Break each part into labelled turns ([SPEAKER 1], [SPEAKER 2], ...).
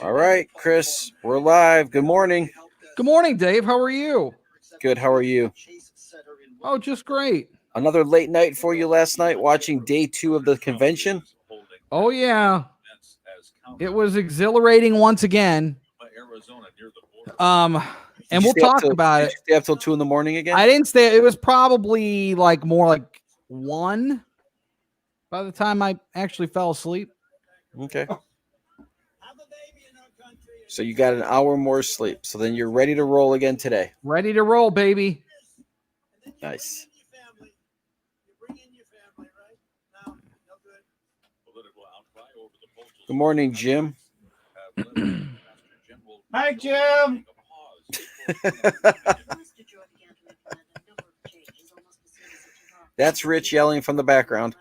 [SPEAKER 1] All right, Chris, we're live. Good morning.
[SPEAKER 2] Good morning, Dave. How are you?
[SPEAKER 1] Good. How are you?
[SPEAKER 2] Oh, just great.
[SPEAKER 1] Another late night for you last night watching day 2 of the convention.
[SPEAKER 2] Oh, yeah. It was exhilarating once again. And we'll talk about it.
[SPEAKER 1] Did you stay up till 2 in the morning again?
[SPEAKER 2] I didn't stay. It was probably more like 1 by the time I actually fell asleep.
[SPEAKER 1] Okay. So you got an hour more sleep. So then you're ready to roll again today.
[SPEAKER 2] Ready to roll, baby.
[SPEAKER 1] Nice. Good morning, Jim.
[SPEAKER 3] Hi, Jim.
[SPEAKER 1] That's Rich yelling from the background.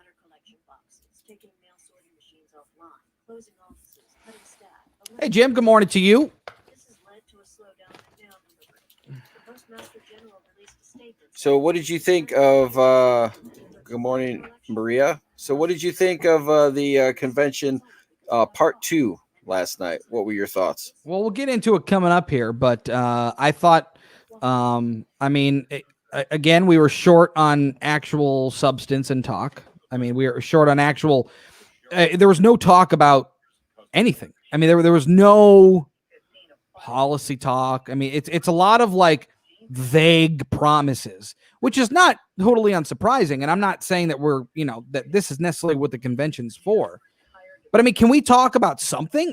[SPEAKER 2] Hey, Jim. Good morning to you.
[SPEAKER 1] So what did you think of good morning, Maria? So what did you think of the convention part 2 last night? What were your thoughts?
[SPEAKER 2] Well, we'll get into it coming up here, but I thought, again, we were short on actual substance and talk. We were short on actual, there was no talk about anything. There was no policy talk. It's a lot of vague promises, which is not totally unsurprising. And I'm not saying that that this is necessarily what the convention's for. But can we talk about something?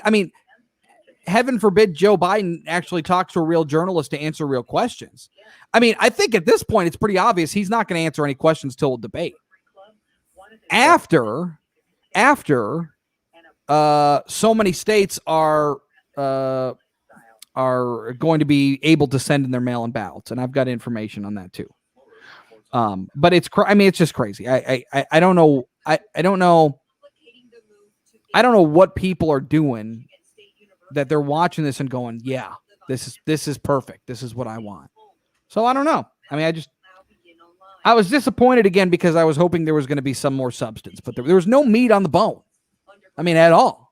[SPEAKER 2] Heaven forbid Joe Biden actually talks to a real journalist to answer real questions. I think at this point, it's pretty obvious he's not going to answer any questions till a debate. After so many states are going to be able to send in their mail-in ballots, and I've got information on that too. But it's it's just crazy. I don't know. I don't know what people are doing that they're watching this and going, yeah, this is perfect. This is what I want. So I don't know. I was disappointed again because I was hoping there was going to be some more substance, but there was no meat on the bone. At all.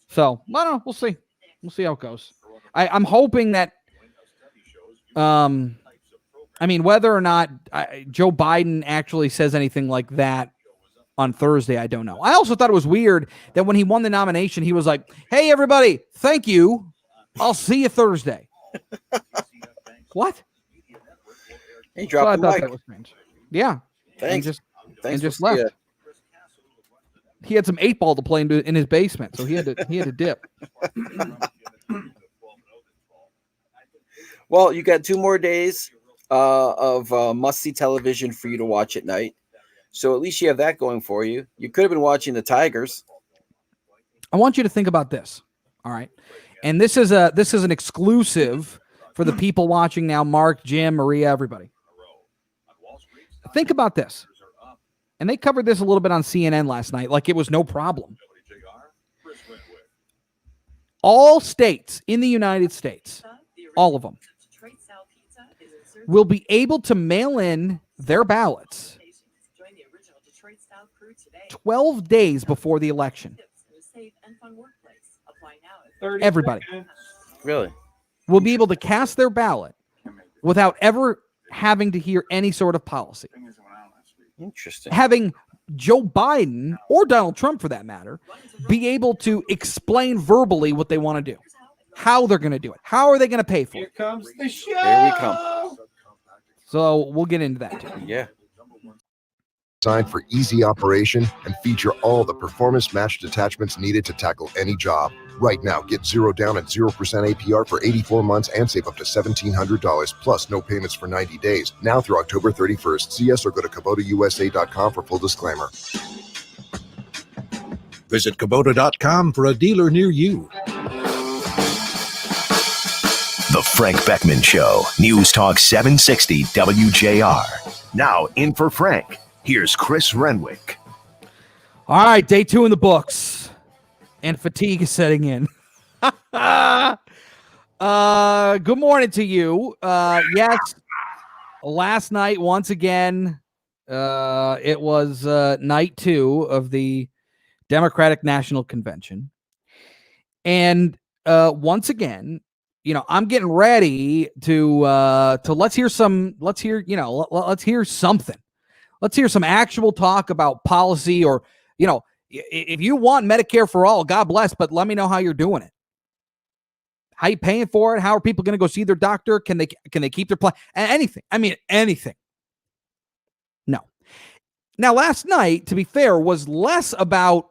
[SPEAKER 2] So I don't know. We'll see. We'll see how it goes. I'm hoping that, whether or not Joe Biden actually says anything like that on Thursday, I don't know. I also thought it was weird that when he won the nomination, he was like, "Hey, everybody, thank you. I'll see you Thursday." What?
[SPEAKER 1] He dropped the mic.
[SPEAKER 2] That was strange. Yeah.
[SPEAKER 1] Thanks.
[SPEAKER 2] And just left. Yeah. He had some 8-ball to play in his basement, so he had to dip.
[SPEAKER 1] Well, you got 2 more days of must-see television for you to watch at night. So at least you have that going for you. You could have been watching the Tigers.
[SPEAKER 2] I want you to think about this. All right. And this is an exclusive for the people watching now, Mark, Jim, Maria, everybody. Think about this. And they covered this a little bit on CNN last night, like it was no problem. All states in the United States, all of them, will be able to mail in their ballots 12 days before the election. Everybody.
[SPEAKER 1] Really?
[SPEAKER 2] Will be able to cast their ballot without ever having to hear any sort of policy.
[SPEAKER 1] Interesting.
[SPEAKER 2] Having Joe Biden, or Donald Trump for that matter, be able to explain verbally what they want to do, how they're going to do it, how are they going to pay for it.
[SPEAKER 3] Here comes the show.
[SPEAKER 1] Here we come.
[SPEAKER 2] So we'll get into that too.
[SPEAKER 1] Yeah.
[SPEAKER 4] Designed for easy operation and feature all the performance-matched attachments needed to tackle any job. Right now, get 0 down at 0% APR for 84 months and save up to $1,700, plus no payments for 90 days. Now through October 31st. See us or go to KubotaUSA.com for full disclaimer.
[SPEAKER 5] Visit Kubota.com for a dealer near you.
[SPEAKER 6] The Frank Beckmann Show, News Talk 760 WJR. Now in for Frank, here's Chris Renwick.
[SPEAKER 2] All right, day 2 in the books, and fatigue is setting in. Good morning to you. Yes, last night, once again, it was night 2 of the Democratic National Convention. And once again, I'm getting ready to let's hear something. Let's hear something. Let's hear some actual talk about policy, or, if you want Medicare for all, God bless, but let me know how you're doing it. How you paying for it? How are people going to go see their doctor? Can they keep their plan? Anything. I mean, anything. No. Now, last night, to be fair, was less about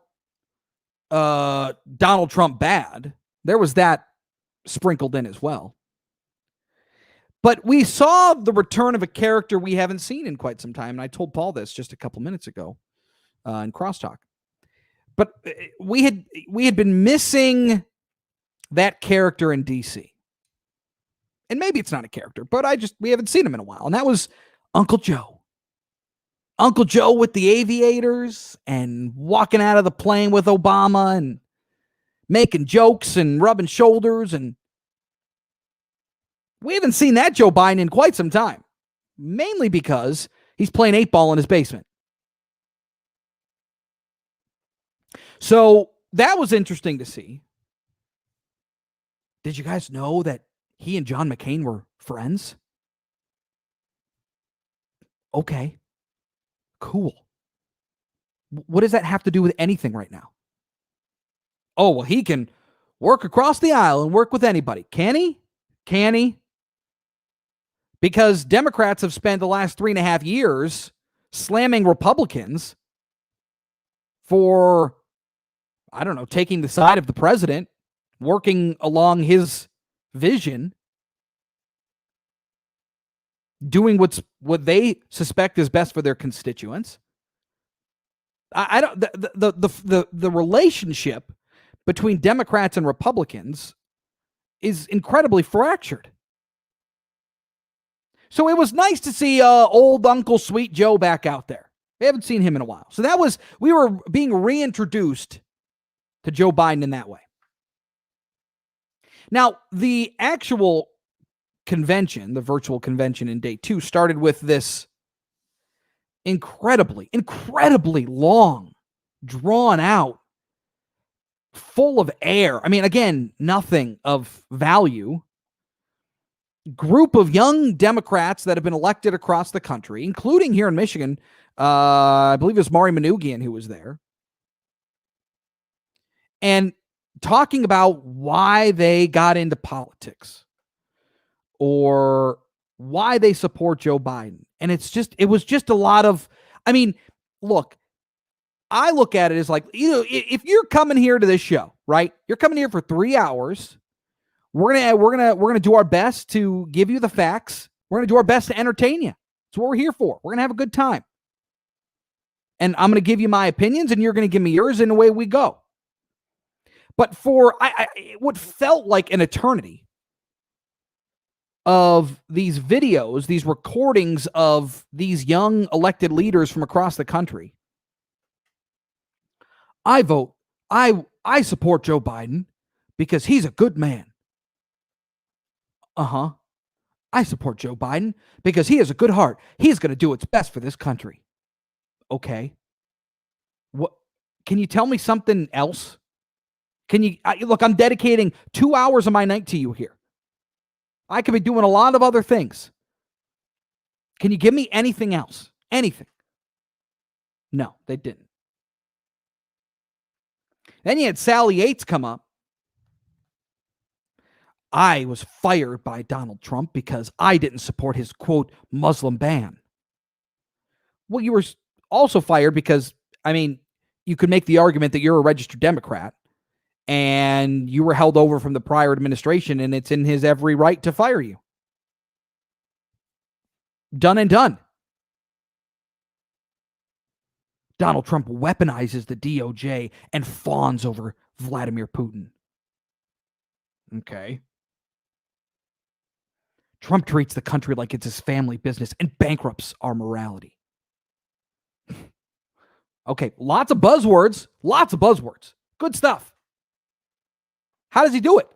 [SPEAKER 2] Donald Trump bad. There was that sprinkled in as well. But we saw the return of a character we haven't seen in quite some time. And I told Paul this just a couple minutes ago in Crosstalk. But we had been missing that character in DC. And maybe it's not a character, but we haven't seen him in a while. And that was Uncle Joe. Uncle Joe with the aviators and walking out of the plane with Obama and making jokes and rubbing shoulders. And we haven't seen that Joe Biden in quite some time, mainly because he's playing 8-ball in his basement. So that was interesting to see. Did you guys know that he and John McCain were friends? Okay. Cool. What does that have to do with anything right now? Oh, well, he can work across the aisle and work with anybody. Can he? Can he? Because Democrats have spent the last 3.5 years slamming Republicans for, I don't know, taking the side of the president, working along his vision, doing what they suspect is best for their constituents. I don't the relationship between Democrats and Republicans is incredibly fractured. So it was nice to see old Uncle Sweet Joe back out there. We haven't seen him in a while. So we were being reintroduced to Joe Biden in that way. Now, the actual convention, the virtual convention in day 2, started with this incredibly long, drawn out, full of air. I mean, again, nothing of value. Group of young Democrats that have been elected across the country, including here in Michigan. I believe it was Maury Manoogian who was there. And talking about why they got into politics or why they support Joe Biden. And it was just a lot of, I mean, look, I look at it as like, if you're coming here to this show, right? You're coming here for 3 hours. We're gonna do our best to give you the facts. We're gonna do our best to entertain you. That's what we're here for. We're gonna have a good time. And I'm gonna give you my opinions, and you're gonna give me yours, and away we go. But for what felt like an eternity of these videos, these recordings of these young elected leaders from across the country, I support Joe Biden because he's a good man. I support Joe Biden because he has a good heart. He's going to do what's best for this country. Okay. What? Can you tell me something else? Look, I'm dedicating 2 hours of my night to you here. I could be doing a lot of other things. Can you give me anything else? Anything? No, they didn't. Then you had Sally Yates come up. I was fired by Donald Trump because I didn't support his, quote, Muslim ban. Well, you were also fired because, I mean, you could make the argument that you're a registered Democrat and you were held over from the prior administration, and it's in his every right to fire you. Done and done. Donald Trump weaponizes the DOJ and fawns over Vladimir Putin. Okay. Trump treats the country like it's his family business and bankrupts our morality. Okay, lots of buzzwords. Good stuff. How does he do it?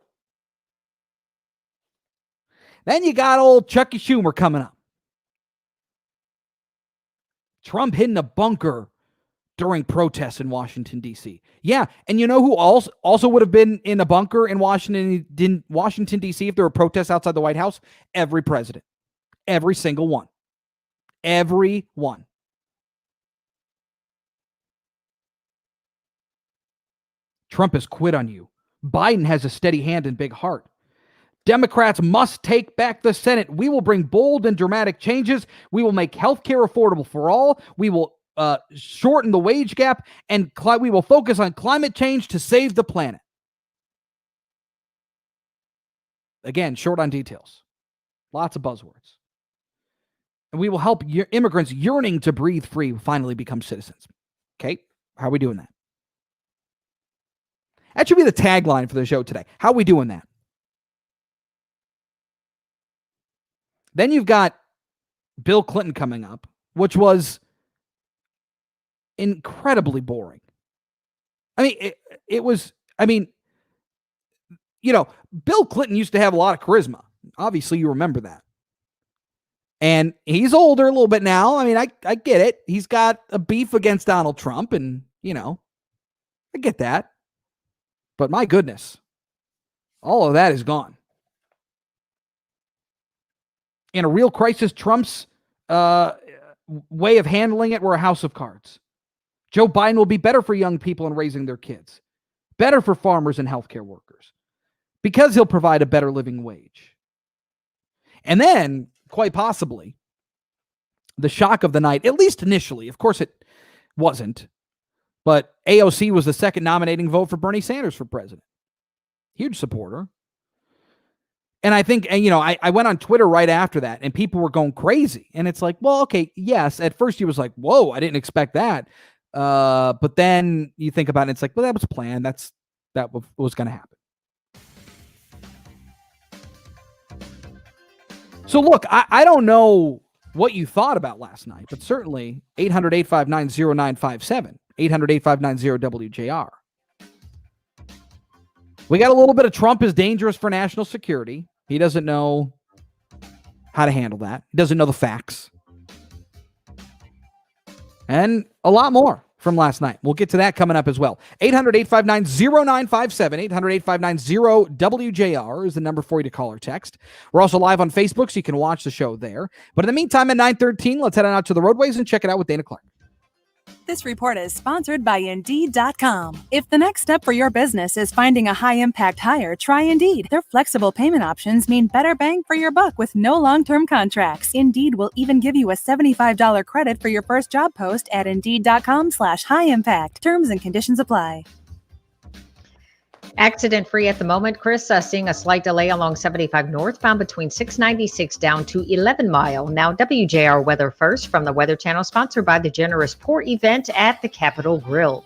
[SPEAKER 2] Then you got old Chucky Schumer coming up. Trump hid in a bunker during protests in Washington, D.C. Yeah, and you know who also would have been in a bunker in Washington, D.C. if there were protests outside the White House? Every president. Every single one. Every one. Trump has quit on you. Biden has a steady hand and big heart. Democrats must take back the Senate. We will bring bold and dramatic changes. We will make healthcare affordable for all. We will shorten the wage gap, and we will focus on climate change to save the planet. Again, short on details. Lots of buzzwords. And we will help immigrants yearning to breathe free finally become citizens. Okay? How are we doing that? That should be the tagline for the show today. How are we doing that? Then you've got Bill Clinton coming up, which was incredibly boring. I mean, it was, Bill Clinton used to have a lot of charisma. Obviously, you remember that. And he's older a little bit now. I mean, I get it. He's got a beef against Donald Trump, and, I get that. But my goodness, all of that is gone. In a real crisis, Trump's way of handling it were a house of cards. Joe Biden will be better for young people and raising their kids, better for farmers and healthcare workers, because he'll provide a better living wage. And then, quite possibly, the shock of the night, at least initially, of course it wasn't, but AOC was the second nominating vote for Bernie Sanders for president. Huge supporter. And I think, I went on Twitter right after that, and people were going crazy. And it's like, well, okay, yes. At first, he was like, whoa, I didn't expect that. But then you think about it, it's like, well, that was planned. That was going to happen. So look, I don't know what you thought about last night, but certainly 800-859-0957, 800-859-0WJR. We got a little bit of Trump is dangerous for national security. He doesn't know how to handle that. He doesn't know the facts. And a lot more from last night. We'll get to that coming up as well. 800-859-0957, 800-859-0WJR is the number for you to call or text. We're also live on Facebook, so you can watch the show there. But in the meantime, at 9:13, let's head on out to the roadways and check it out with Dana Clark.
[SPEAKER 7] This report is sponsored by Indeed.com. If the next step for your business is finding a high-impact hire, try Indeed. Their flexible payment options mean better bang for your buck with no long-term contracts. Indeed will even give you a $75 credit for your first job post at Indeed.com/high-impact. Terms and conditions apply.
[SPEAKER 8] Accident-free at the moment, Chris. Seeing a slight delay along 75 northbound between 696 down to 11 Mile. Now, WJR weather first from the Weather Channel, sponsored by the Generous Pour event at the Capitol Grill.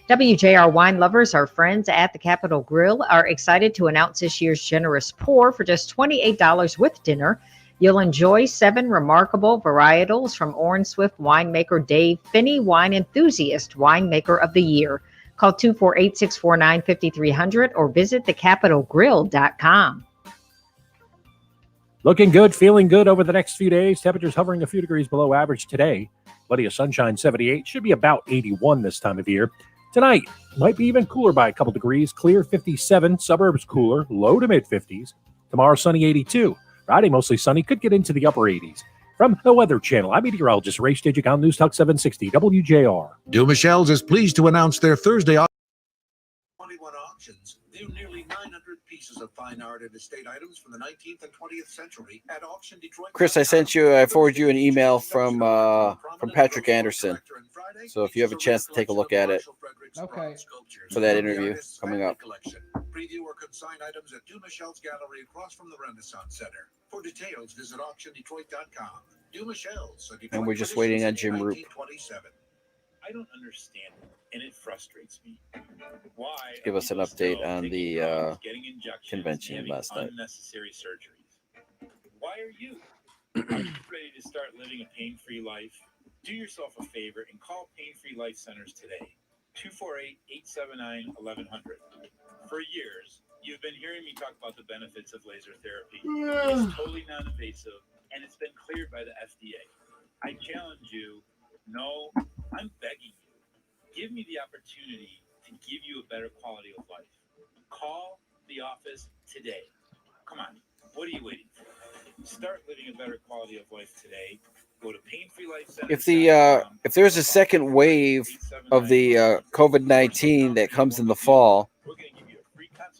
[SPEAKER 8] WJR wine lovers, our friends at the Capitol Grill, are excited to announce this year's Generous Pour for just $28 with dinner. You'll enjoy 7 remarkable varietals from Orange Swift winemaker Dave Finney, wine enthusiast winemaker of the year. Call 248-649-5300 or visit thecapitolgrill.com.
[SPEAKER 9] Looking good, feeling good over the next few days. Temperatures hovering a few degrees below average today. Plenty of sunshine, 78. Should be about 81 this time of year. Tonight, might be even cooler by a couple degrees. Clear, 57. Suburbs cooler, low to mid-50s. Tomorrow, sunny, 82. Friday, mostly sunny. Could get into the upper 80s. From the Weather Channel, I'm meteorologist Ray Stagik on News Talk 760 WJR.
[SPEAKER 5] Dumichel's is pleased to announce their Thursday 21 auctions. View nearly 900 pieces of fine art and estate items from the 19th and 20th century at Auction Detroit.
[SPEAKER 1] Chris, I forwarded you an email from Patrick Anderson. So if you have a chance to take a look at it,
[SPEAKER 2] okay,
[SPEAKER 1] for that interview coming up.
[SPEAKER 5] Preview or consign items at Dumichel's Gallery across from the Renaissance Center. For details, visit auctiondetroit.com. Dumichel's.
[SPEAKER 1] And we're just waiting on Jim Roop.
[SPEAKER 10] I don't understand it, and it frustrates me. Why?
[SPEAKER 1] Give us an update on the convention last night.
[SPEAKER 10] Unnecessary surgeries. Why are you? Are you ready to start living a pain-free life? Do yourself a favor and call Pain-Free Life Centers today. 248-879-1100. For years, you've been hearing me talk about the benefits of laser therapy. It's totally non-invasive, and it's been cleared by the FDA. I challenge you, no, I'm begging you. Give me the opportunity to give you a better quality of life. Call the office today. Come on. What are you waiting for? Start living a better quality of life today. Go to painfreelifecenter.com.
[SPEAKER 1] If there's a second wave of the COVID-19 that comes in the fall,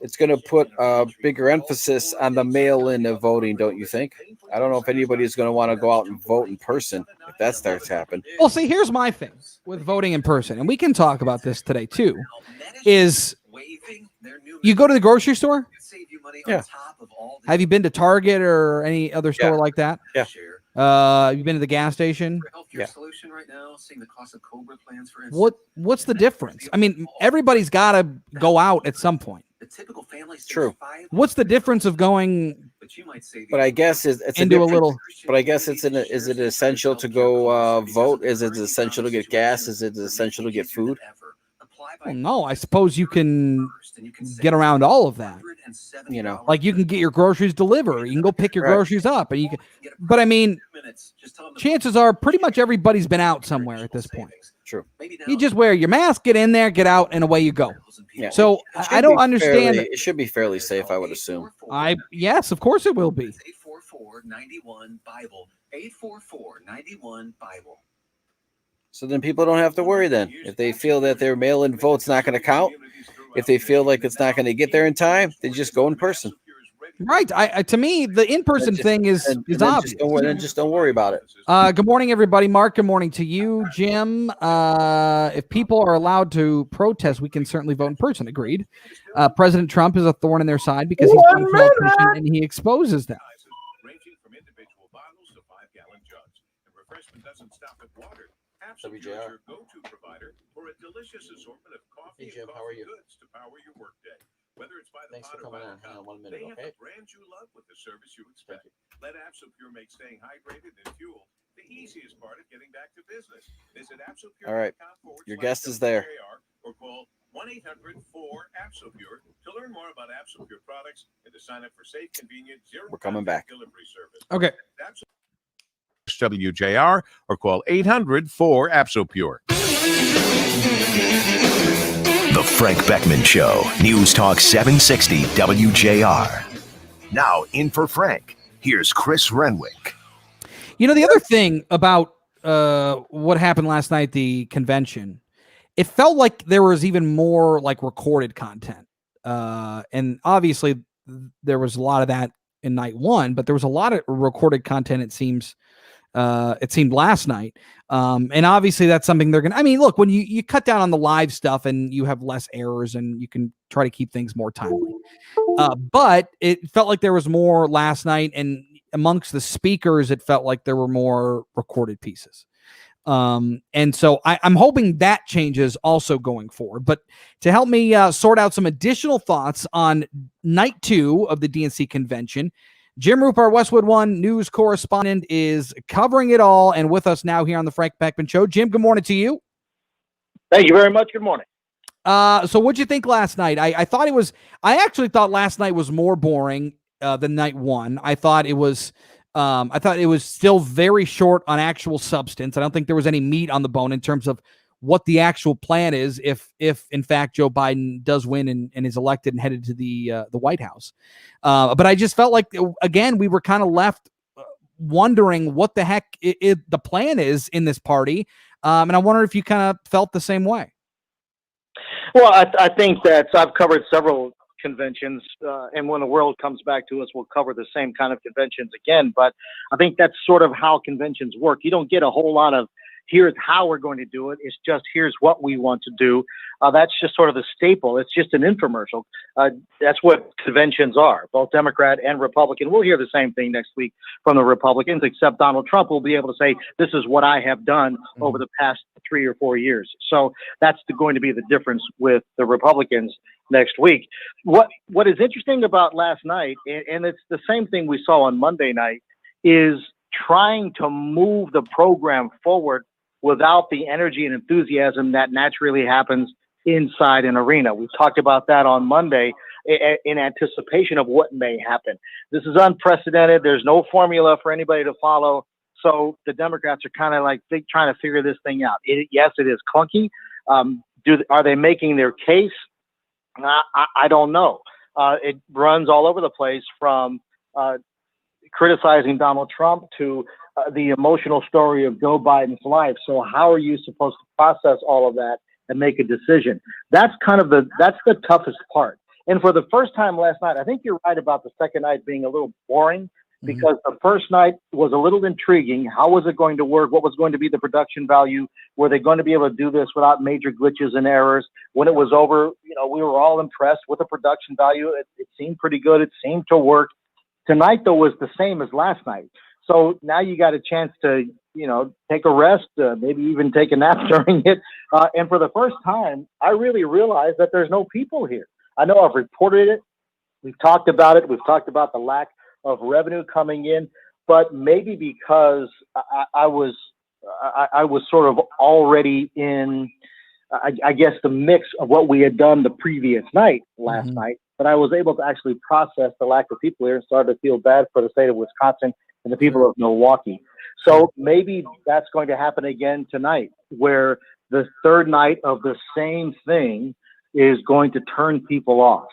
[SPEAKER 1] it's going to put a bigger emphasis on the mail-in of voting, don't you think? I don't know if anybody's going to want to go out and vote in person if that starts happening.
[SPEAKER 2] Well, see, here's my thing with voting in person, and we can talk about this today too, is you go to the grocery store?
[SPEAKER 1] Yeah.
[SPEAKER 2] Have you been to Target or any other store like that?
[SPEAKER 1] Yeah.
[SPEAKER 2] Have you been to the gas station?
[SPEAKER 1] Yeah.
[SPEAKER 2] What's the difference? I mean, everybody's got to go out at some point.
[SPEAKER 1] True.
[SPEAKER 2] What's the difference of going?
[SPEAKER 1] But I guess it's
[SPEAKER 2] into a little.
[SPEAKER 1] But I guess is it essential to go vote? Is it essential to get gas? Is it essential to get food?
[SPEAKER 2] Well, no, I suppose you can get around all of that.
[SPEAKER 1] You know,
[SPEAKER 2] like you can get your groceries delivered. You can go pick your groceries up, and you can. But I mean, chances are pretty much everybody's been out somewhere at this point.
[SPEAKER 1] True.
[SPEAKER 2] You just wear your mask, get in there, get out, and away you go.
[SPEAKER 1] Yeah.
[SPEAKER 2] So I don't understand.
[SPEAKER 1] It should be fairly safe, I would assume.
[SPEAKER 2] Yes, of course it will be.
[SPEAKER 11] 844-91-BIBLE. 844-91-BIBLE.
[SPEAKER 1] So then people don't have to worry then. If they feel that their mail-in vote's not going to count, if they feel like it's not going to get there in time, they just go in person.
[SPEAKER 2] Right. To me, the in-person thing is obvious.
[SPEAKER 1] Just don't worry about it.
[SPEAKER 2] Good morning, everybody. Mark, good morning to you. Jim, if people are allowed to protest, we can certainly vote in person. Agreed. President Trump is a thorn in their side because he's a politician and he exposes them.
[SPEAKER 5] Ranging from individual bottles to 5-gallon jugs. And refreshment doesn't stop at water. Absolutely your go-to provider for a delicious assortment of coffee and coffee goods to power your workday. Whether it's by the pot or by the cup, they have the brand you love with the service you expect. Let AbsoPure make staying hydrated and fueled the easiest part of getting back to business. Visit AbsoPure.
[SPEAKER 1] All right, your guest is there.
[SPEAKER 5] Or call 1-800-4-AbsoPure to learn more about AbsoPure products and to sign up for safe, convenient,
[SPEAKER 1] We're coming back.
[SPEAKER 5] delivery service.
[SPEAKER 2] Okay.
[SPEAKER 12] WJR or call 800-4-AbsoPure.
[SPEAKER 6] The Frank Beckmann Show, News Talk 760 WJR. Now in for Frank, here's Chris Renwick.
[SPEAKER 2] You know, the other thing about what happened last night, the convention, it felt like there was even more like recorded content. And obviously there was a lot of that in night one, but there was a lot of recorded content, it seemed last night. And obviously that's something they're going to, I mean, look, when you cut down on the live stuff and you have less errors and you can try to keep things more timely. But it felt like there was more last night, and amongst the speakers, it felt like there were more recorded pieces. And so I'm hoping that changes also going forward. But to help me sort out some additional thoughts on night 2 of the DNC convention, Jim Roop, our Westwood One news correspondent, is covering it all and with us now here on the Frank Beckmann Show. Jim, good morning to you.
[SPEAKER 13] Thank you very much. Good morning.
[SPEAKER 2] So what'd you think last night? I actually thought last night was more boring than night 1. I thought it was still very short on actual substance. I don't think there was any meat on the bone in terms of what the actual plan is if in fact Joe Biden does win and is elected and headed to the White House. But I just felt like, again, we were kind of left wondering what the heck the plan is in this party. And I wonder if you kind of felt the same way.
[SPEAKER 13] Well, I think that I've covered several conventions, and when the world comes back to us, we'll cover the same kind of conventions again. But I think that's sort of how conventions work. You don't get a whole lot of here's how we're going to do it. It's just here's what we want to do. That's just sort of the staple. It's just an infomercial. That's what conventions are, both Democrat and Republican. We'll hear the same thing next week from the Republicans, except Donald Trump will be able to say, this is what I have done over the past 3 or 4 years. So that's going to be the difference with the Republicans next week. What is interesting about last night, and it's the same thing we saw on Monday night, is trying to move the program forward without the energy and enthusiasm that naturally happens inside an arena. We talked about that on Monday in anticipation of what may happen. This is unprecedented. There's no formula for anybody to follow. So the Democrats are kind of like trying to figure this thing out. Yes, it is clunky, Are they making their case? I don't know. It runs all over the place, from criticizing Donald Trump to the emotional story of Joe Biden's life. So how are you supposed to process all of that and make a decision? That's the toughest part. And for the first time last night, I think you're right about the second night being a little boring, because the first night was a little intriguing. How was it going to work? What was going to be the production value? Were they going to be able to do this without major glitches and errors? When it was over, we were all impressed with the production value. It seemed pretty good. It seemed to work. Tonight, though, was the same as last night. So now you got a chance to, take a rest, maybe even take a nap during it. And for the first time, I really realized that there's no people here. I know I've reported it. We've talked about it. We've talked about the lack of revenue coming in, but maybe because I was sort of already in, I guess, the mix of what we had done the previous night, last night, but I was able to actually process the lack of people here and started to feel bad for the state of Wisconsin and the people of Milwaukee. So maybe that's going to happen again tonight, where the third night of the same thing is going to turn people off.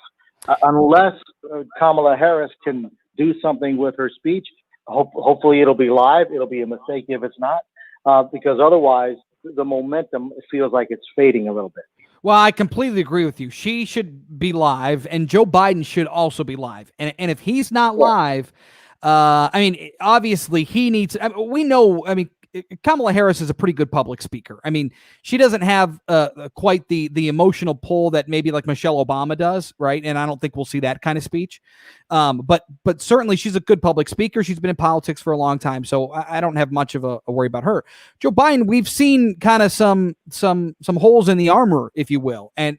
[SPEAKER 13] Unless Kamala Harris can do something with her speech. Hopefully it'll be live. It'll be a mistake if it's not, because otherwise the momentum feels like it's fading a little bit.
[SPEAKER 2] Well, I completely agree with you. She should be live, and Joe Biden should also be live. And if he's not live, obviously he needs. We know. Kamala Harris is a pretty good public speaker. She doesn't have quite the emotional pull that maybe like Michelle Obama does, right? And I don't think we'll see that kind of speech. But certainly she's a good public speaker. She's been in politics for a long time, so I don't have much of a worry about her. Joe Biden, we've seen kind of some holes in the armor, if you will, and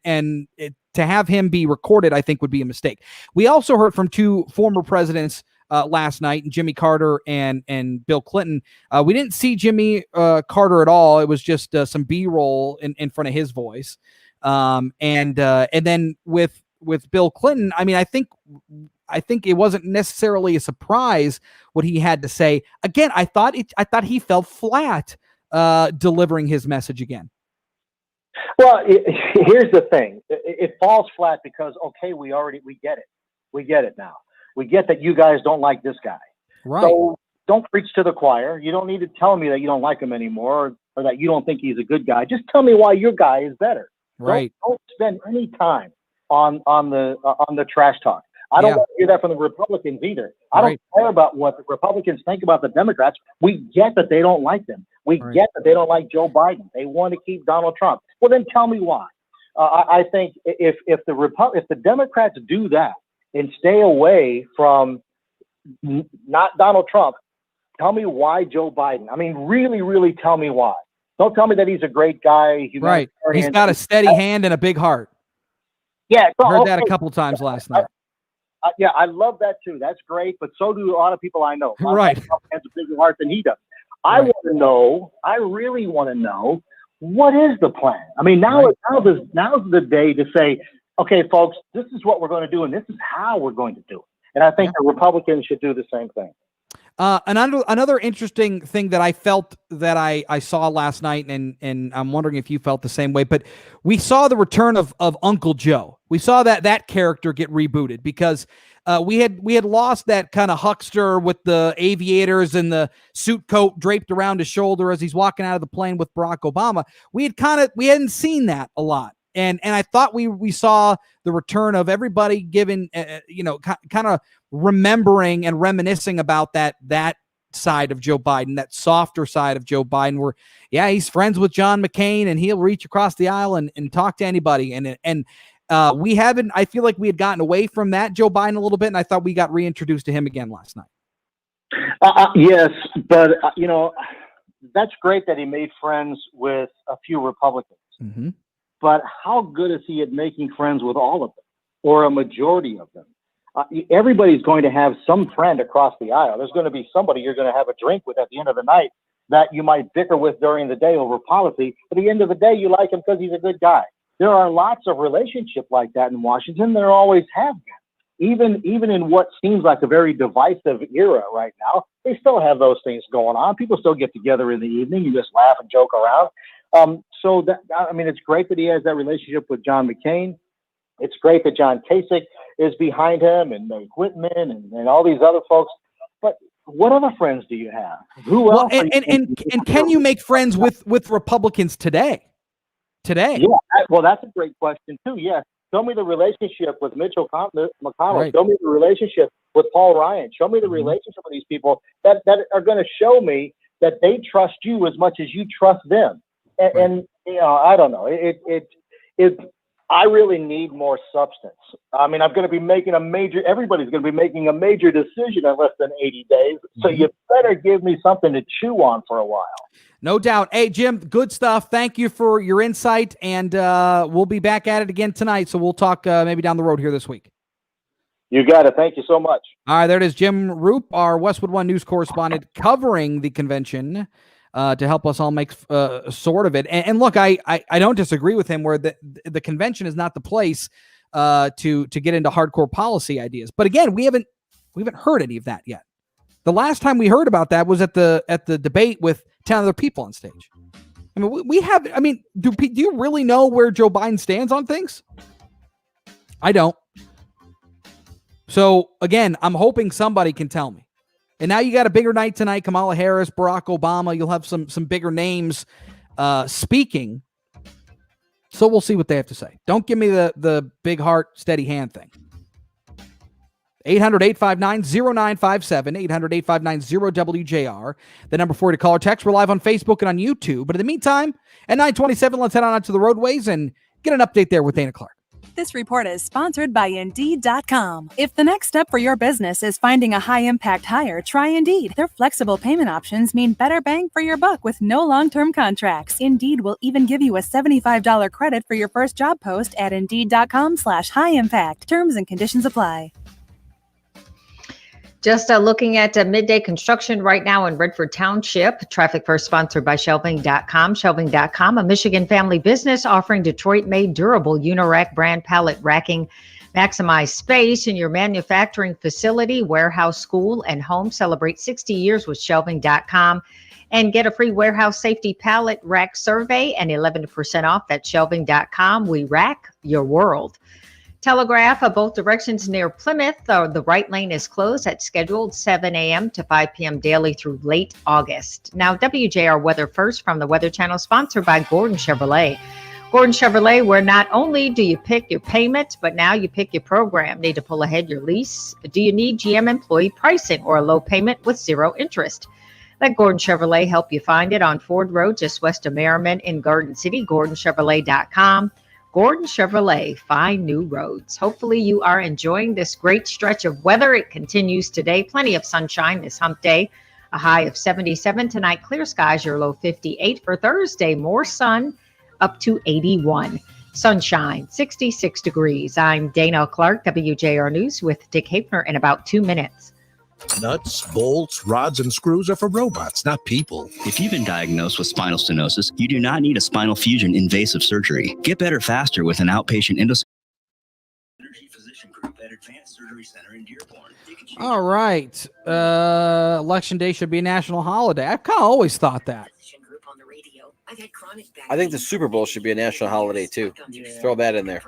[SPEAKER 2] to have him be recorded, I think would be a mistake. We also heard from two former presidents last night, Jimmy Carter and Bill Clinton. We didn't see Jimmy Carter at all. It was just some B-roll in front of his voice. And then with Bill Clinton, I think it wasn't necessarily a surprise what he had to say. Again, I thought he fell flat delivering his message again.
[SPEAKER 13] Well, here's the thing. It falls flat because, okay, we get it. We get it now. We get that you guys don't like this guy.
[SPEAKER 2] Right.
[SPEAKER 13] So don't preach to the choir. You don't need to tell me that you don't like him anymore, or that you don't think he's a good guy. Just tell me why your guy is better.
[SPEAKER 2] Right.
[SPEAKER 13] Don't spend any time on the trash talk. I don't want to hear that from the Republicans either. I don't care about what the Republicans think about the Democrats. We get that they don't like them. We get that they don't like Joe Biden. They want to keep Donald Trump. Well, then tell me why. I think if the Democrats do that and stay away from not Donald Trump, tell me why Joe Biden. Really, really tell me why. Don't tell me that he's a great guy.
[SPEAKER 2] Right. He's got a steady hand and a big heart.
[SPEAKER 13] Yeah.
[SPEAKER 2] Heard that a couple times last night.
[SPEAKER 13] I love that too. That's great. But so do a lot of people I know.
[SPEAKER 2] Right.
[SPEAKER 13] Trump has a bigger heart than he does. I really want to know, what is the plan? Now's the day to say, okay, folks, this is what we're going to do, and this is how we're going to do it. And I think the Republicans should do the same thing.
[SPEAKER 2] Another interesting thing that I felt that I saw last night, and I'm wondering if you felt the same way, but we saw the return of Uncle Joe. We saw that character get rebooted because we had lost that kind of huckster with the aviators and the suit coat draped around his shoulder as he's walking out of the plane with Barack Obama. We hadn't seen that a lot. And I thought we saw the return of everybody giving, kind of remembering and reminiscing about that side of Joe Biden, that softer side of Joe Biden, where, he's friends with John McCain and he'll reach across the aisle and talk to anybody. And we haven't, I feel like we had gotten away from that Joe Biden a little bit, and I thought we got reintroduced to him again last night.
[SPEAKER 13] Yes, but, that's great that he made friends with a few Republicans.
[SPEAKER 2] Mm-hmm.
[SPEAKER 13] But how good is he at making friends with all of them, or a majority of them? Everybody's going to have some friend across the aisle. There's going to be somebody you're going to have a drink with at the end of the night that you might bicker with during the day over policy. But at the end of the day, you like him because he's a good guy. There are lots of relationships like that in Washington. There always have been. Even in what seems like a very divisive era right now, they still have those things going on. People still get together in the evening. You just laugh and joke around. So that, I mean, it's great that he has that relationship with John McCain. It's great that John Kasich is behind him, and Meg Whitman, and all these other folks. But what other friends do you have? Who else?
[SPEAKER 2] And can you make friends with Republicans today?
[SPEAKER 13] Yeah, well, that's a great question too. Yes, show me the relationship with Mitch McConnell.
[SPEAKER 2] Right.
[SPEAKER 13] Show me the relationship with Paul Ryan. Show me the relationship with these people that are going to show me that they trust you as much as you trust them. And you know, I don't know. I really need more substance. I mean, I'm going to be making everybody's going to be making a major decision in less than 80 days. So you better give me something to chew on for a while.
[SPEAKER 2] No doubt. Hey, Jim, good stuff. Thank you for your insight, and we'll be back at it again tonight, so we'll talk maybe down the road here this week.
[SPEAKER 13] You got it. Thank you so much.
[SPEAKER 2] All right, there it is. Jim Roop, our Westwood One news correspondent, covering the convention to help us all make sort of it. And look, I don't disagree with him where the convention is not the place to get into hardcore policy ideas. But again, we haven't heard any of that yet. The last time we heard about that was at the debate with 10 other people on stage. I mean, do you really know where Joe Biden stands on things? I don't. So again, I'm hoping somebody can tell me. And now you got a bigger night tonight. Kamala Harris, Barack Obama. You'll have some bigger names speaking. So we'll see what they have to say. Don't give me the big heart, steady hand thing. 800-859-0957, 800-859-0WJR. The number for you to call or text. We're live on Facebook and on YouTube. But in the meantime, at 9:27, let's head on out to the roadways and get an update there with Dana Clark.
[SPEAKER 7] This report is sponsored by Indeed.com. If the next step for your business is finding a high-impact hire, try Indeed. Their flexible payment options mean better bang for your buck with no long-term contracts. Indeed will even give you a $75 credit for your first job post at Indeed.com/high-impact. Terms and conditions apply.
[SPEAKER 8] Just looking at midday construction right now in Redford Township. Traffic First sponsored by Shelving.com. Shelving.com, a Michigan family business offering Detroit-made durable Unirack brand pallet racking. Maximize space in your manufacturing facility, warehouse, school, and home. Celebrate 60 years with Shelving.com. And get a free warehouse safety pallet rack survey and 11% off at Shelving.com. We rack your world. Telegraph both directions near Plymouth. The right lane is closed at scheduled 7 a.m. to 5 p.m. daily through late August. Now, WJR Weather First from the Weather Channel, sponsored by Gordon Chevrolet. Gordon Chevrolet, where not only do you pick your payment, but now you pick your program. Need to pull ahead your lease? Do you need GM employee pricing or a low payment with zero interest? Let Gordon Chevrolet help you find it on Ford Road, just west of Merriman in Garden City. GordonChevrolet.com. Gordon Chevrolet, find new roads. Hopefully you are enjoying this great stretch of weather. It continues today. Plenty of sunshine this hump day. A high of 77 tonight. Clear skies, your low 58 for Thursday. More sun, up to 81. Sunshine, 66 degrees. I'm Dana Clark, WJR News with Dick Hafner in about 2 minutes.
[SPEAKER 6] Nuts, bolts, rods, and screws are for robots, not people.
[SPEAKER 11] If you've been diagnosed with spinal stenosis, you do not need a spinal fusion invasive surgery. Get better faster with an outpatient endoscopy. Energy Physician Group at Advanced Surgery Center in Dearborn.
[SPEAKER 2] All right. Election Day should be a national holiday. I've kind of always thought that.
[SPEAKER 1] I think the Super Bowl should be a national holiday too. Throw that in there.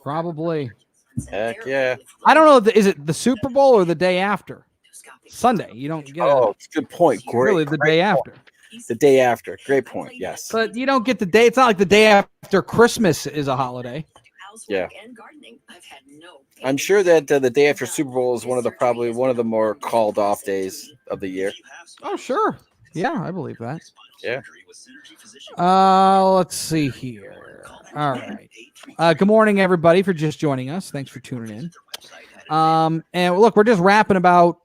[SPEAKER 2] Probably.
[SPEAKER 1] Heck yeah.
[SPEAKER 2] I don't know. Is it the Super Bowl or the day after? Sunday. You don't get
[SPEAKER 1] it's a good point. Great,
[SPEAKER 2] really the day after.
[SPEAKER 1] The day after. Great point. Yes.
[SPEAKER 2] But you don't get the day. It's not like the day after Christmas is a holiday.
[SPEAKER 1] Yeah. I'm sure that the day after Super Bowl is probably one of the more called off days of the year.
[SPEAKER 2] Oh, sure. Yeah, I believe that.
[SPEAKER 1] Yeah.
[SPEAKER 2] Let's see here. All right. Good morning, everybody, for just joining us. Thanks for tuning in. And look, we're just rapping about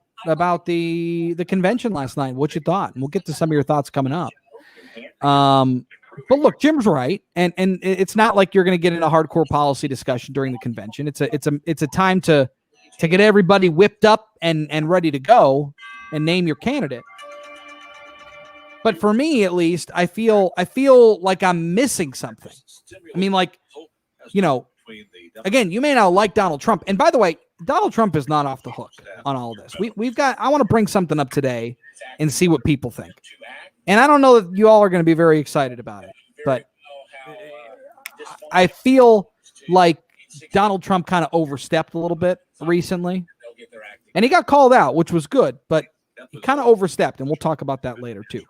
[SPEAKER 2] the convention last night. What you thought? And we'll get to some of your thoughts coming up. But look, Jim's right, and it's not like you're going to get in a hardcore policy discussion during the convention. It's a time to get everybody whipped up and ready to go and name your candidate. But for me, at least, I feel like I'm missing something. I mean, like, you know, again, you may not like Donald Trump. And by the way, Donald Trump is not off the hook on all of this. I want to bring something up today and see what people think. And I don't know that you all are going to be very excited about it. but I feel like Donald Trump kind of overstepped a little bit recently, and he got called out, which was good, but he kind of overstepped, and we'll talk about that later too.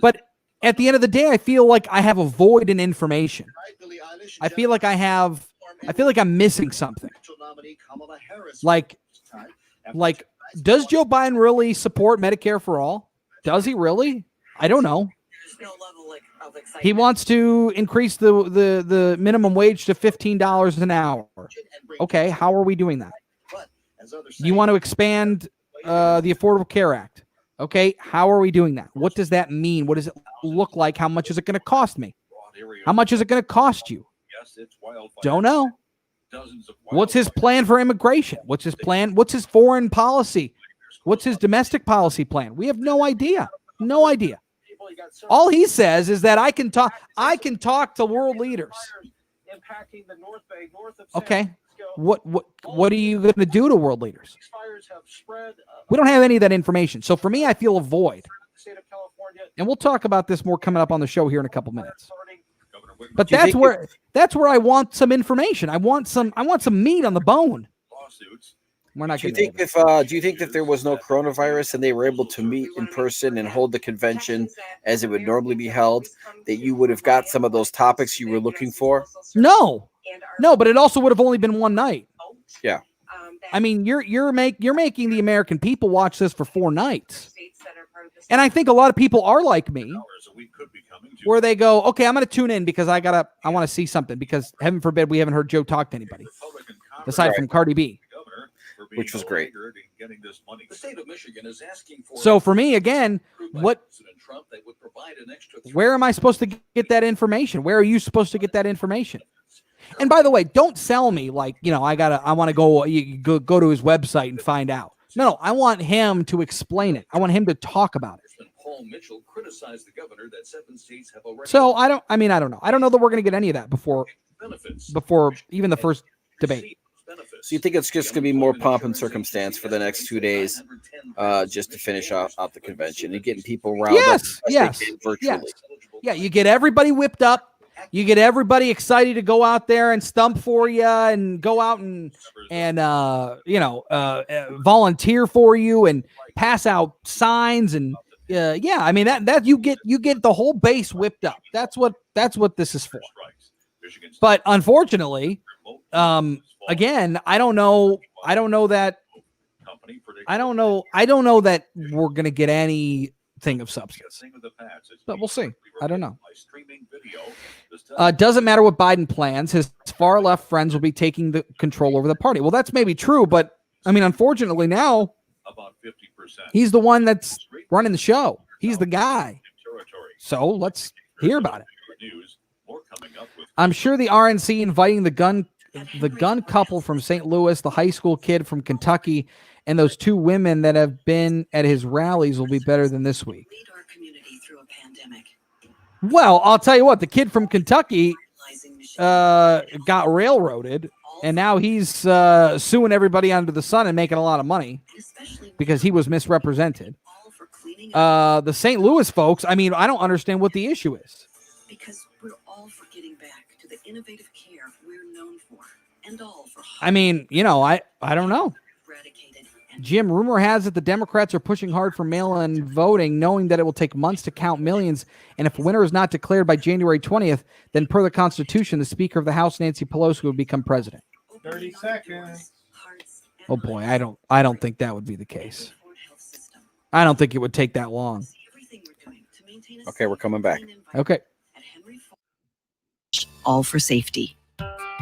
[SPEAKER 2] But at the end of the day, I feel like I have a void in information. I feel like I'm missing something. Like, does Joe Biden really support Medicare for all? Does he really? I don't know. He wants to increase the minimum wage to $15 an hour. Okay, how are we doing that? You want to expand the Affordable Care Act. Okay, how are we doing that? What does that mean? What does it look like? How much is it going to cost me? How much is it going to cost you? Don't know. What's his plan for immigration? What's his plan? What's his foreign policy? What's his domestic policy plan? We have no idea. No idea. All he says is that I can talk to world leaders. Okay. What are you going to do to world leaders? We don't have any of that information. So for me, I feel a void. And we'll talk about this more coming up on the show here in a couple minutes. But that's where I want some information. I want some meat on the bone. We're not.
[SPEAKER 1] Do you think if there was no coronavirus and they were able to meet in person and hold the convention as it would normally be held, that you would have got some of those topics you were looking for?
[SPEAKER 2] No, but it also would have only been one night.
[SPEAKER 1] Yeah.
[SPEAKER 2] I mean, you're making the American people watch this for 4 nights. And I think a lot of people are like me, where they go, okay, I'm going to tune in because I want to see something, because heaven forbid we haven't heard Joe talk to anybody aside from Cardi B,
[SPEAKER 1] which was great.
[SPEAKER 2] So for me, again, where am I supposed to get that information? Where are you supposed to get that information? And by the way, don't sell me like, I want to go to his website and find out. No, I want him to explain it. I want him to talk about it. So I don't know. I don't know that we're going to get any of that before even the first debate.
[SPEAKER 1] So you think it's just going to be more pomp and circumstance for the next 2 days, just to finish out the convention and getting people riled up virtually?
[SPEAKER 2] Yeah, you get everybody whipped up. You get everybody excited to go out there and stump for you and go out and volunteer for you and pass out signs and that you get the whole base whipped up. That's what this is for. But unfortunately, again, I don't know that we're going to get anything of substance. But we'll see. I don't know. Doesn't matter what Biden plans, his far left friends will be taking the control over the party. Well, that's maybe true, but I mean, unfortunately now he's the one that's running the show. He's the guy. So let's hear about it. I'm sure the RNC inviting the gun couple from St. Louis, the high school kid from Kentucky, and those 2 women that have been at his rallies will be better than this week. Well, I'll tell you what, the kid from Kentucky got railroaded, and now he's suing everybody under the sun and making a lot of money because he was misrepresented. The St. Louis folks, I mean, I don't understand what the issue is.
[SPEAKER 14] Because we're all for getting back to the innovative care we're known for, and all for.
[SPEAKER 2] I mean, I don't know. Jim, rumor has it the Democrats are pushing hard for mail-in voting, knowing that it will take months to count millions. And if a winner is not declared by January 20th, then per the Constitution, the Speaker of the House, Nancy Pelosi, would become president.
[SPEAKER 3] 30 seconds.
[SPEAKER 2] Oh boy, I don't think that would be the case. I don't think it would take that long.
[SPEAKER 1] Okay, we're coming back.
[SPEAKER 2] Okay.
[SPEAKER 14] All for safety.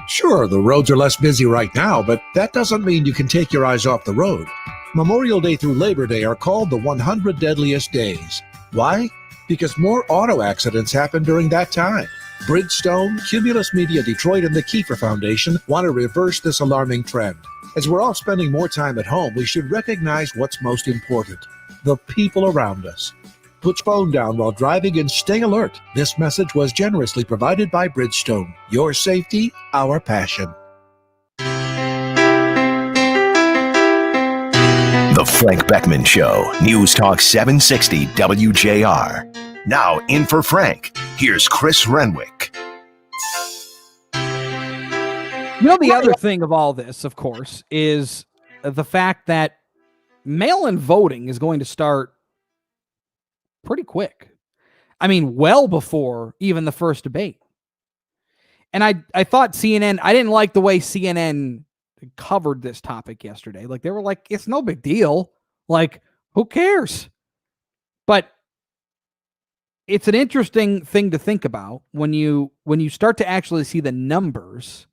[SPEAKER 15] Sure, the roads are less busy right now, but that doesn't mean you can take your eyes off the road. Memorial Day through Labor Day are called the 100 deadliest days. Why? Because more auto accidents happen during that time. Bridgestone, Cumulus Media Detroit, and the Kiefer Foundation want to reverse this alarming trend. As we're all spending more time at home, we should recognize what's most important: the people around us. Put your phone down while driving and stay alert. This message was generously provided by Bridgestone. Your safety, our passion.
[SPEAKER 6] The Frank Beckmann Show, News Talk 760 WJR. Now in for Frank, here's Chris Renwick.
[SPEAKER 2] You know, the other thing of all this, of course, is the fact that mail-in voting is going to start pretty quick. I mean, well before even the first debate. And I thought CNN, I didn't like the way CNN covered this topic yesterday. Like, they were like, it's no big deal. Like, who cares? But it's an interesting thing to think about when you start to actually see the numbers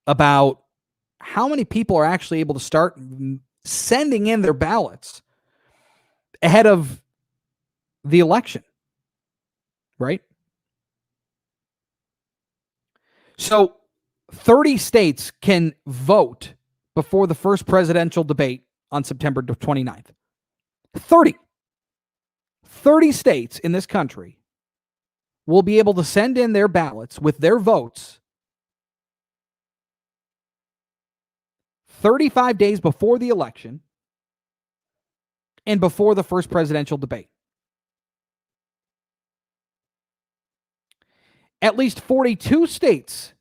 [SPEAKER 2] about how many people are actually able to start sending in their ballots ahead of the election, right? So 30 states can vote before the first presidential debate on September 29th. 30 states in this country will be able to send in their ballots with their votes 35 days before the election and before the first presidential debate. At least 42 states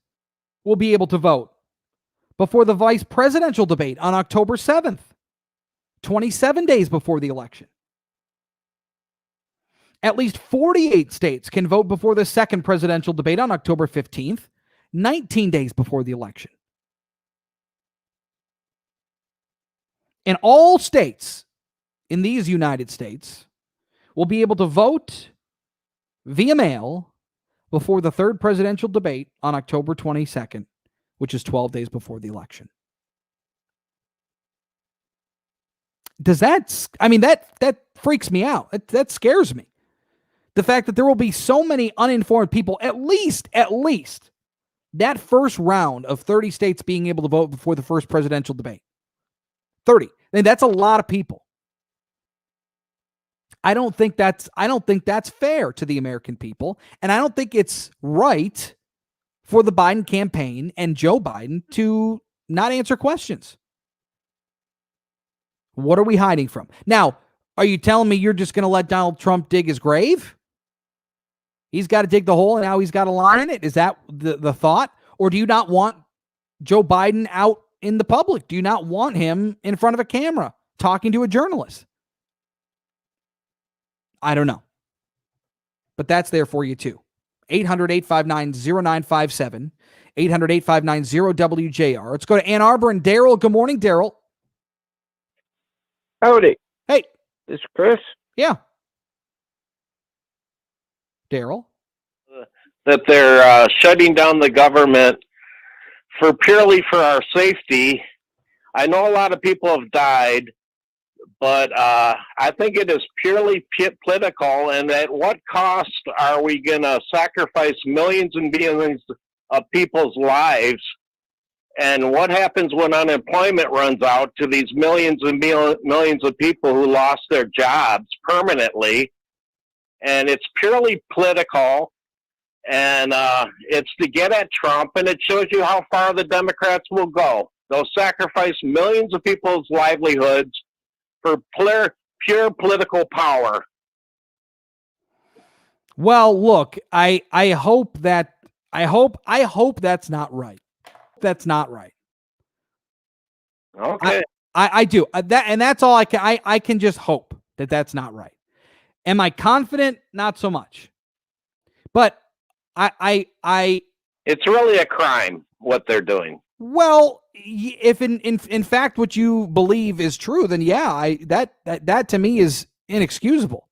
[SPEAKER 2] will be able to vote before the vice presidential debate on October 7th, 27 days before the election. At least 48 states can vote before the second presidential debate on October 15th, 19 days before the election. And all states in these United States will be able to vote via mail before the third presidential debate on October 22nd, which is 12 days before the election. Does that, I mean, that freaks me out. That scares me. The fact that there will be so many uninformed people, at least that first round of 30 states being able to vote before the first presidential debate. 30. I mean, that's a lot of people. I don't think that's fair to the American people, and I don't think it's right for the Biden campaign and Joe Biden to not answer questions. What are we hiding from? Now, are you telling me you're just going to let Donald Trump dig his grave? He's got to dig the hole and now he's got to lie in it? Is that the thought? Or do you not want Joe Biden out in the public? Do you not want him in front of a camera talking to a journalist? I don't know. But that's there for you too. 800-859-0957. 800-859-0WJR. Let's go to Ann Arbor and Daryl. Good morning, Daryl.
[SPEAKER 16] Howdy.
[SPEAKER 2] Hey.
[SPEAKER 16] This is Chris.
[SPEAKER 2] Yeah. Daryl.
[SPEAKER 16] That they're shutting down the government purely for our safety. I know a lot of people have died, but I think it is purely political. And at what cost are we going to sacrifice millions and billions of people's lives? And what happens when unemployment runs out to these millions and millions of people who lost their jobs permanently? And it's purely political. And it's to get at Trump, and it shows you how far the Democrats will go. They'll sacrifice millions of people's livelihoods for pure political power.
[SPEAKER 2] Well, look, I hope that's not right. That's not right.
[SPEAKER 16] Okay.
[SPEAKER 2] I do. That's all I can. I can just hope that that's not right. Am I confident? Not so much. But
[SPEAKER 16] it's really a crime what they're doing.
[SPEAKER 2] Well, if in fact what you believe is true, then yeah, that to me is inexcusable.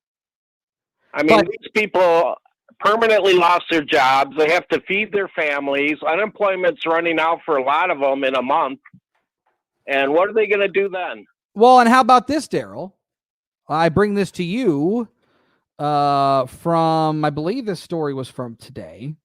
[SPEAKER 16] I mean, these people permanently lost their jobs. They have to feed their families. Unemployment's running out for a lot of them in a month. And what are they going to do then?
[SPEAKER 2] Well, and how about this, Daryl? I bring this to you from, I believe this story was from today.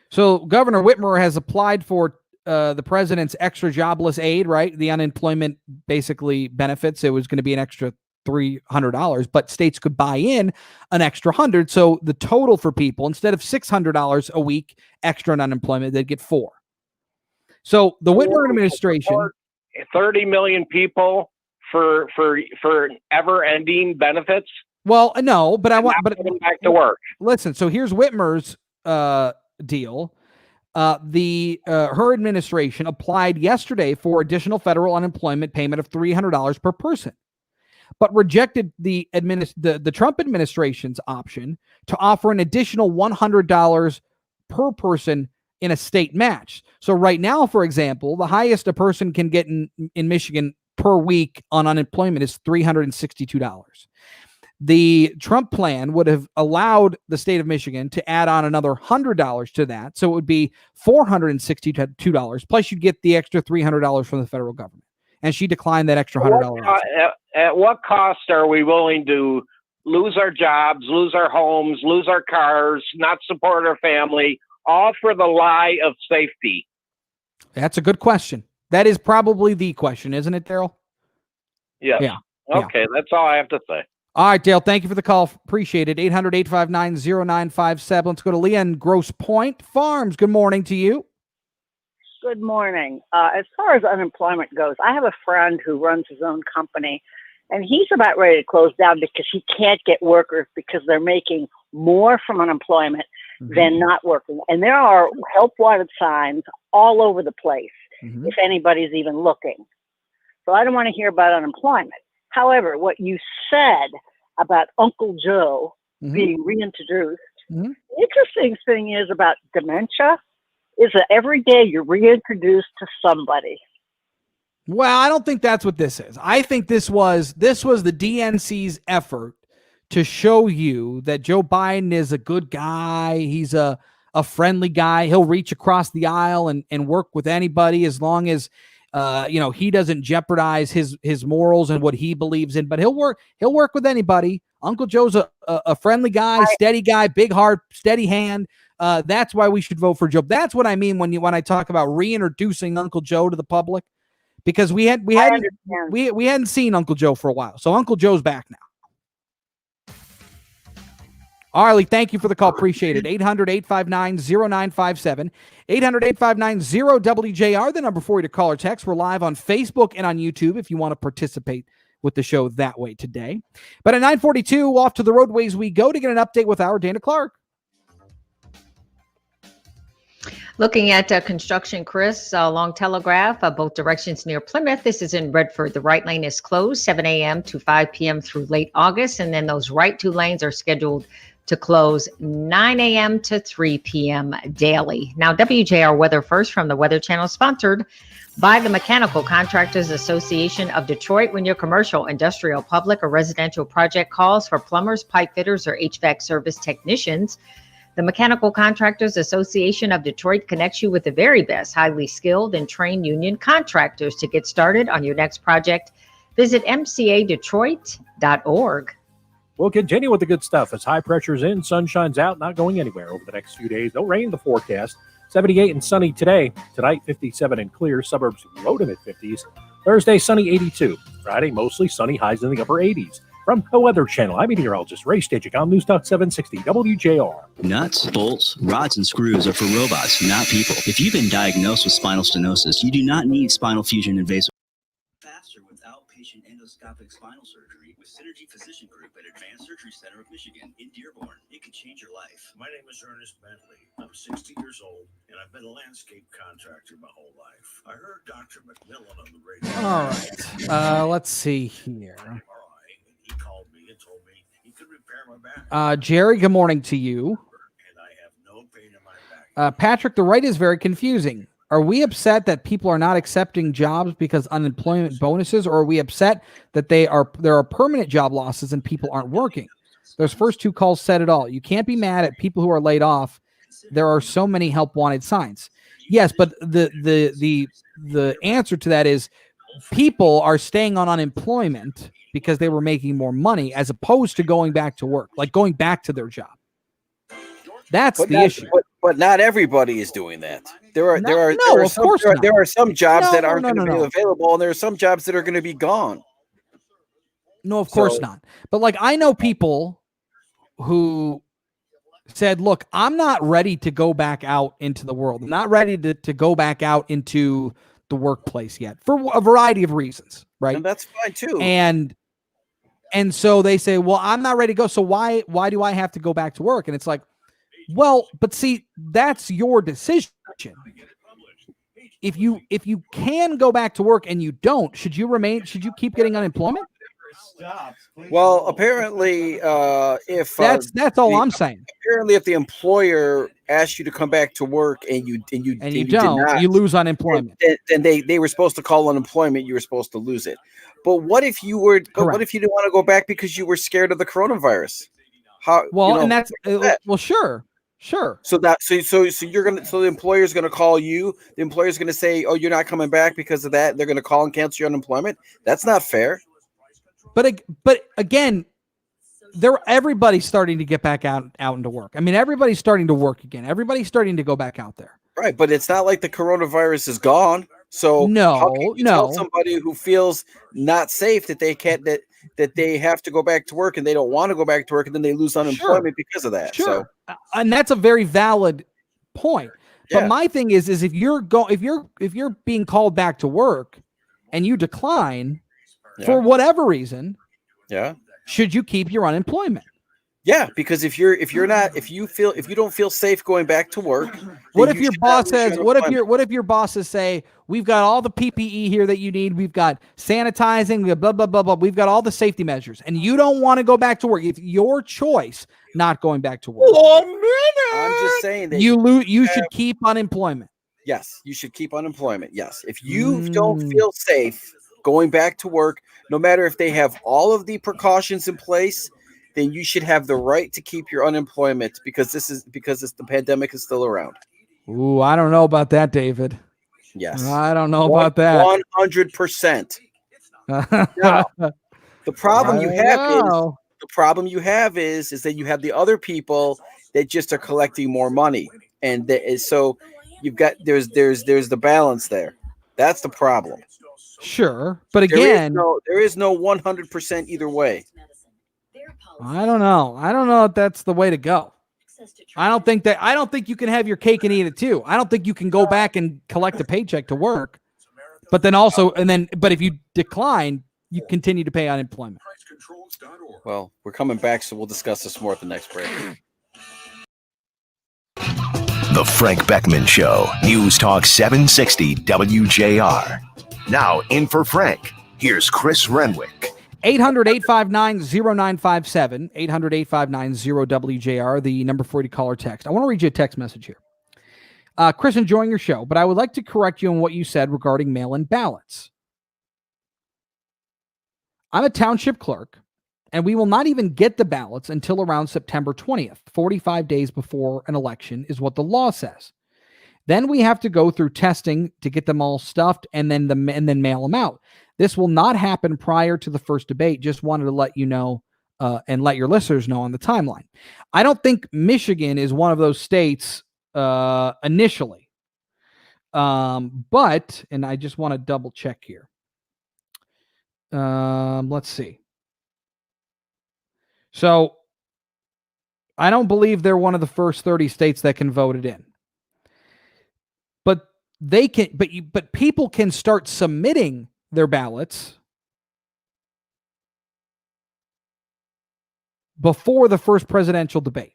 [SPEAKER 2] So Governor Whitmer has applied for the president's extra jobless aid, right? The unemployment basically benefits. It was going to be an extra $300, but states could buy in an extra $100. So the total for people, instead of $600 a week extra in unemployment, they'd get $400. So the Whitmer administration,
[SPEAKER 16] 30 million people for ever-ending benefits.
[SPEAKER 2] Well, no, but I want, but
[SPEAKER 16] back to work.
[SPEAKER 2] Listen, so here's Whitmer's deal. Her administration applied yesterday for additional federal unemployment payment of $300 per person, but rejected the Trump administration's option to offer an additional $100 per person in a state match. So right now, for example, the highest a person can get in Michigan per week on unemployment is $362. The Trump plan would have allowed the state of Michigan to add on another $100 to that. So it would be $462, plus you'd get the extra $300 from the federal government. And she declined that extra $100.
[SPEAKER 16] At what cost are we willing to lose our jobs, lose our homes, lose our cars, not support our family, all for the lie of safety?
[SPEAKER 2] That's a good question. That is probably the question, isn't it, Daryl?
[SPEAKER 16] Yes.
[SPEAKER 2] Yeah.
[SPEAKER 16] Okay, that's all I have to say.
[SPEAKER 2] All right, Dale, thank you for the call. Appreciate it. 800-859-0957. Let's go to Leah in Grosse Pointe Farms. Good morning to you.
[SPEAKER 17] Good morning. As far as unemployment goes, I have a friend who runs his own company, and he's about ready to close down because he can't get workers because they're making more from unemployment than not working. And there are help wanted signs all over the place if anybody's even looking. So I don't want to hear about unemployment. However, what you said about Uncle Joe being reintroduced, the interesting thing is about dementia is that every day you're reintroduced to somebody.
[SPEAKER 2] Well, I don't think that's what this is. I think this was the DNC's effort to show you that Joe Biden is a good guy. He's a friendly guy. He'll reach across the aisle and work with anybody as long as he doesn't jeopardize his morals and what he believes in, but he'll work with anybody. Uncle Joe's a friendly guy, steady guy, big heart, steady hand. That's why we should vote for Joe. That's what I mean when I talk about reintroducing Uncle Joe to the public, because we hadn't seen Uncle Joe for a while. So Uncle Joe's back now. Arlie, thank you for the call. Appreciate it. 800-859-0957. 800-859-0WJR, the number for you to call or text. We're live on Facebook and on YouTube if you want to participate with the show that way today. But at 9:42, off to the roadways we go to get an update with our Dana Clark.
[SPEAKER 8] Looking at construction, Chris, along Telegraph, both directions near Plymouth. This is in Redford. The right lane is closed 7 a.m. to 5 p.m. through late August. And then those right two lanes are scheduled to close 9 a.m. to 3 p.m. daily. Now, WJR Weather First from the Weather Channel, sponsored by the Mechanical Contractors Association of Detroit. When your commercial, industrial, public, or residential project calls for plumbers, pipe fitters, or HVAC service technicians, the Mechanical Contractors Association of Detroit connects you with the very best, highly skilled and trained union contractors. To get started on your next project, visit mcadetroit.org.
[SPEAKER 9] We'll continue with the good stuff as high pressure's in, sun shines out, not going anywhere over the next few days. No rain in the forecast. 78 and sunny today. Tonight, 57 and clear. Suburbs low to mid-50s. Thursday, sunny 82. Friday, mostly sunny, highs in the upper 80s. From the Weather Channel, I'm meteorologist Ray Stagik on News Talk 760 WJR.
[SPEAKER 11] Nuts, bolts, rods, and screws are for robots, not people. If you've been diagnosed with spinal stenosis, you do not need spinal fusion invasive. Faster with outpatient endoscopic spinal surgery with Synergy Physician Group at Advanced Surgery Center of Michigan in Dearborn. It could change your life.
[SPEAKER 18] My name is Ernest Bentley. I'm 60 years old, and I've been a landscape contractor my whole life. I heard Dr. McMillan on the radio.
[SPEAKER 2] All right. Let's see here.
[SPEAKER 18] He called me and told me he could repair my back.
[SPEAKER 2] Jerry, good morning to you. Patrick, the right is very confusing. Are we upset that people are not accepting jobs because unemployment bonuses, or are we upset that there are permanent job losses and people aren't working? Those first two calls said it all. You can't be mad at people who are laid off. There are so many help wanted signs. Yes, but the answer to that is people are staying on unemployment because they were making more money as opposed to going back to work, like going back to their job. That's the issue.
[SPEAKER 1] But not everybody is doing that. There are some jobs that aren't going to be available, and there are some jobs that are going to be gone.
[SPEAKER 2] No, of course not. But like, I know people who said, look, I'm not ready to go back out into the world. I'm not ready to go back out into the workplace yet for a variety of reasons. Right.
[SPEAKER 1] And that's fine too.
[SPEAKER 2] And And so they say, well, I'm not ready to go. So why do I have to go back to work? And it's like, well, but see, that's your decision. If you can go back to work and you don't, should you keep getting unemployment?
[SPEAKER 1] Well, apparently, if
[SPEAKER 2] that's all I'm saying.
[SPEAKER 1] Apparently, if the employer asks you to come back to work and you
[SPEAKER 2] don't,
[SPEAKER 1] did not,
[SPEAKER 2] you lose unemployment.
[SPEAKER 1] Then they were supposed to call unemployment. You were supposed to lose it. But what if you were? But what if you didn't want to go back because you were scared of the coronavirus? How?
[SPEAKER 2] Well, and that's well, sure.
[SPEAKER 1] So the employer's gonna call you. The employer's gonna say, "Oh, you're not coming back because of that." They're gonna call and cancel your unemployment. That's not fair.
[SPEAKER 2] But again, everybody's starting to get back out into work. I mean, everybody's starting to work again. Everybody's starting to go back out there.
[SPEAKER 1] Right, but it's not like the coronavirus is gone. So how can you tell somebody who feels not safe that they can't that they have to go back to work and they don't want to go back to work and then they lose unemployment because of that.
[SPEAKER 2] Sure. So, and that's a very valid point. But my thing is if you're being called back to work and you decline for whatever reason, should you keep your unemployment?
[SPEAKER 1] Yeah, because if you don't feel safe going back to work,
[SPEAKER 2] what if your boss says, what if your bosses say, we've got all the PPE here that you need, we've got sanitizing, we have blah blah blah blah, we've got all the safety measures, and you don't want to go back to work, it's your choice not going back to work.
[SPEAKER 1] I'm just saying that
[SPEAKER 2] you should keep unemployment.
[SPEAKER 1] Yes, you should keep unemployment. Yes, if you don't feel safe going back to work, no matter if they have all of the precautions in place, then you should have the right to keep your unemployment because the pandemic is still around.
[SPEAKER 2] Ooh, I don't know about that, David.
[SPEAKER 1] Yes,
[SPEAKER 2] I don't know about that.
[SPEAKER 1] 100%. Now, the problem you have is that you have the other people that just are collecting more money, and so you've got there's the balance there. That's the problem.
[SPEAKER 2] Sure, but again,
[SPEAKER 1] there is no 100% either way.
[SPEAKER 2] I don't know if that's the way to go. I don't think you can have your cake and eat it too. I don't think you can go back and collect a paycheck to work, but if you decline, you continue to pay unemployment.
[SPEAKER 1] Well, we're coming back, so we'll discuss this more at the next break.
[SPEAKER 6] The Frank Beckmann Show, News Talk 760 WJR. Now in for Frank, here's Chris Renwick.
[SPEAKER 2] 800-859-0957, 800-859-0WJR, the number for you to call or text. I want to read you a text message here. Chris, enjoying your show, but I would like to correct you on what you said regarding mail-in ballots. I'm a township clerk, and we will not even get the ballots until around September 20th, 45 days before an election is what the law says. Then we have to go through testing to get them all stuffed and then mail them out. This will not happen prior to the first debate. Just wanted to let you know and let your listeners know on the timeline. I don't think Michigan is one of those states initially. But, and I just want to double check here. Let's see. So I don't believe they're one of the first 30 states that can vote it in. But they can, but people can start submitting their ballots before the first presidential debate,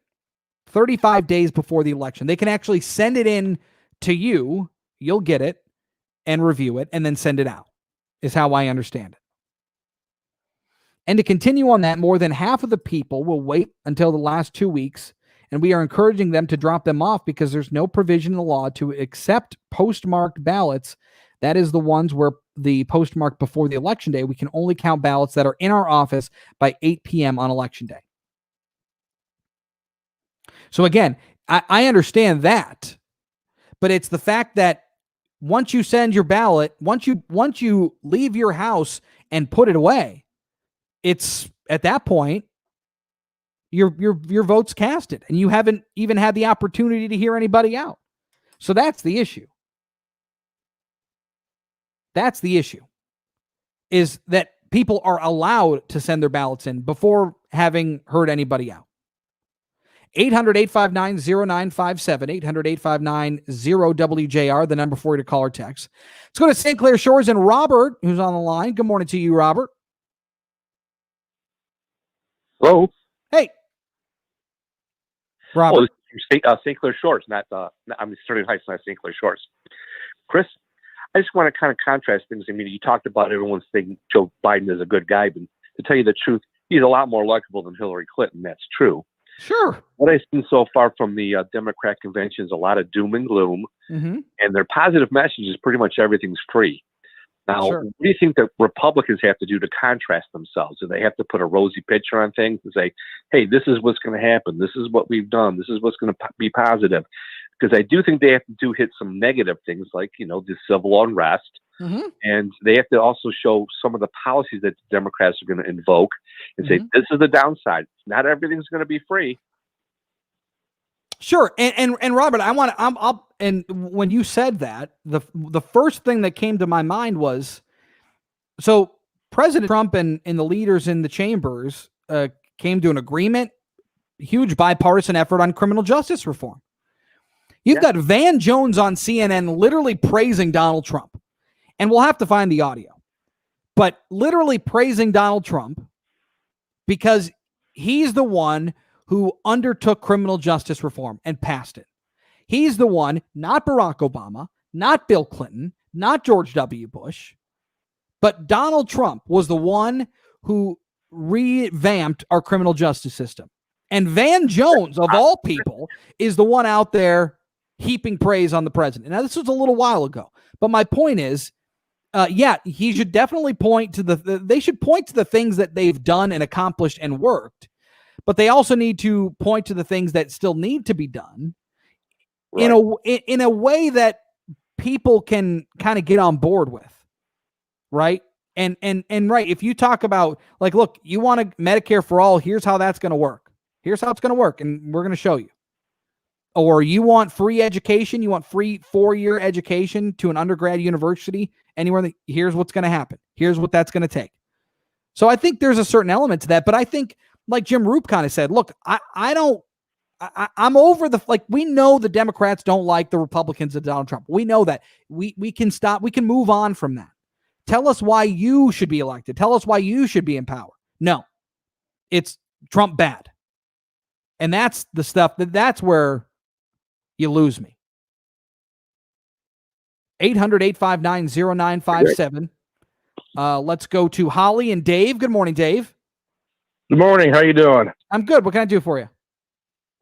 [SPEAKER 2] 35 days before the election. They can actually send it in to you. You'll get it and review it and then send it out, is how I understand it. And to continue on that, more than half of the people will wait until the last 2 weeks, and we are encouraging them to drop them off because there's no provision in the law to accept postmarked ballots. That is the ones where the postmark before the election day, we can only count ballots that are in our office by 8 p.m. on election day. So again, I understand that, but it's the fact that once you send your ballot, once you leave your house and put it away, it's at that point your vote's casted, and you haven't even had the opportunity to hear anybody out. So that's the issue. That's the issue, is that people are allowed to send their ballots in before having heard anybody out. 800-859-0957, 800-859-0WJR, the number for you to call or text. Let's go to St. Clair Shores and Robert, who's on the line. Good morning to you, Robert.
[SPEAKER 19] Hello.
[SPEAKER 2] Hey, Robert.
[SPEAKER 19] Oh, this is St. Clair Shores, not I'm Sterling Heights, not St. Clair Shores. Chris, I just want to kind of contrast things. I mean, you talked about everyone's thinking Joe Biden is a good guy, but to tell you the truth, he's a lot more likable than Hillary Clinton. That's true.
[SPEAKER 2] Sure.
[SPEAKER 19] What I've seen so far from the Democrat convention is a lot of doom and gloom,
[SPEAKER 2] Mm-hmm.
[SPEAKER 19] and their positive message is pretty much everything's free. Now,
[SPEAKER 2] Sure.
[SPEAKER 19] what do you think that Republicans have to do to contrast themselves? Do they have to put a rosy picture on things and say, hey, this is what's going to happen. This is what we've done. This is what's going to be positive. Because I do think they have to hit some negative things like, the civil unrest.
[SPEAKER 2] Mm-hmm.
[SPEAKER 19] And they have to also show some of the policies that the Democrats are going to invoke and say, this is the downside. Not everything's going to be free.
[SPEAKER 2] Sure. And Robert, and when you said that, the first thing that came to my mind was, so President Trump and the leaders in the chambers came to an agreement, huge bipartisan effort on criminal justice reform. You've got Van Jones on CNN literally praising Donald Trump, and we'll have to find the audio, but literally praising Donald Trump because he's the one who undertook criminal justice reform and passed it. He's the one, not Barack Obama, not Bill Clinton, not George W. Bush, but Donald Trump was the one who revamped our criminal justice system. And Van Jones, of all people, is the one out there heaping praise on the president. Now, this was a little while ago, but my point is, he should definitely point to they should point to the things that they've done and accomplished and worked, but they also need to point to the things that still need to be done in a way that people can kind of get on board with, right? And right, if you talk about like, look, you want a Medicare for all, here's how that's going to work. Here's how it's going to work, and we're going to show you. Or you want free education, you want free 4-year education to an undergrad university anywhere. Here's what's going to happen. Here's what that's going to take. So I think there's a certain element to that, but I think, like Jim Roop kind of said, look, I'm over we know the Democrats don't like the Republicans of Donald Trump. We know that. We can move on from that. Tell us why you should be elected. Tell us why you should be in power. No, it's Trump bad. And that's the stuff that's where you lose me. 800-859-0957. Let's go to Holly and Dave. Good morning, Dave.
[SPEAKER 20] Good morning. How you doing?
[SPEAKER 2] I'm good. What can I do for you?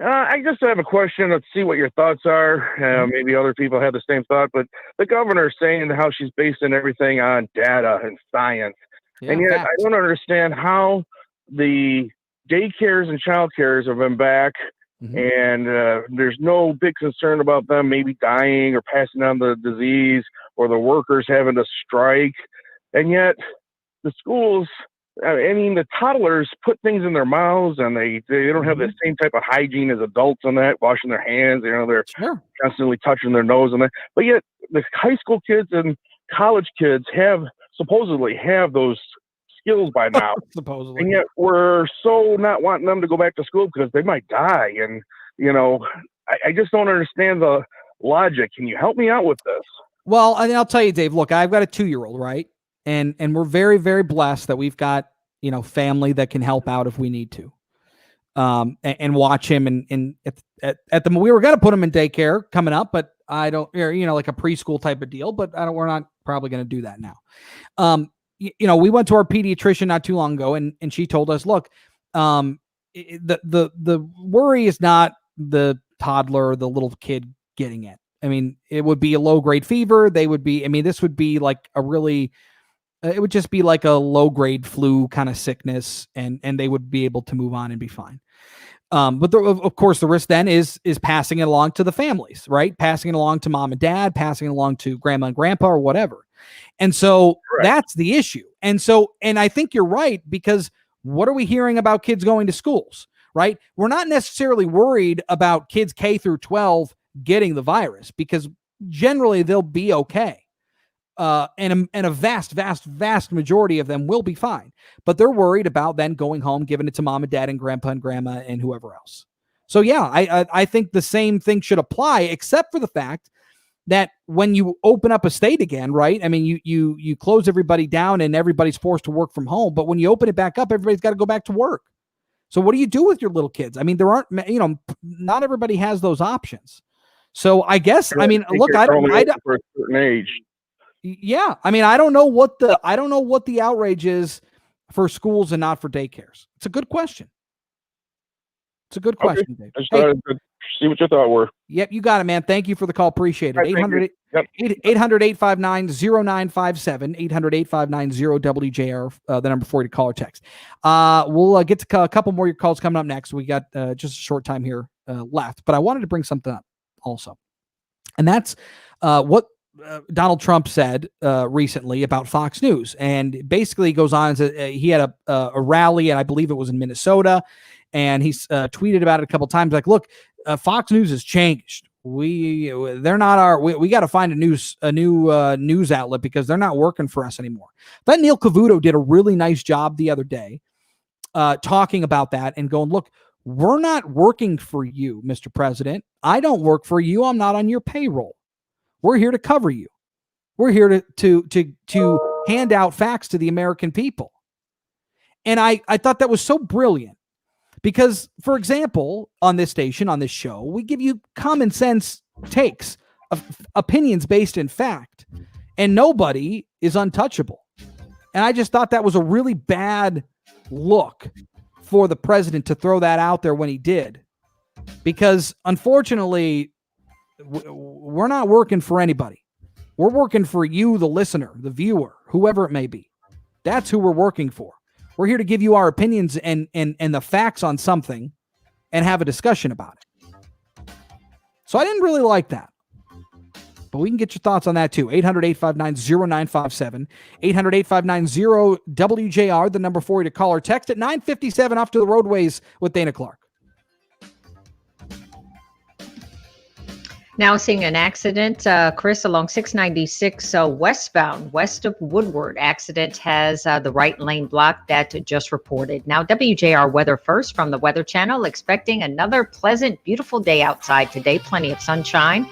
[SPEAKER 20] I just have a question. Let's see what your thoughts are. Maybe other people have the same thought, but the governor's saying how she's basing everything on data and science.
[SPEAKER 2] Yeah,
[SPEAKER 20] and yet
[SPEAKER 2] facts.
[SPEAKER 20] I don't understand how the daycares and child cares have been back, and there's no big concern about them maybe dying or passing on the disease or the workers having to strike. And yet the schools, the toddlers put things in their mouths, and they don't have the same type of hygiene as adults on that, washing their hands. They're constantly touching their nose and that. But yet the high school kids and college kids supposedly have those skills by now.
[SPEAKER 2] Supposedly.
[SPEAKER 20] And yet we're so not wanting them to go back to school because they might die. And, I just don't understand the logic. Can you help me out with this?
[SPEAKER 2] Well, I'll tell you, Dave, look, I've got a 2-year-old, right? And we're very, very blessed that we've got, family that can help out if we need to. And watch him we were going to put him in daycare coming up, but I don't, like a preschool type of deal, but we're not probably going to do that now. We went to our pediatrician not too long ago, and she told us, look, the worry is not the toddler or the little kid getting it. I mean, it would be a low-grade fever. This would be like it would just be like a low-grade flu kind of sickness, and they would be able to move on and be fine. But of course, the risk then is passing it along to the families, right? Passing it along to mom and dad, passing it along to grandma and grandpa or whatever. And so that's the issue. And I think you're right, because what are we hearing about kids going to schools, right? We're not necessarily worried about kids K through 12 getting the virus, because generally they'll be okay. And a vast, vast, vast majority of them will be fine. But they're worried about then going home, giving it to mom and dad and grandpa and grandma and whoever else. So yeah, I think the same thing should apply, except for the fact that when you open up a state again, right? I mean, you close everybody down and everybody's forced to work from home. But when you open it back up, everybody's got to go back to work. So what do you do with your little kids? I mean, there aren't, not everybody has those options. So I guess, I mean, look, I don't
[SPEAKER 20] for a certain age.
[SPEAKER 2] Yeah, I mean, I don't know what the outrage is for schools and not for daycares. It's a good question. It's a good question, Dave.
[SPEAKER 20] I just thought I'd see what your thoughts were.
[SPEAKER 2] Yep, you got it, man. Thank you for the call. Appreciate it. 800-859-0957, 800-859-0WJR, the number for you to call or text. We'll get to a couple more of your calls coming up next. We got just a short time here left, but I wanted to bring something up also. And that's what Donald Trump said recently about Fox News. And basically goes on, he had a rally, and I believe it was in Minnesota, and he's tweeted about it a couple times, like, look, Fox News has changed. They're not we got to find a new news outlet because they're not working for us anymore. But Neil Cavuto did a really nice job the other day talking about that and going, look, we're not working for you, Mr. President. I don't work for you. I'm not on your payroll. We're here to cover you. We're here to hand out facts to the American people. And I thought that was so brilliant. Because, for example, on this station, on this show, we give you common sense takes of opinions based in fact, and nobody is untouchable. And I just thought that was a really bad look for the president to throw that out there when he did. Because, unfortunately, we're not working for anybody. We're working for you, the listener, the viewer, whoever it may be. That's who we're working for. We're here to give you our opinions and the facts on something and have a discussion about it. So I didn't really like that. But we can get your thoughts on that too. 800-859-0957. 800-859-0WJR, the number for you to call or text at 9:57 off to the roadways with Dana Clark.
[SPEAKER 8] Now seeing an accident, Chris, along 696 westbound, west of Woodward. Accident has the right lane blocked. That just reported. Now WJR weather first from the Weather Channel. Expecting another pleasant, beautiful day outside today. Plenty of sunshine.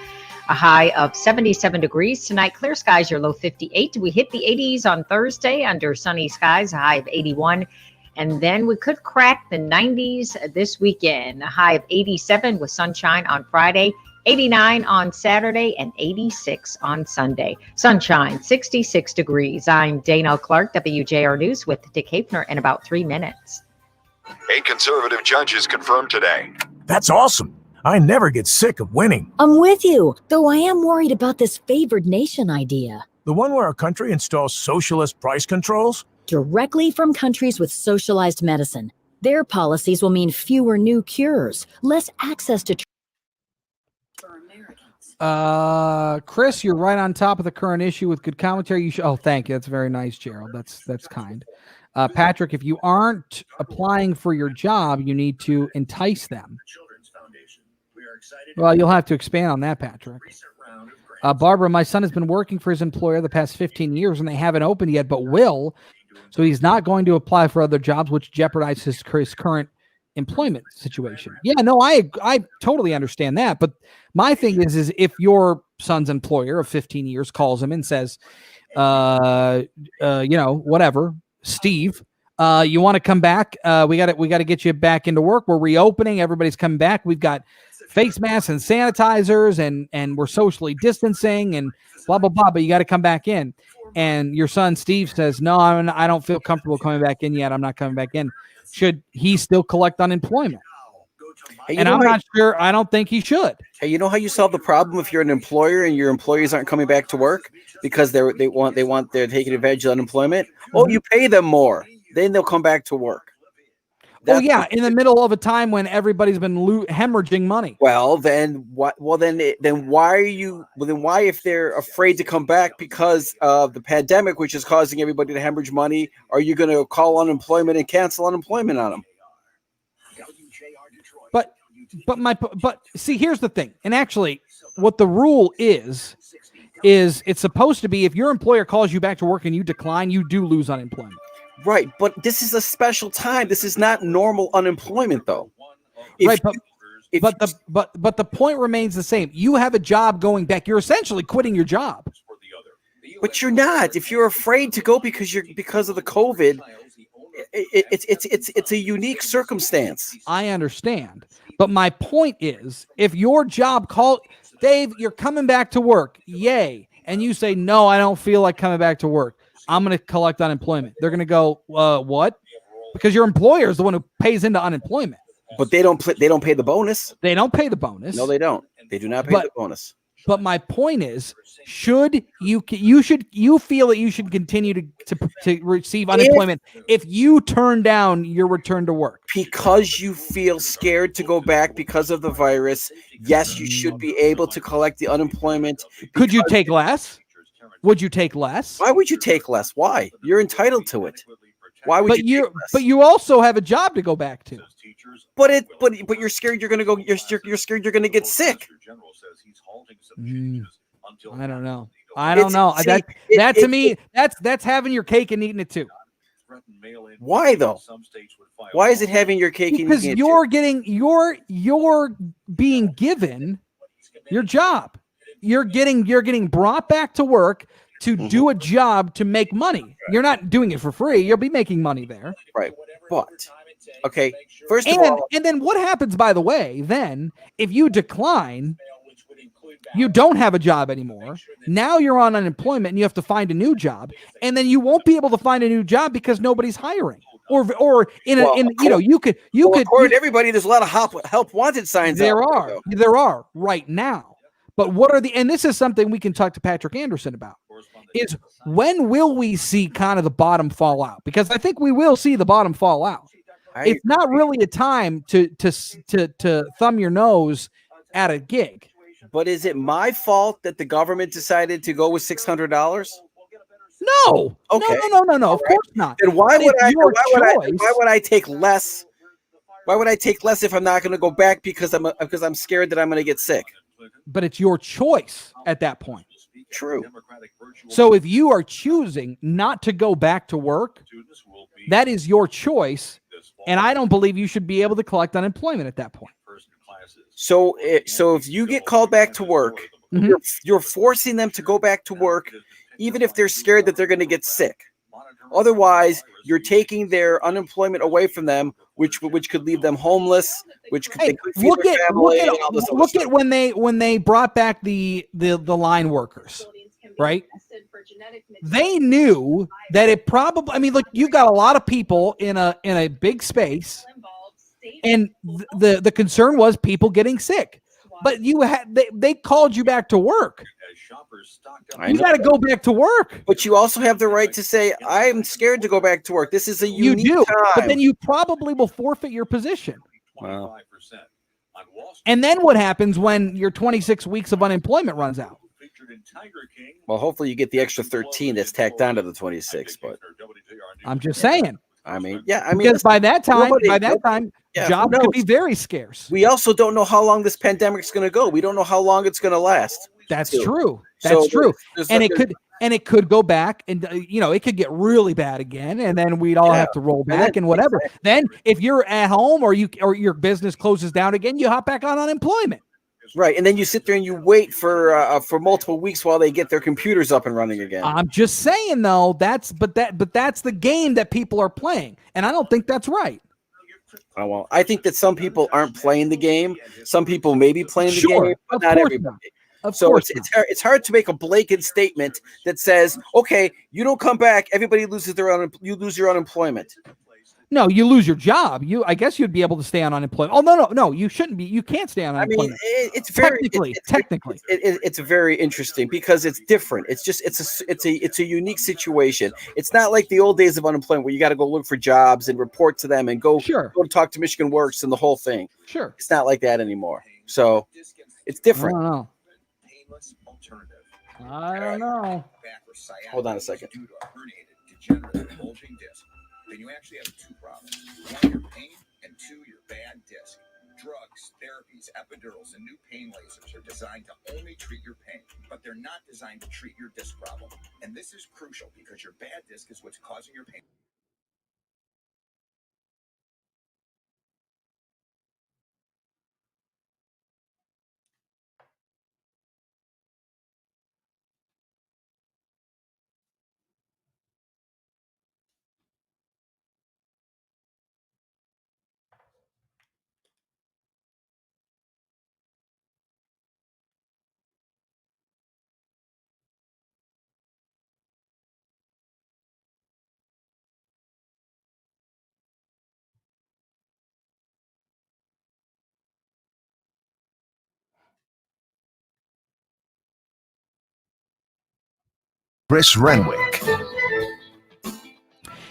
[SPEAKER 8] A high of 77 degrees. Tonight, clear skies, your low 58. We hit the 80s on Thursday under sunny skies, a high of 81. And then we could crack the 90s this weekend. A high of 87 with sunshine on Friday. 89 on Saturday and 86 on Sunday. Sunshine, 66 degrees. I'm Dana Clark, WJR News with Dick Hafner in about 3 minutes.
[SPEAKER 6] 8 conservative judges confirmed today.
[SPEAKER 21] That's awesome. I never get sick of winning.
[SPEAKER 22] I'm with you, though I am worried about this favored nation idea.
[SPEAKER 21] The one where our country installs socialist price controls?
[SPEAKER 22] Directly from countries with socialized medicine. Their policies will mean fewer new cures, less access to
[SPEAKER 2] Chris, you're right on top of the current issue with good commentary. Thank you. That's very nice, Gerald. That's kind. Patrick, if you aren't applying for your job, you need to entice them. Well, you'll have to expand on that, Patrick. Barbara, my son has been working for his employer the past 15 years, and they haven't opened yet, but will. So he's not going to apply for other jobs, which jeopardizes his current employment situation. Yeah, no, I totally understand that. But my thing is if your son's employer of 15 years calls him and says, whatever, Steve, you want to come back? We got to get you back into work. We're reopening. Everybody's coming back. We've got face masks and sanitizers and we're socially distancing and blah, blah, blah. But you got to come back in. And your son, Steve, says, no, I don't feel comfortable coming back in yet. I'm not coming back in. Should he still collect unemployment?
[SPEAKER 1] Hey,
[SPEAKER 2] and I'm not sure. I don't think he should.
[SPEAKER 1] Hey, you know how you solve the problem if you're an employer and your employees aren't coming back to work because they're taking advantage of unemployment? Oh, you pay them more. Then they'll come back to work.
[SPEAKER 2] Oh yeah, in the middle of a time when everybody's been hemorrhaging money.
[SPEAKER 1] Well, then what? Well, then why are you? Well, then why, if they're afraid to come back because of the pandemic, which is causing everybody to hemorrhage money, are you going to call unemployment and cancel unemployment on them?
[SPEAKER 2] But see, here's the thing. And actually, what the rule is it's supposed to be if your employer calls you back to work and you decline, you do lose unemployment.
[SPEAKER 1] Right, but this is a special time. This is not normal unemployment, though.
[SPEAKER 2] But the point remains the same. You have a job going back. You're essentially quitting your job.
[SPEAKER 1] But you're not. If you're afraid to go because of the COVID, it's a unique circumstance.
[SPEAKER 2] I understand. But my point is, if your job called, Dave, you're coming back to work, yay, and you say, no, I don't feel like coming back to work, I'm going to collect unemployment. They're going to go, what? Because your employer is the one who pays into unemployment.
[SPEAKER 1] But they don't pay the bonus.
[SPEAKER 2] They don't pay the bonus.
[SPEAKER 1] No, they don't. They do not pay the bonus.
[SPEAKER 2] But my point is, should you feel that you should continue to receive unemployment if you turn down your return to work
[SPEAKER 1] because you feel scared to go back because of the virus? Yes, you should be able to collect the unemployment.
[SPEAKER 2] Could you take less? Would you take less?
[SPEAKER 1] Why would you take less? Why? You're entitled to it. Why would you take less?
[SPEAKER 2] But you also have a job to go back to.
[SPEAKER 1] But you're scared you're going to go. You're scared you're going to get sick.
[SPEAKER 2] I don't know. I don't know. That to me, that's having your cake and eating it too.
[SPEAKER 1] Why though? Why is it having your cake and eating it too?
[SPEAKER 2] Because you're being given your job. You're getting brought back to work to do a job to make money. You're not doing it for free. You'll be making money there.
[SPEAKER 1] Right. But okay, first of all,
[SPEAKER 2] and then what happens, by the way, then if you decline, you don't have a job anymore. Now you're on unemployment and you have to find a new job, and then you won't be able to find a new job because nobody's hiring. Or you could
[SPEAKER 1] according to everybody, there's a lot of help wanted signs.
[SPEAKER 2] There are right now. But what are and this is something we can talk to Patrick Anderson about, is when will we see kind of the bottom fall out? Because I think we will see the bottom fall out. It's not really a time to thumb your nose at a gig.
[SPEAKER 1] But is it my fault that the government decided to go with $600?
[SPEAKER 2] No. Okay. No. Of course not.
[SPEAKER 1] Then why would I take less? Why would I take less if I'm not going to go back because I'm scared that I'm going to get sick?
[SPEAKER 2] But it's your choice at that point.
[SPEAKER 1] True.
[SPEAKER 2] So if you are choosing not to go back to work, that is your choice, and I don't believe you should be able to collect unemployment at that point.
[SPEAKER 1] So if you get called back to work, you're forcing them to go back to work, even if they're scared that they're going to get sick. Otherwise, you're taking their unemployment away from them, which could leave them homeless, which could feed their family.
[SPEAKER 2] Look at when they brought back the line workers, right? They knew that it probably. I mean, look, you got a lot of people in a big space, and the concern was people getting sick. But they called you back to work. You got to go back to work.
[SPEAKER 1] But you also have the right to say, I'm scared to go back to work. This is a unique time.
[SPEAKER 2] But then you probably will forfeit your position.
[SPEAKER 1] Wow.
[SPEAKER 2] And then what happens when your 26 weeks of unemployment runs out?
[SPEAKER 1] Well, hopefully you get the extra 13 that's tacked onto the 26. But
[SPEAKER 2] I'm just saying.
[SPEAKER 1] Because
[SPEAKER 2] by that time, jobs could be very scarce.
[SPEAKER 1] We also don't know how long this pandemic is going to go. We don't know how long it's going to last.
[SPEAKER 2] That's true. That's true. And it could go back, and it could get really bad again, and then we'd all have to roll back and whatever. Then if you're at home or your business closes down again, you hop back on unemployment.
[SPEAKER 1] Right, and then you sit there and you wait for multiple weeks while they get their computers up and running again.
[SPEAKER 2] I'm just saying though, that's the game that people are playing, and I don't think that's right.
[SPEAKER 1] Oh, well, I think that some people aren't playing the game. Some people may be playing the game, but not everybody. So it's hard to make a blanket statement that says, okay, you don't come back, everybody loses you lose your unemployment.
[SPEAKER 2] No, you lose your job. I guess you'd be able to stay on unemployment. Oh no, you shouldn't be. You can't stay on unemployment.
[SPEAKER 1] I mean, it's very technically. It's very interesting because it's different. It's a unique situation. It's not like the old days of unemployment where you got to go look for jobs and report to them and go to talk to Michigan Works and the whole thing.
[SPEAKER 2] Sure,
[SPEAKER 1] it's not like that anymore. So it's different.
[SPEAKER 2] I don't know.
[SPEAKER 1] Hold on a second.
[SPEAKER 5] Then you actually have two problems. One, your pain, and two, your bad disc. Drugs, therapies, epidurals, and new pain lasers are designed to only treat your pain, but they're not designed to treat your disc problem. And this is crucial because your bad disc is what's causing your pain.
[SPEAKER 6] Chris Renwick.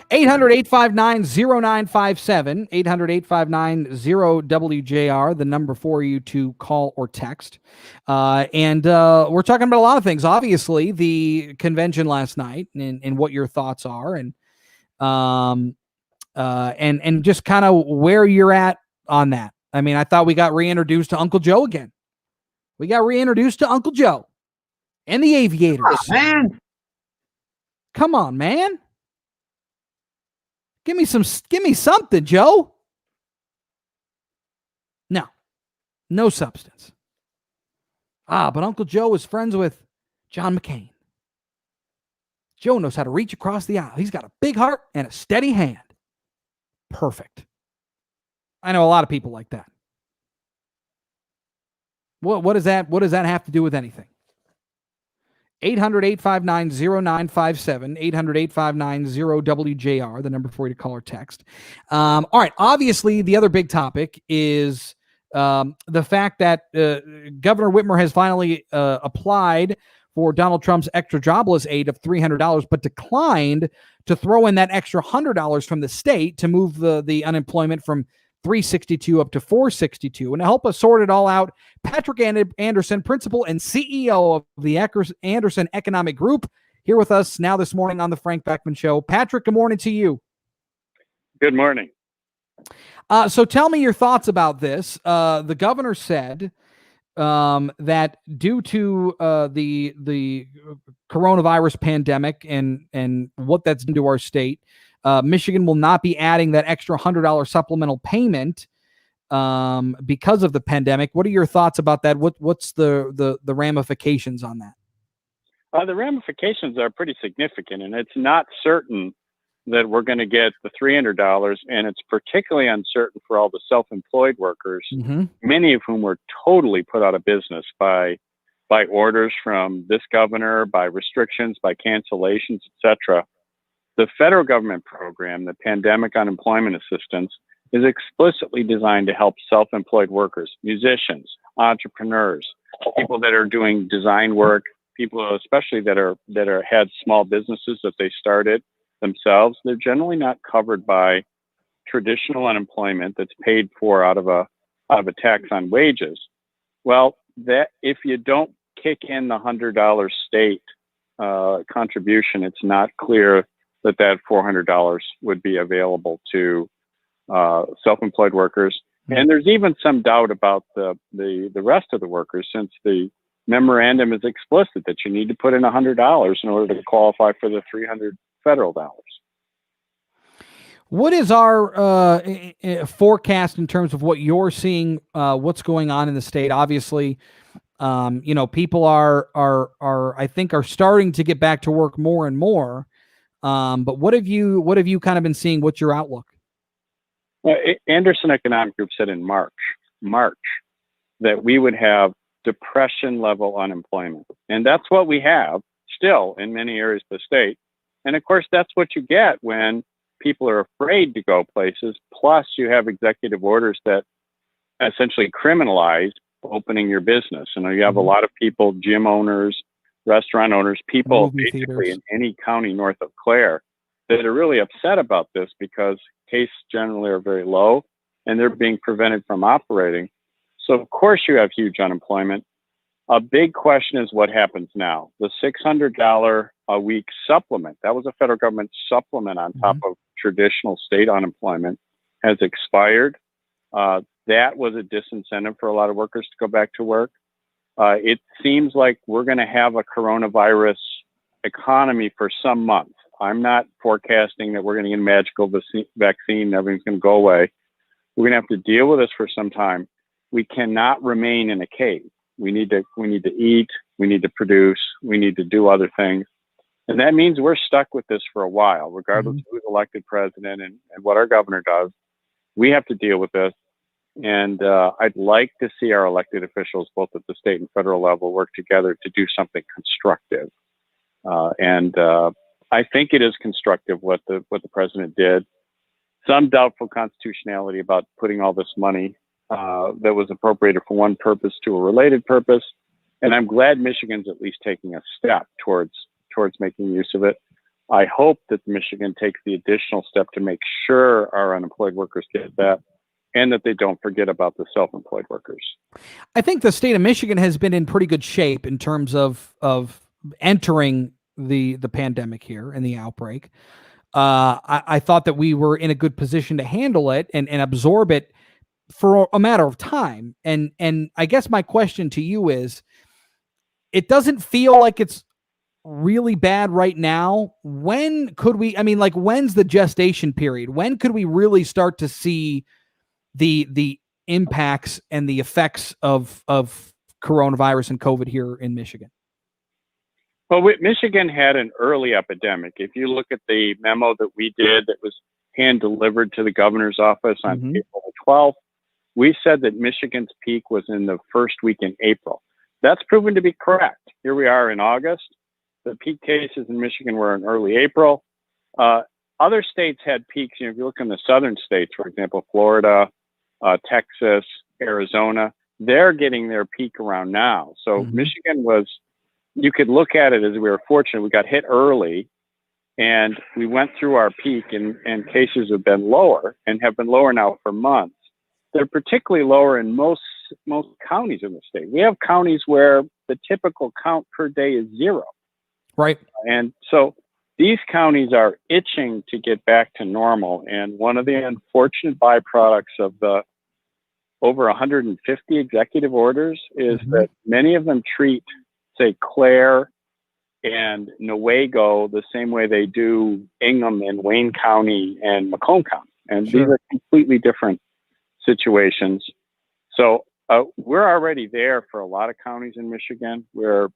[SPEAKER 2] 800-859-0957, 800-859-0WJR, the number for you to call or text. And we're talking about a lot of things. Obviously, the convention last night and what your thoughts are, and just kind of where you're at on that. I mean, I thought we got reintroduced to Uncle Joe again. We got reintroduced to Uncle Joe and the Aviators. Come on, man. Give me something, Joe. No substance. But Uncle Joe is friends with John McCain. Joe knows how to reach across the aisle. He's got a big heart and a steady hand. Perfect. I know a lot of people like that. What does that have to do with anything? 800-859-0957, 800-859-0WJR, the number for you to call or text. All right. Obviously, the other big topic is the fact that Governor Whitmer has finally applied for Donald Trump's extra jobless aid of $300, but declined to throw in that extra $100 from the state to move the unemployment from 362 up to 462. And to help us sort it all out, Patrick Anderson, principal and CEO of the Anderson Economic Group, here with us now this morning on the Frank Beckmann Show. Patrick, good morning to you.
[SPEAKER 4] Good morning.
[SPEAKER 2] So tell me your thoughts about this. The governor said that due to the coronavirus pandemic and what that's done to our state, Michigan will not be adding that extra $100 supplemental payment because of the pandemic. What are your thoughts about that? What's the ramifications on that?
[SPEAKER 4] The ramifications are pretty significant, and it's not certain that we're going to get the $300, and it's particularly uncertain for all the self-employed workers, many of whom were totally put out of business by orders from this governor, by restrictions, by cancellations, etc. The federal government program, the Pandemic Unemployment Assistance, is explicitly designed to help self-employed workers, musicians, entrepreneurs, people that are doing design work, people especially that had small businesses that they started themselves. They're generally not covered by traditional unemployment that's paid for out of a tax on wages. Well, that if you don't kick in the $100 state contribution, it's not clear that $400 would be available to self-employed workers. And there's even some doubt about the rest of the workers, since the memorandum is explicit that you need to put in $100 in order to qualify for the $300 federal dollars.
[SPEAKER 2] What is our forecast in terms of what you're seeing, what's going on in the state? Obviously, people are I think are starting to get back to work more and more. But what have you kind of been seeing? What's your outlook?
[SPEAKER 4] Anderson Economic Group said in March that we would have depression level unemployment. And that's what we have still in many areas of the state. And of course, that's what you get when people are afraid to go places. Plus, you have executive orders that essentially criminalize opening your business. And you have a lot of people, gym owners, restaurant owners, people basically in any county north of Clare, that are really upset about this because cases generally are very low and they're being prevented from operating. So of course you have huge unemployment. A big question is what happens now. The $600 a week supplement, that was a federal government supplement on top of traditional state unemployment, has expired. That was a disincentive for a lot of workers to go back to work. It seems like we're going to have a coronavirus economy for some months. I'm not forecasting that we're going to get a magical vaccine and everything's going to go away. We're going to have to deal with this for some time. We cannot remain in a cave. We need to eat, we need to produce, we need to do other things. And that means we're stuck with this for a while, regardless of who's elected president and what our governor does. We have to deal with this. And I'd like to see our elected officials, both at the state and federal level, work together to do something constructive. And I think it is constructive what the president did. Some doubtful constitutionality about putting all this money that was appropriated for one purpose to a related purpose. And I'm glad Michigan's at least taking a step towards towards making use of it. I hope that Michigan takes the additional step to make sure our unemployed workers get that, and that they don't forget about the self-employed workers.
[SPEAKER 2] I think the state of Michigan has been in pretty good shape in terms of entering the pandemic here and the outbreak. I thought that we were in a good position to handle it and absorb it for a matter of time. And I guess my question to you is, it doesn't feel like it's really bad right now. When could we, I mean, like, when's the gestation period? When could we really start to see the impacts and the effects of coronavirus and COVID here in Michigan?
[SPEAKER 4] Well, Michigan had an early epidemic. If you look at the memo that we did that was hand delivered to the governor's office on April 12th, we said that Michigan's peak was in the first week in April. That's proven to be correct. Here we are in August. The peak cases in Michigan were in early April. Other states had peaks. If you look in the southern states, for example, Florida, Texas, Arizona, they're getting their peak around now. So Michigan was, you could look at it as we were fortunate. We got hit early and we went through our peak, and cases have been lower and have been lower now for months. They're particularly lower in most counties in the state. We have counties where the typical count per day is 0.
[SPEAKER 2] Right.
[SPEAKER 4] And so these counties are itching to get back to normal. And one of the unfortunate byproducts of the over 150 executive orders is that many of them treat, say, Clare and Newaygo the same way they do Ingham and Wayne County and Macomb County. And these are completely different situations. So we're already there for a lot of counties in Michigan where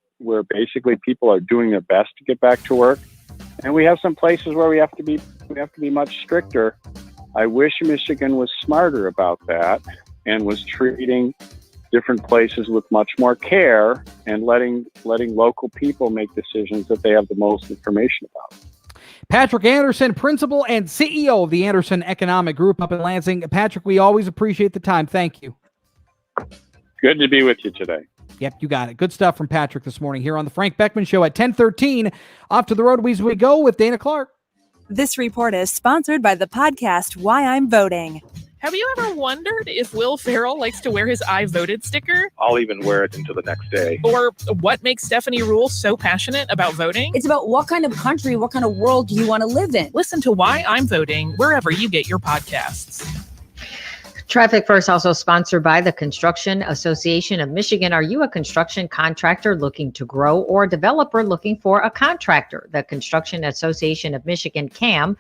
[SPEAKER 4] basically people are doing their best to get back to work. And we have some places where we have to be much stricter. I wish Michigan was smarter about that and was treating different places with much more care and letting local people make decisions that they have the most information about.
[SPEAKER 2] Patrick Anderson, Principal and CEO of the Anderson Economic Group up in Lansing. Patrick, we always appreciate the time. Thank you.
[SPEAKER 4] Good to be with you today.
[SPEAKER 2] Yep, you got it. Good stuff from Patrick this morning here on the Frank Beckmann Show at 10:13. Off to the roadways we go with Dana Clark.
[SPEAKER 7] This report is sponsored by the podcast Why I'm Voting.
[SPEAKER 10] Have you ever wondered if Will Ferrell likes to wear his I voted sticker?
[SPEAKER 12] I'll even wear it until the next day.
[SPEAKER 10] Or what makes Stephanie Ruhle so passionate about voting?
[SPEAKER 23] It's about what kind of country, what kind of world do you want to live in?
[SPEAKER 10] Listen to Why I'm Voting wherever you get your podcasts.
[SPEAKER 8] Traffic First also sponsored by the Construction Association of Michigan. Are you a construction contractor looking to grow or a developer looking for a contractor? The Construction Association of Michigan, CAM,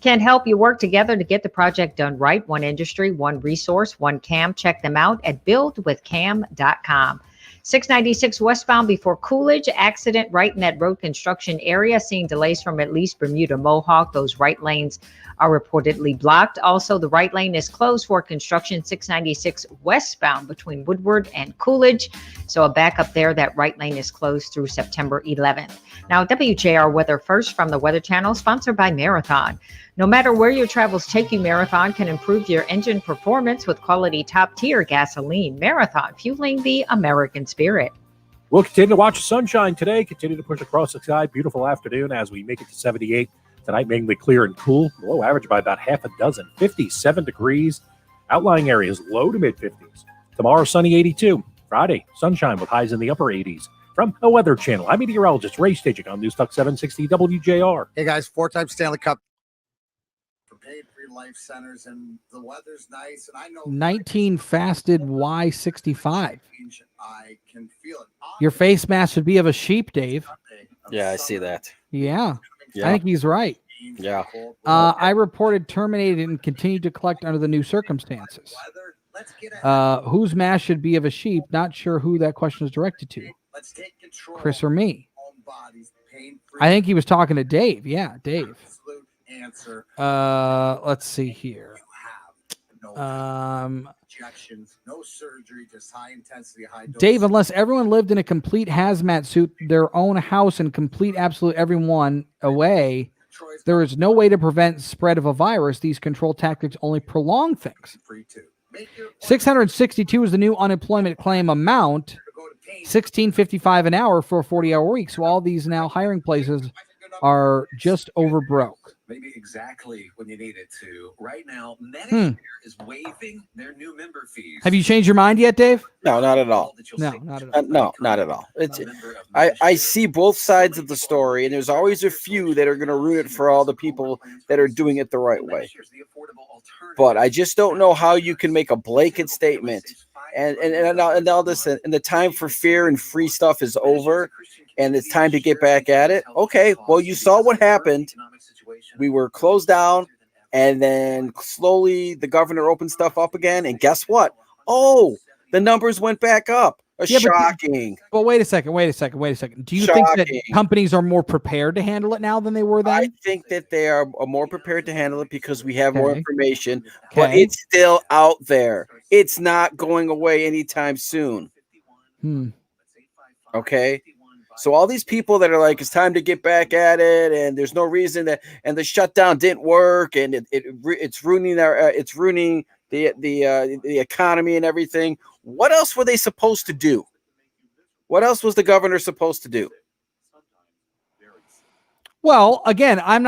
[SPEAKER 8] can help you work together to get the project done right. One industry, one resource, one CAM. Check them out at buildwithcam.com. 696 westbound before Coolidge. Accident right in that road construction area. Seeing delays from at least Bermuda Mohawk. Those right lanes are reportedly blocked. Also, the right lane is closed for construction 696 westbound between Woodward and Coolidge. So a backup there. That right lane is closed through September 11th. Now, WJR Weather First from the Weather Channel, sponsored by Marathon. No matter where your travels take you, Marathon can improve your engine performance with quality top-tier gasoline. Marathon, fueling the American spirit.
[SPEAKER 9] We'll continue to watch the sunshine today, continue to push across the sky. Beautiful afternoon as we make it to 78. Tonight, mainly clear and cool. Low average by about half a dozen. 57 degrees. Outlying areas low to mid-50s. Tomorrow, sunny 82. Friday, sunshine with highs in the upper 80s. From the Weather Channel, I'm meteorologist Ray Staging on News Talk 760 WJR.
[SPEAKER 24] Hey, guys, 4-time Stanley Cup. Paid-free life centers, and the weather's nice, and I know
[SPEAKER 2] 19 fasted Y65.
[SPEAKER 24] I can feel it.
[SPEAKER 2] Your face mask should be of a sheep, Dave.
[SPEAKER 1] Yeah, I see that.
[SPEAKER 2] Yeah. I think he's right.
[SPEAKER 1] Yeah.
[SPEAKER 2] I reported terminated and continued to collect under the new circumstances. Whose mask should be of a sheep? Not sure who that question is directed to. Chris or me? I think he was talking to Dave. Yeah, Dave. Let's see here.
[SPEAKER 24] No surgery, just high intensity, high dose.
[SPEAKER 2] Dave, unless everyone lived in a complete hazmat suit, their own house, and complete absolute everyone away, there is no way to prevent spread of a virus. These control tactics only prolong things. 662 is the new unemployment claim amount. $16.55 an hour for a 40-hour week. So all these now hiring places are just over broke.
[SPEAKER 3] Maybe exactly when you need it to. Right now, Medicare is waiving their new member fees.
[SPEAKER 2] Have you changed your mind yet, Dave?
[SPEAKER 1] No, not at all.
[SPEAKER 2] No, not at all.
[SPEAKER 1] No, not at all. I see both sides of the story, and there's always a few that are going to ruin it for all the people that are doing it the right way. But I just don't know how you can make a blanket statement and all this, and the time for fear and free stuff is over, and it's time to get back at it. Okay, well, you saw what happened. We were closed down, and then slowly the governor opened stuff up again, and guess what? Oh, the numbers went back up. Shocking.
[SPEAKER 2] But wait a second. Do you think that companies are more prepared to handle it now than they were then?
[SPEAKER 1] I think that they are more prepared to handle it because we have more information, but it's still out there. It's not going away anytime soon. Okay? So all these people that are like, it's time to get back at it, and there's no reason that, and the shutdown didn't work, and it's ruining the economy and everything. What else were they supposed to do? What else was the governor supposed to do?
[SPEAKER 2] Well, again, I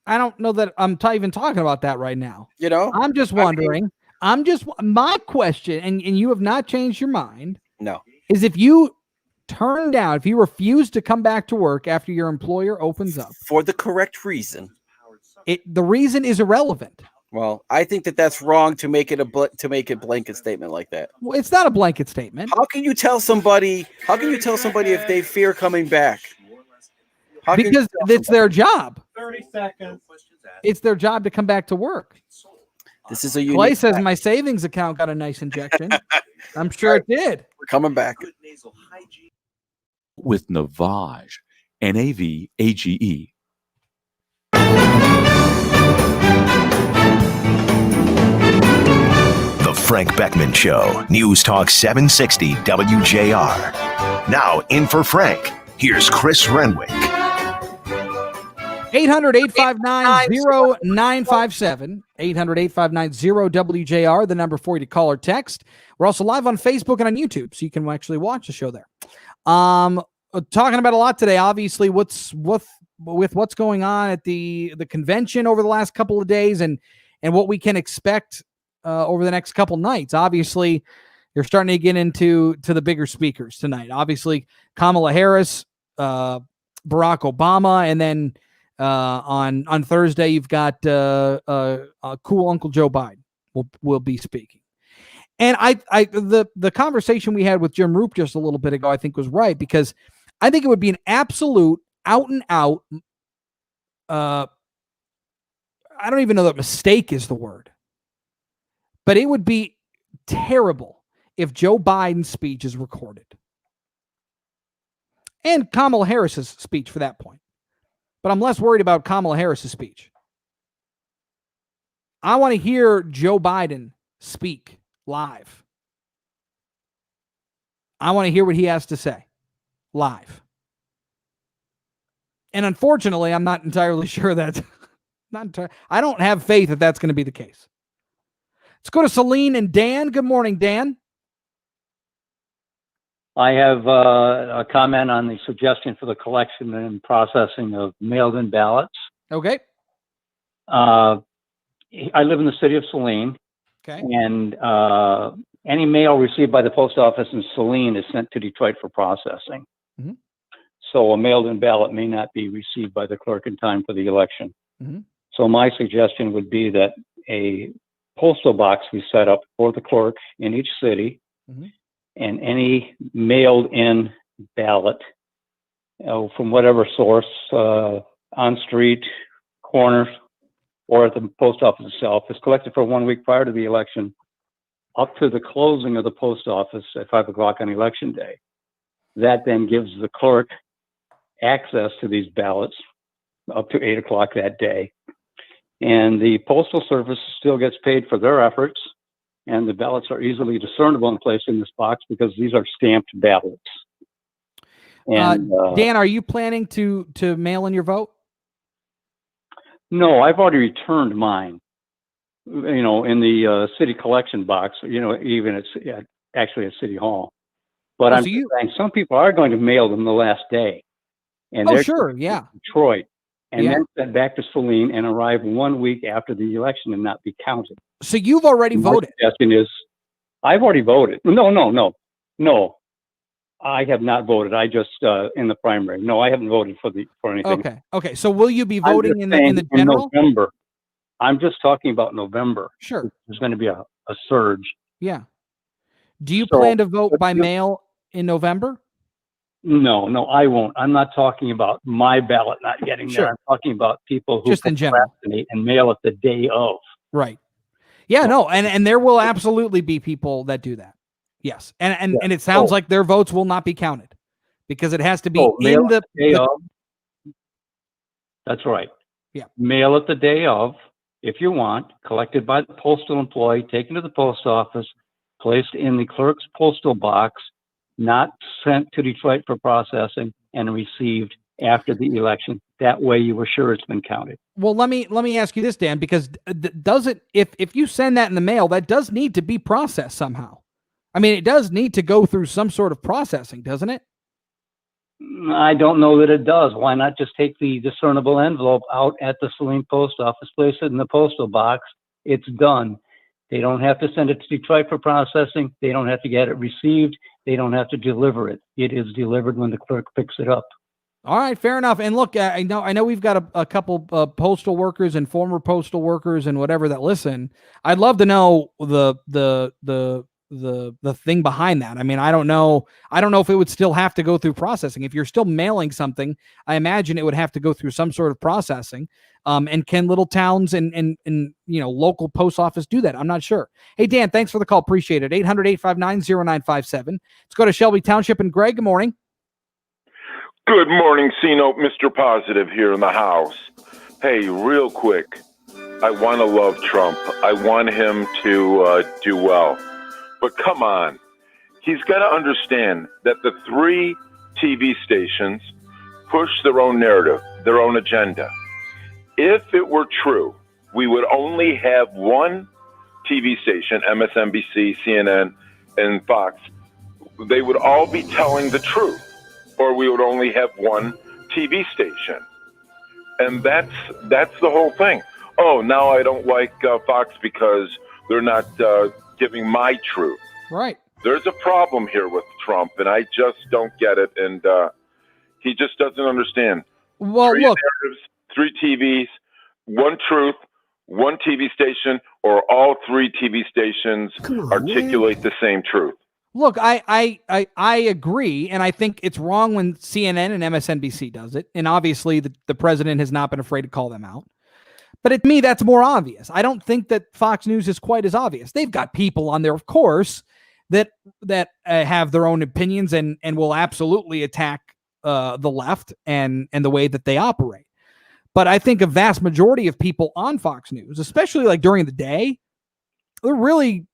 [SPEAKER 2] don't know that I'm even talking about that right now.
[SPEAKER 1] You know,
[SPEAKER 2] I'm just wondering. My question, and you have not changed your mind.
[SPEAKER 1] No.
[SPEAKER 2] Is if you if you refuse to come back to work after your employer opens up
[SPEAKER 1] for the correct reason,
[SPEAKER 2] the reason is irrelevant.
[SPEAKER 1] Well, I think that's wrong to make it a blanket statement like that.
[SPEAKER 2] Well, it's not a blanket statement.
[SPEAKER 1] How can you tell somebody if they fear coming back?
[SPEAKER 2] Because it's their job.
[SPEAKER 13] 30 seconds.
[SPEAKER 2] It's their job to come back to work.
[SPEAKER 1] This is a unique
[SPEAKER 2] Clay says my savings account got a nice injection. I'm sure it did.
[SPEAKER 1] We're coming back.
[SPEAKER 14] With Navage, Navage.
[SPEAKER 6] The Frank Beckmann Show, News Talk 760 WJR. Now in for Frank, here's Chris Renwick.
[SPEAKER 2] 800-859-0957. 800-859-0WJR, the number for you to call or text. We're also live on Facebook and on YouTube, so you can actually watch the show there. Talking about a lot today, obviously, with what's going on at the convention over the last couple of days and what we can expect over the next couple nights. Obviously, you're starting to get into the bigger speakers tonight. Obviously, Kamala Harris, Barack Obama, and then on Thursday you've got cool Uncle Joe Biden will be speaking. And the conversation we had with Jim Roop just a little bit ago, I think was right, because I think it would be an absolute out and out. I don't even know that mistake is the word, but it would be terrible if Joe Biden's speech is recorded, and Kamala Harris's speech for that point. But I'm less worried about Kamala Harris's speech. I want to hear Joe Biden speak live. I want to hear what he has to say live. And unfortunately, I'm not entirely sure that I don't have faith that that's going to be the case. Let's go to Celine and Dan. Good morning, Dan.
[SPEAKER 15] I have a comment on the suggestion for the collection and processing of mailed-in ballots.
[SPEAKER 2] Okay.
[SPEAKER 15] I live in the city of Saline.
[SPEAKER 2] Okay.
[SPEAKER 15] And any mail received by the post office in Saline is sent to Detroit for processing.
[SPEAKER 2] Mm-hmm.
[SPEAKER 15] So a mailed-in ballot may not be received by the clerk in time for the election.
[SPEAKER 2] Mm-hmm.
[SPEAKER 15] So my suggestion would be that a postal box be set up for the clerk in each city.
[SPEAKER 2] Mm-hmm.
[SPEAKER 15] And any mailed-in ballot from whatever source, on street, corners, or at the post office itself, is collected for 1 week prior to the election up to the closing of the post office at 5 o'clock on election day. That then gives the clerk access to these ballots up to 8 o'clock that day. And the Postal Service still gets paid for their efforts, and the ballots are easily discernible and placed in this box because these are stamped ballots. And
[SPEAKER 2] Dan, are you planning to mail in your vote?
[SPEAKER 15] No, I've already returned mine. In the city collection box. Even actually at City Hall. But
[SPEAKER 2] Oh,
[SPEAKER 15] I'm
[SPEAKER 2] so
[SPEAKER 15] just saying some people are going to mail them the last day. And
[SPEAKER 2] Oh,
[SPEAKER 15] they're
[SPEAKER 2] sure,
[SPEAKER 15] going to
[SPEAKER 2] yeah.
[SPEAKER 15] Detroit, and
[SPEAKER 2] Yeah.
[SPEAKER 15] then sent back to Saline and arrive 1 week after the election and not be counted.
[SPEAKER 2] So you've already
[SPEAKER 15] My
[SPEAKER 2] voted.
[SPEAKER 15] suggestion is, I've already voted. No. I have not voted. I just in the primary. No, I haven't voted for anything.
[SPEAKER 2] Okay. So will you be
[SPEAKER 15] I'm
[SPEAKER 2] voting
[SPEAKER 15] just
[SPEAKER 2] in
[SPEAKER 15] saying
[SPEAKER 2] the general?
[SPEAKER 15] November. I'm just talking about November.
[SPEAKER 2] Sure.
[SPEAKER 15] There's going to be a surge.
[SPEAKER 2] Yeah. Do you
[SPEAKER 15] So,
[SPEAKER 2] plan to vote by
[SPEAKER 15] you-
[SPEAKER 2] mail in November?
[SPEAKER 15] No, I won't. I'm not talking about my ballot not getting there.
[SPEAKER 2] Sure.
[SPEAKER 15] I'm talking about people who
[SPEAKER 2] Just in general.
[SPEAKER 15] procrastinate and mail it the day of.
[SPEAKER 2] Right. Yeah, no, and there will absolutely be people that do that. Yes. And it sounds like their votes will not be counted because it has to be
[SPEAKER 15] mail
[SPEAKER 2] in
[SPEAKER 15] it the day
[SPEAKER 2] the
[SPEAKER 15] of. That's right.
[SPEAKER 2] Yeah.
[SPEAKER 15] Mail it the day of, if you want, collected by the postal employee, taken to the post office, placed in the clerk's postal box, not sent to Detroit for processing, and received after the election. That way you were sure it's been counted.
[SPEAKER 2] Well, let me ask you this, Dan, because does it if you send that in the mail, that does need to be processed somehow. I mean, it does need to go through some sort of processing, doesn't it?
[SPEAKER 15] I don't know that it does. Why not just take the discernible envelope out at the Saline post office, place it in the postal box? It's done. They don't have to send it to Detroit for processing. They don't have to get it received. They don't have to deliver it. It is delivered when the clerk picks it up.
[SPEAKER 2] All right, fair enough. And look, I know we've got a couple postal workers and former postal workers and whatever that listen. I'd love to know the thing behind that. I mean, I don't know if it would still have to go through processing. If you're still mailing something, I imagine it would have to go through some sort of processing. And can little towns and local post office do that? I'm not sure. Hey, Dan, thanks for the call. Appreciate it. 800-859-0957. Let's go to Shelby Township. And Greg, good morning.
[SPEAKER 11] Good morning, C-Note, Mr. Positive here in the house. Hey, real quick, I want to love Trump. I want him to do well. But come on, he's got to understand that the 3 TV stations push their own narrative, their own agenda. If it were true, we would only have one TV station, MSNBC, CNN, and Fox. They would all be telling the truth. Or we would only have one TV station. And that's the whole thing. Oh, now I don't like Fox because they're not giving my truth.
[SPEAKER 2] Right.
[SPEAKER 11] There's a problem here with Trump, and I just don't get it. And he just doesn't understand.
[SPEAKER 2] Well,
[SPEAKER 11] 3
[SPEAKER 2] look.
[SPEAKER 11] narratives, 3 TVs, one truth, one TV station, or all 3 TV stations articulate the same truth.
[SPEAKER 2] Look, I agree, and I think it's wrong when CNN and MSNBC does it, and obviously the president has not been afraid to call them out. But to me, that's more obvious. I don't think that Fox News is quite as obvious. They've got people on there, of course, that have their own opinions and will absolutely attack the left and the way that they operate. But I think a vast majority of people on Fox News, especially like during the day, they're really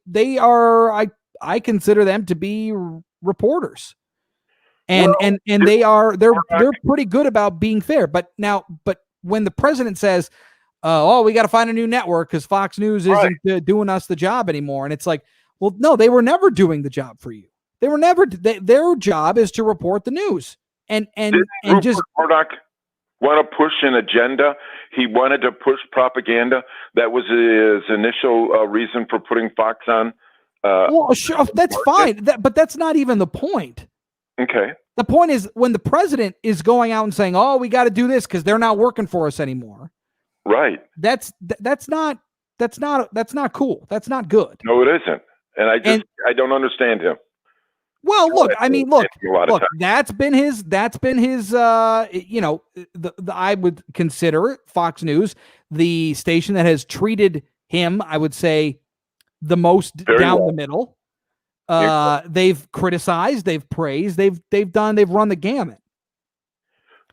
[SPEAKER 2] they are. I consider them to be reporters, and they're pretty good about being fair. But when the president says, we got to find a new network because Fox News isn't doing us the job anymore, and it's like, well, no, they were never doing the job for you. They were never. Their job is to report the news, and just
[SPEAKER 11] Murdoch want to push an agenda. He wanted to push propaganda. That was his initial reason for putting Fox on.
[SPEAKER 2] Well, sure, that's fine. But that's not even the point.
[SPEAKER 11] Okay.
[SPEAKER 2] The point is when the president is going out and saying, "Oh, we got to do this because they're not working for us anymore."
[SPEAKER 11] Right.
[SPEAKER 2] That's not cool. That's not good.
[SPEAKER 11] No, it isn't. And I don't understand him.
[SPEAKER 2] Well, look, I mean, look, that's been his, I would consider Fox News the station that has treated him, I would say, the most down the middle. They've criticized, they've praised, they've run the gamut.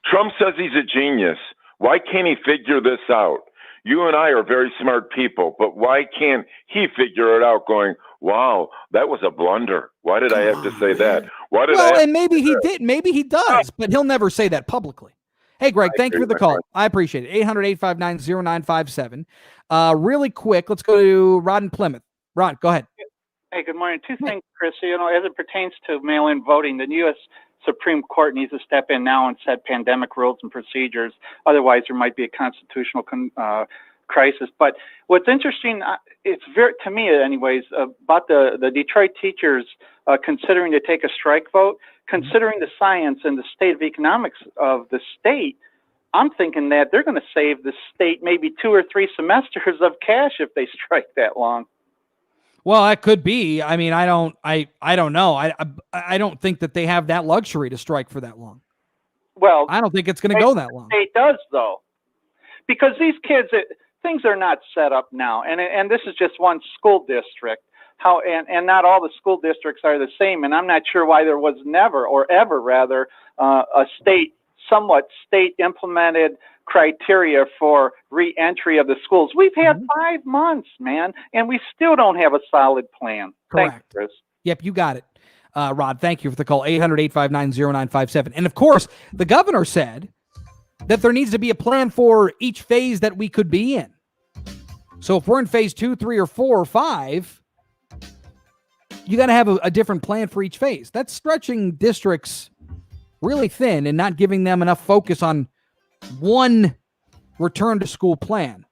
[SPEAKER 11] Trump says he's a genius. Why can't he figure this out? You and I are very smart people, but why can't he figure it out going, wow, that was a blunder. Why did I have to say that? Why did
[SPEAKER 2] and maybe he did. Maybe he does, but he'll never say that publicly. Hey, Greg, thank you for the call. I appreciate it. 800-859-0957. Really quick, let's go to Rod in Plymouth. Rod, go ahead.
[SPEAKER 13] Hey, good morning. Two things, Chris. As it pertains to mail-in voting, the U.S. Supreme Court needs to step in now and set pandemic rules and procedures. Otherwise, there might be a constitutional crisis. But what's interesting, it's to me, anyways, about the Detroit teachers considering to take a strike vote, considering the science and the state of economics of the state. I'm thinking that they're going to save the state maybe 2 or 3 semesters of cash if they strike that long.
[SPEAKER 2] Well, that could be. I mean, I don't know. I don't think that they have that luxury to strike for that long.
[SPEAKER 13] Well,
[SPEAKER 2] I don't think it's going to go that long.
[SPEAKER 13] It does, though, because these kids, things are not set up now, and this is just one school district. And not all the school districts are the same, and I'm not sure why there was never or ever rather a somewhat state implemented criteria for re-entry of the schools. We've had 5 months, man, and we still don't have a solid plan.
[SPEAKER 2] Correct.
[SPEAKER 13] Thanks, Chris.
[SPEAKER 2] Yep, you got it. Rod, thank you for the call. 800-859-0957. And of course, the governor said that there needs to be a plan for each phase that we could be in. So if we're in phase 2, 3, or 4, or 5, you got to have a different plan for each phase. That's stretching districts really thin and not giving them enough focus on one return to school plan.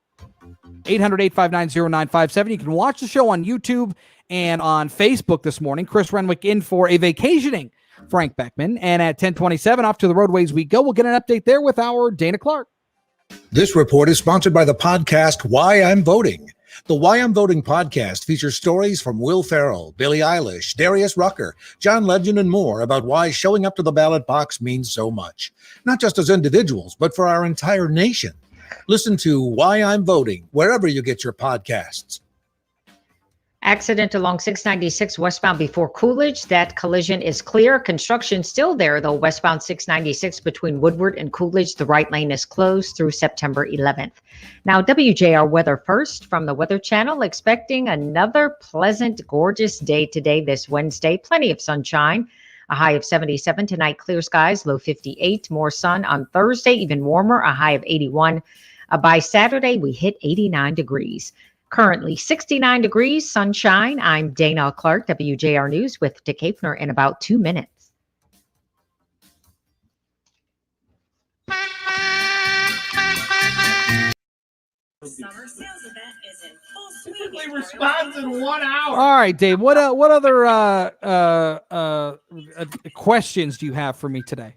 [SPEAKER 2] 800-859-0957. You can watch the show on YouTube and on Facebook this morning. Chris Renwick in for a vacationing Frank Beckmann. And at 10:27, off to the roadways we go. We'll get an update there with our Dana Clark.
[SPEAKER 21] This report is sponsored by the podcast Why I'm Voting. The Why I'm Voting podcast features stories from Will Ferrell, Billie Eilish, Darius Rucker, John Legend, and more about why showing up to the ballot box means so much, not just as individuals, but for our entire nation. Listen to Why I'm Voting wherever you get your podcasts.
[SPEAKER 8] Accident along 696 westbound before Coolidge. That collision is clear. Construction still there, though, westbound 696 between Woodward and Coolidge. The right lane is closed through September 11th. Now, WJR weather first from the Weather Channel. Expecting another pleasant, gorgeous day today, this Wednesday. Plenty of sunshine. A high of 77 tonight. Clear skies, low 58. More sun on Thursday, even warmer. A high of 81. By Saturday, we hit 89 degrees. Currently 69 degrees, sunshine. I'm Dana Clark, WJR News with Dick Hafner in about 2 minutes.
[SPEAKER 16] Summer sales event is in full swing. Typically responds in 1 hour.
[SPEAKER 2] All right, Dave, what other questions do you have for me today?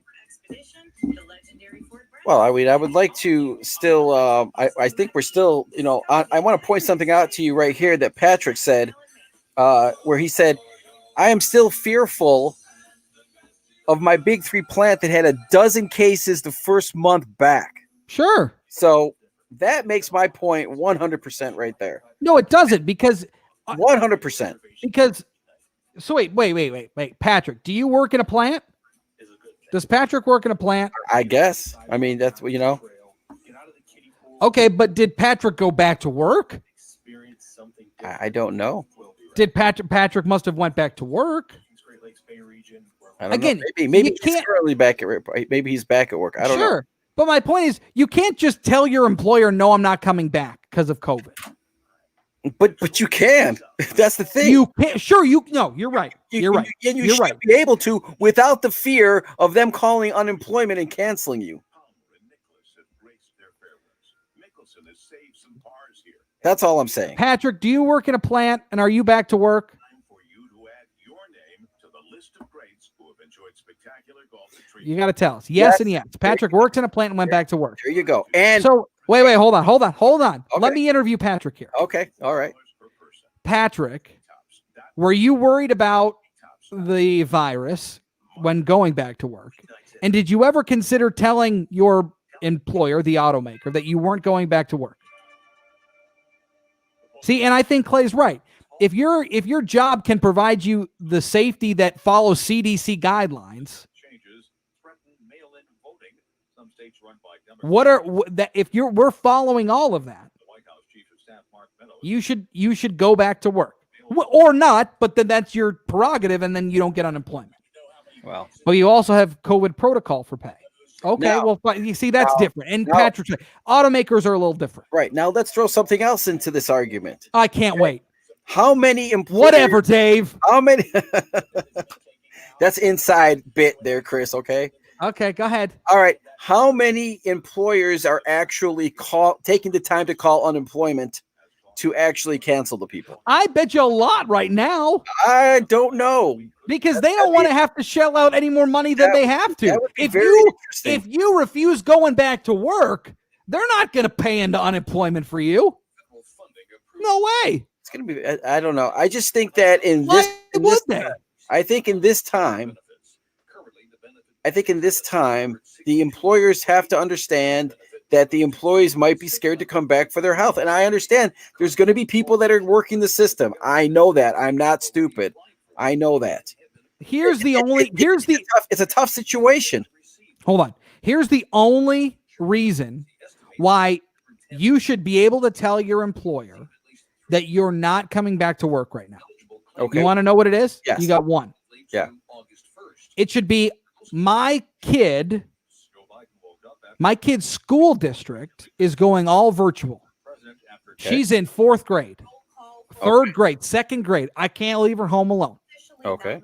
[SPEAKER 1] Well, I mean, I would like to still, I think we're still, I want to point something out to you right here that Patrick said, where he said, I am still fearful of my big 3 plant that had 12 cases the first month back.
[SPEAKER 2] Sure.
[SPEAKER 1] So that makes my point 100% right there.
[SPEAKER 2] No, it doesn't, because
[SPEAKER 1] 100%.
[SPEAKER 2] Because, so wait, Patrick, do you work in a plant? Does Patrick work in a plant?
[SPEAKER 1] I guess. I mean, that's what,
[SPEAKER 2] Okay, but did Patrick go back to work?
[SPEAKER 1] I don't know.
[SPEAKER 2] Did Patrick must have went back to work?
[SPEAKER 1] I don't know. Maybe he's currently back at work. Maybe he's back at work. I don't know.
[SPEAKER 2] Sure. But my point is, you can't just tell your employer, no, I'm not coming back because of COVID.
[SPEAKER 1] But you can. That's the thing.
[SPEAKER 2] You can. Sure. You're right. You're right.
[SPEAKER 1] And you
[SPEAKER 2] you're
[SPEAKER 1] should
[SPEAKER 2] right.
[SPEAKER 1] be able to without the fear of them calling unemployment and canceling you. That's all I'm saying.
[SPEAKER 2] Patrick, do you work in a plant and are you back to work? You got to tell us. Yes and yes. Patrick works in a plant and went back to work.
[SPEAKER 1] There you go. And
[SPEAKER 2] so wait, hold on.
[SPEAKER 1] Okay.
[SPEAKER 2] Let me interview Patrick here.
[SPEAKER 1] Okay. All right.
[SPEAKER 2] Patrick, were you worried about the virus when going back to work? And did you ever consider telling your employer, the automaker, that you weren't going back to work? See, and I think Clay's right. If your job can provide you the safety that follows CDC guidelines, we're following all of that, you should go back to work, or not. But then that's your prerogative, and then you don't get unemployment.
[SPEAKER 1] Well,
[SPEAKER 2] you also have COVID protocol for pay. Okay,
[SPEAKER 1] now,
[SPEAKER 2] well, you see, that's different. And Patrick, automakers are a little different.
[SPEAKER 1] Right. Now let's throw something else into this argument.
[SPEAKER 2] I can't wait.
[SPEAKER 1] How many employers?
[SPEAKER 2] Whatever, Dave.
[SPEAKER 1] How many? That's inside bit there, Chris. Okay.
[SPEAKER 2] Okay, go ahead.
[SPEAKER 1] All right. How many employers are actually taking the time to call unemployment to actually cancel the people?
[SPEAKER 2] I bet you a lot right now.
[SPEAKER 1] I don't know.
[SPEAKER 2] Because they don't want to have to shell out any more money than they have to. If you refuse going back to work, they're not going to pay into unemployment for you. No way.
[SPEAKER 1] It's going to be. I don't know. I just think that I think in this time, the employers have to understand that the employees might be scared to come back for their health. And I understand there's going to be people that are working the system. I know that. I'm not stupid. I know that. It's a tough situation.
[SPEAKER 2] Hold on. Here's the only reason why you should be able to tell your employer that you're not coming back to work right now.
[SPEAKER 1] Okay.
[SPEAKER 2] You want to know what it is?
[SPEAKER 1] Yes.
[SPEAKER 2] You got one.
[SPEAKER 1] Yeah.
[SPEAKER 2] It should be my kid's school district is going all virtual.
[SPEAKER 1] Okay.
[SPEAKER 2] She's in 4th grade, 3rd grade, 2nd grade. I can't leave her home alone.
[SPEAKER 1] Okay.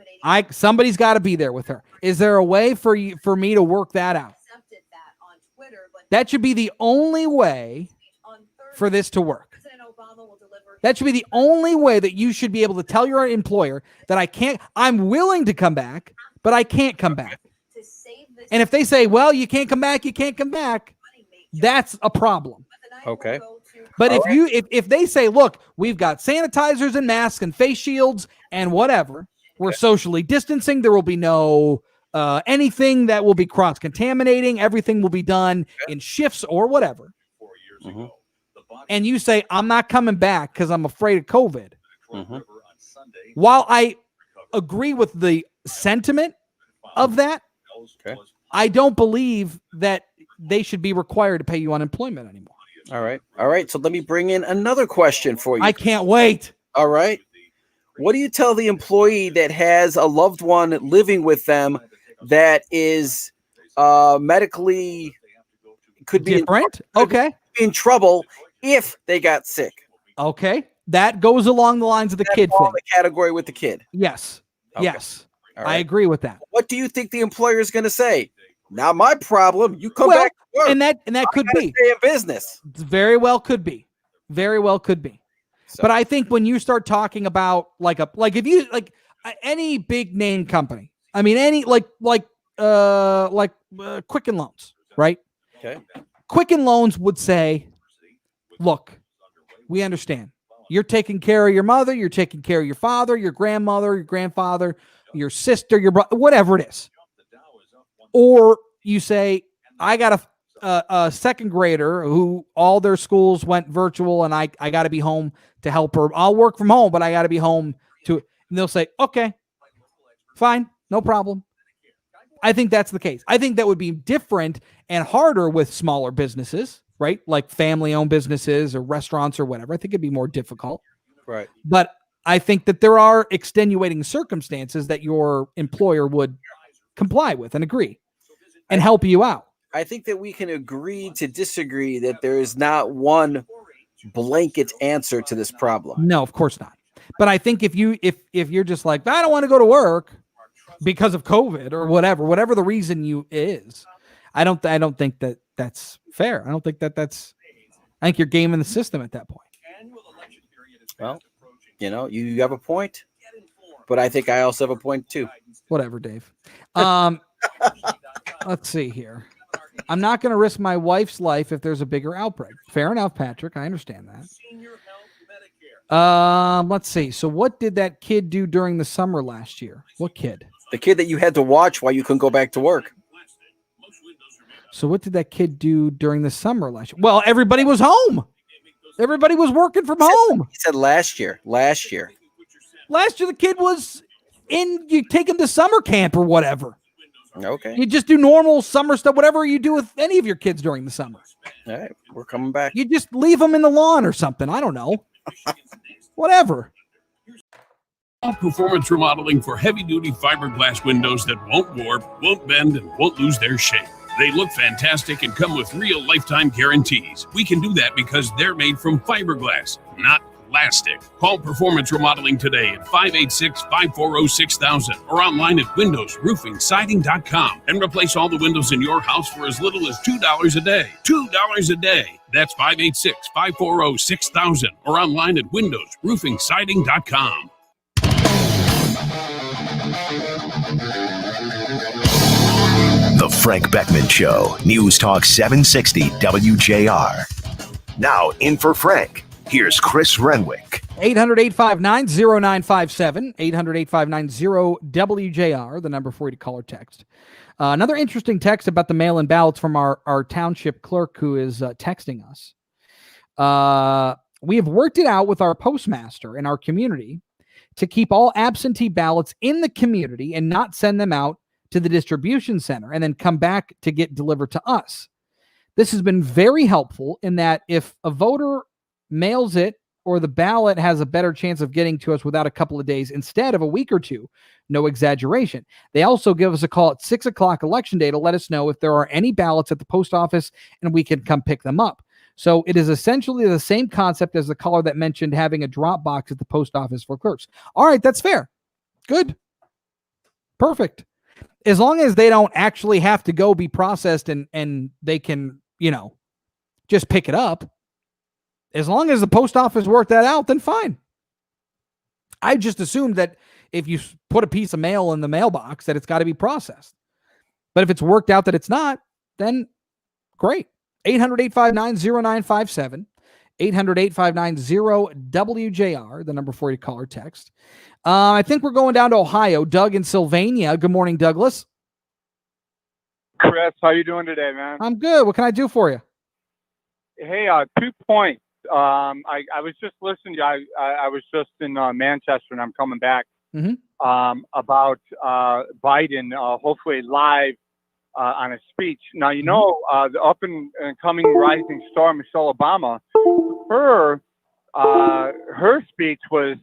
[SPEAKER 2] Somebody's got to be there with her. Is there a way for me to work that out? That should be the only way for this to work. That should be the only way that you should be able to tell your employer that I'm willing to come back, but I can't come back. And if they say, well, you can't come back, that's a problem.
[SPEAKER 1] Okay.
[SPEAKER 2] But if they say, look, we've got sanitizers and masks and face shields and whatever, we're socially distancing, there will be no anything that will be cross-contaminating, everything will be done in shifts or whatever.
[SPEAKER 1] Mm-hmm.
[SPEAKER 2] And you say, I'm not coming back because I'm afraid of COVID.
[SPEAKER 1] Mm-hmm.
[SPEAKER 2] While I agree with the sentiment of that, I don't believe that they should be required to pay you unemployment anymore.
[SPEAKER 1] All right. So let me bring in another question for you.
[SPEAKER 2] I can't wait.
[SPEAKER 1] All right. What do you tell the employee that has a loved one living with them that is medically could be
[SPEAKER 2] different?
[SPEAKER 1] In trouble if they got sick.
[SPEAKER 2] Okay. That goes along the lines of the kid thing.
[SPEAKER 1] The category with the kid.
[SPEAKER 2] Yes.
[SPEAKER 1] Okay.
[SPEAKER 2] Yes.
[SPEAKER 1] All right.
[SPEAKER 2] I agree with that.
[SPEAKER 1] What do you think the employer is going to say? Not my problem. You come back to work.
[SPEAKER 2] And that could be.
[SPEAKER 1] Stay in business.
[SPEAKER 2] Very well could be. Very well could be. So. But I think when you start talking about any big name company, I mean any Quicken Loans, right?
[SPEAKER 1] Okay.
[SPEAKER 2] Quicken Loans would say, look, we understand. You're taking care of your mother, you're taking care of your father, your grandmother, your grandfather, your sister, your brother, whatever it is. Or you say, I got a second grader who all their schools went virtual and I got to be home to help her. I'll work from home, but I got to be home to it. And they'll say, okay, fine, no problem. I think that's the case. I think that would be different and harder with smaller businesses, right? Like family-owned businesses or restaurants or whatever. I think it'd be more difficult.
[SPEAKER 1] Right.
[SPEAKER 2] But I think that there are extenuating circumstances that your employer would comply with and agree and help you out.
[SPEAKER 1] I think that we can agree to disagree that there is not one blanket answer to this problem.
[SPEAKER 2] No, of course not. But I think if you're just like, I don't want to go to work because of COVID or whatever the reason is, I don't think that that's fair. I don't think that's. I think you're gaming the system at that point.
[SPEAKER 1] Well, you have a point, but I think I also have a point too.
[SPEAKER 2] Whatever, Dave. Let's see here. I'm not going to risk my wife's life if there's a bigger outbreak. Fair enough, Patrick. I understand that. Let's see. So what did that kid do during the summer last year? What kid?
[SPEAKER 1] The kid that you had to watch while you couldn't go back to work.
[SPEAKER 2] So what did that kid do during the summer last year? Well, everybody was home. Everybody was working from home.
[SPEAKER 1] He said last year.
[SPEAKER 2] Last year the kid was you take him to summer camp or whatever.
[SPEAKER 1] Okay.
[SPEAKER 2] You just do normal summer stuff, whatever you do with any of your kids during the summer.
[SPEAKER 1] All right, we're coming back.
[SPEAKER 2] You just leave them in the lawn or something. I don't know. Whatever.
[SPEAKER 17] Performance remodeling for heavy-duty fiberglass windows that won't warp, won't bend, and won't lose their shape. They look fantastic and come with real lifetime guarantees. We can do that because they're made from fiberglass, not elastic. Call Performance Remodeling today at 586-540-6000 or online at windowsroofingsiding.com and replace all the windows in your house for as little as $2 a day. $2 a day. That's 586-540-6000 or online at windowsroofingsiding.com.
[SPEAKER 6] The Frank Beckmann Show, News Talk 760 WJR. Now in for Frank, here's Chris Renwick.
[SPEAKER 2] 800-859-0957, 800-859-0WJR, the number for you to call or text. Another interesting text about the mail-in ballots from our township clerk who is texting us. We have worked it out with our postmaster in our community to keep all absentee ballots in the community and not send them out to the distribution center and then come back to get delivered to us. This has been very helpful in that if a voter mails it or the ballot has a better chance of getting to us without a couple of days instead of a week or two, no exaggeration. They also give us a call at 6 o'clock election day to let us know if there are any ballots at the post office and we can come pick them up. So it is essentially the same concept as the caller that mentioned having a drop box at the post office for clerks. All right, that's fair. Good. Perfect. As long as they don't actually have to go be processed and they can, just pick it up. As long as the post office worked that out, then fine. I just assumed that if you put a piece of mail in the mailbox that it's got to be processed. But if it's worked out that it's not, then great. 800-859-0957, 800-859-0WJR, the number for you to call or text. I think we're going down to Ohio. Doug in Sylvania. Good morning, Douglas.
[SPEAKER 18] Chris, how you doing today, man?
[SPEAKER 2] I'm good. What can I do for you?
[SPEAKER 18] Hey, 2 points. I was just listening to you. I was just in Manchester, and I'm coming back about Biden, hopefully live on a speech. Now, the up-and-coming rising star, Michelle Obama, her speech was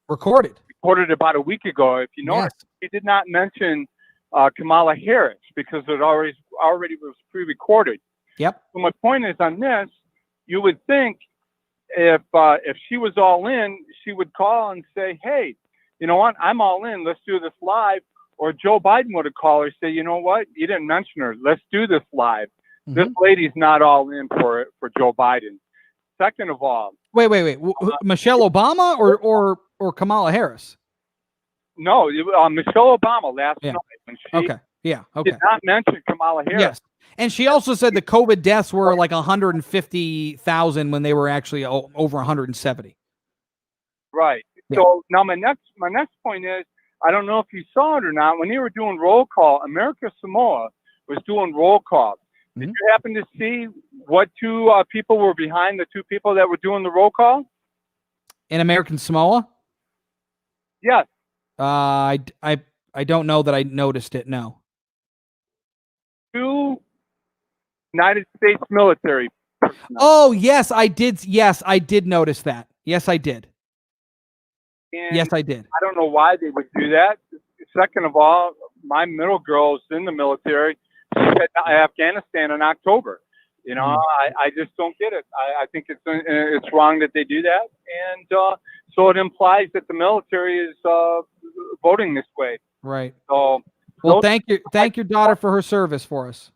[SPEAKER 2] recorded
[SPEAKER 18] about a week ago. If you notice, he did not mention Kamala Harris because it already was pre-recorded.
[SPEAKER 2] Yep.
[SPEAKER 18] So my point is on this, you would think if she was all in, she would call and say, hey, you know what? I'm all in. Let's do this live. Or Joe Biden would have called her and say, you know what? You didn't mention her. Let's do this live. This lady's not all in for Joe Biden. Second of all.
[SPEAKER 2] Wait. Michelle Obama or Kamala Harris?
[SPEAKER 18] No, Michelle Obama last night. When she
[SPEAKER 2] okay.
[SPEAKER 18] did not mention Kamala Harris.
[SPEAKER 2] Yes. And she also said the COVID deaths were like 150,000 when they were actually over 170.
[SPEAKER 18] Right.
[SPEAKER 2] Yeah.
[SPEAKER 18] So now my next point is, I don't know if you saw it or not. When they were doing roll call, America Samoa was doing roll call. Did you happen to see what two people were behind the two people that were doing the roll call?
[SPEAKER 2] In American Samoa?
[SPEAKER 18] Yes.
[SPEAKER 2] I don't know that I noticed it. No.
[SPEAKER 18] Two United States military personnel.
[SPEAKER 2] Oh, yes, I did. Yes, I did notice that. Yes, I did.
[SPEAKER 18] And
[SPEAKER 2] yes, I did.
[SPEAKER 18] I don't know why they would do that. Second of all, my middle girl is in the military. She's at Afghanistan in October. I just don't get it. I think it's wrong that they do that, and so it implies that the military is voting this way.
[SPEAKER 2] Right.
[SPEAKER 18] So,
[SPEAKER 2] well, thank your daughter for her service for us.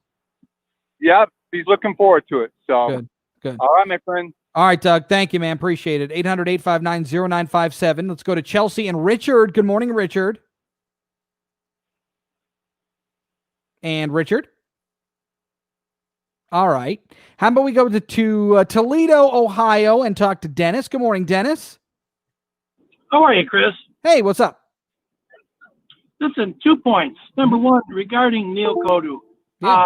[SPEAKER 18] Yeah, he's looking forward to it. So
[SPEAKER 2] good.
[SPEAKER 18] All right, my friend.
[SPEAKER 2] All right, Doug. Thank you, man. Appreciate it. 800-859-0957. Let's go to Chelsea and Richard. Good morning, Richard. And Richard. All right. How about we go to Toledo, Ohio, and talk to Dennis. Good morning, Dennis.
[SPEAKER 19] How are you, Chris?
[SPEAKER 2] Hey, what's up?
[SPEAKER 19] Listen, 2 points. Number one, regarding Neil Kodu.
[SPEAKER 2] Yeah.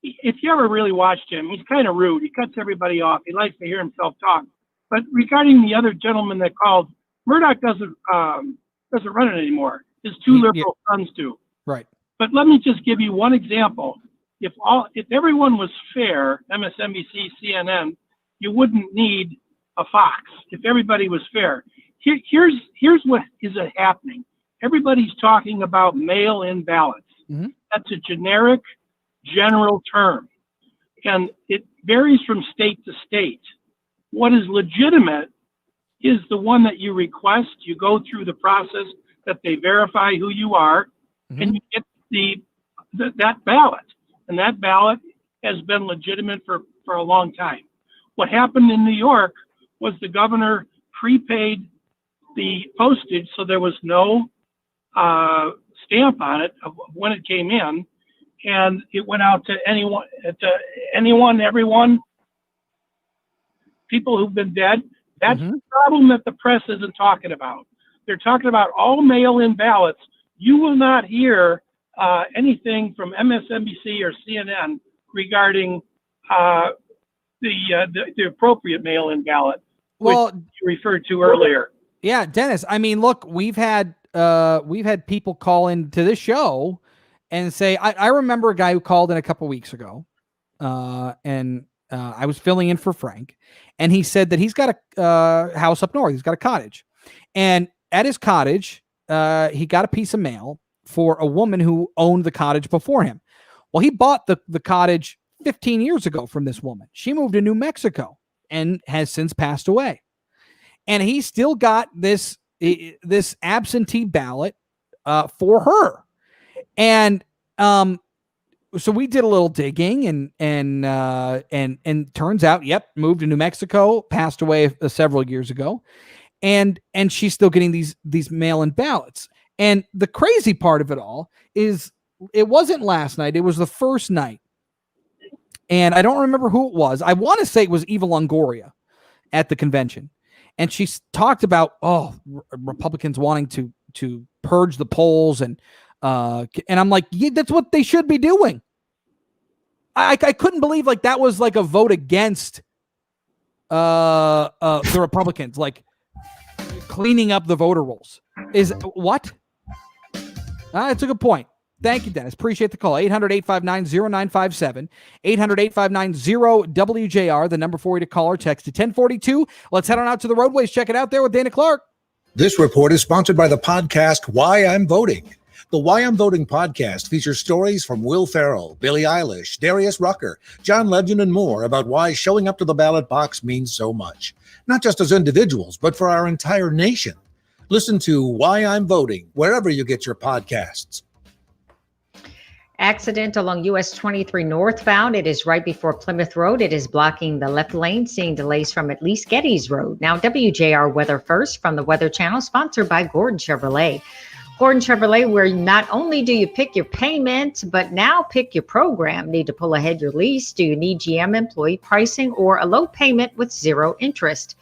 [SPEAKER 19] If you ever really watched him, he's kind of rude. He cuts everybody off. He likes to hear himself talk. But regarding the other gentleman that called, Murdoch doesn't run it anymore. His two liberal sons do.
[SPEAKER 2] Right.
[SPEAKER 19] But let me just give you one example. If everyone was fair, MSNBC, CNN, you wouldn't need a Fox. If everybody was fair, here's what is happening. Everybody's talking about mail-in ballots.
[SPEAKER 2] Mm-hmm.
[SPEAKER 19] That's a generic, general term, and it varies from state to state. What is legitimate is the one that you request. You go through the process that they verify who you are, and you get that ballot. And that ballot has been legitimate for a long time. What happened in New York was the governor prepaid the postage, so there was no stamp on it of when it came in, and it went out to anyone, everyone, people who've been dead. That's the problem that the press isn't talking about. They're talking about all mail-in ballots. You will not hear anything from MSNBC or CNN regarding the appropriate mail-in ballot, which you referred to earlier.
[SPEAKER 2] Yeah, Dennis. I mean, look, we've had people call into this show and say, I remember a guy who called in a couple weeks ago, and I was filling in for Frank, and he said that he's got a house up north. He's got a cottage, and at his cottage, he got a piece of mail for a woman who owned the cottage before him. Well, he bought the cottage 15 years ago from this woman. She moved to New Mexico and has since passed away. And he still got this absentee ballot for her. And so we did a little digging, and turns out, yep, moved to New Mexico, passed away several years ago, and she's still getting these mail-in ballots. And the crazy part of it all is it wasn't last night; it was the first night, and I don't remember who it was. I want to say it was Eva Longoria at the convention. And she talked about, Republicans wanting to purge the polls, and I'm like, yeah, that's what they should be doing. I couldn't believe like that was like a vote against the Republicans, like cleaning up the voter rolls. Is what? That's a good point. Thank you, Dennis. Appreciate the call. 800-859-0957. 800-859-0WJR, the number for you to call or text to 1042. Let's head on out to the roadways. Check it out there with Dana Clark.
[SPEAKER 21] This report is sponsored by the podcast Why I'm Voting. The Why I'm Voting podcast features stories from Will Ferrell, Billie Eilish, Darius Rucker, John Legend, and more about why showing up to the ballot box means so much, not just as individuals, but for our entire nation. Listen to Why I'm Voting wherever you get your podcasts.
[SPEAKER 8] Accident along US 23 northbound. It is right before Plymouth Road. It is blocking the left lane, seeing delays from at least Gettys Road. Now, WJR Weather First from the Weather Channel, sponsored by Gordon Chevrolet. Gordon Chevrolet, where not only do you pick your payment, but now pick your program. Need to pull ahead your lease? Do you need GM employee pricing or a low payment with zero interest?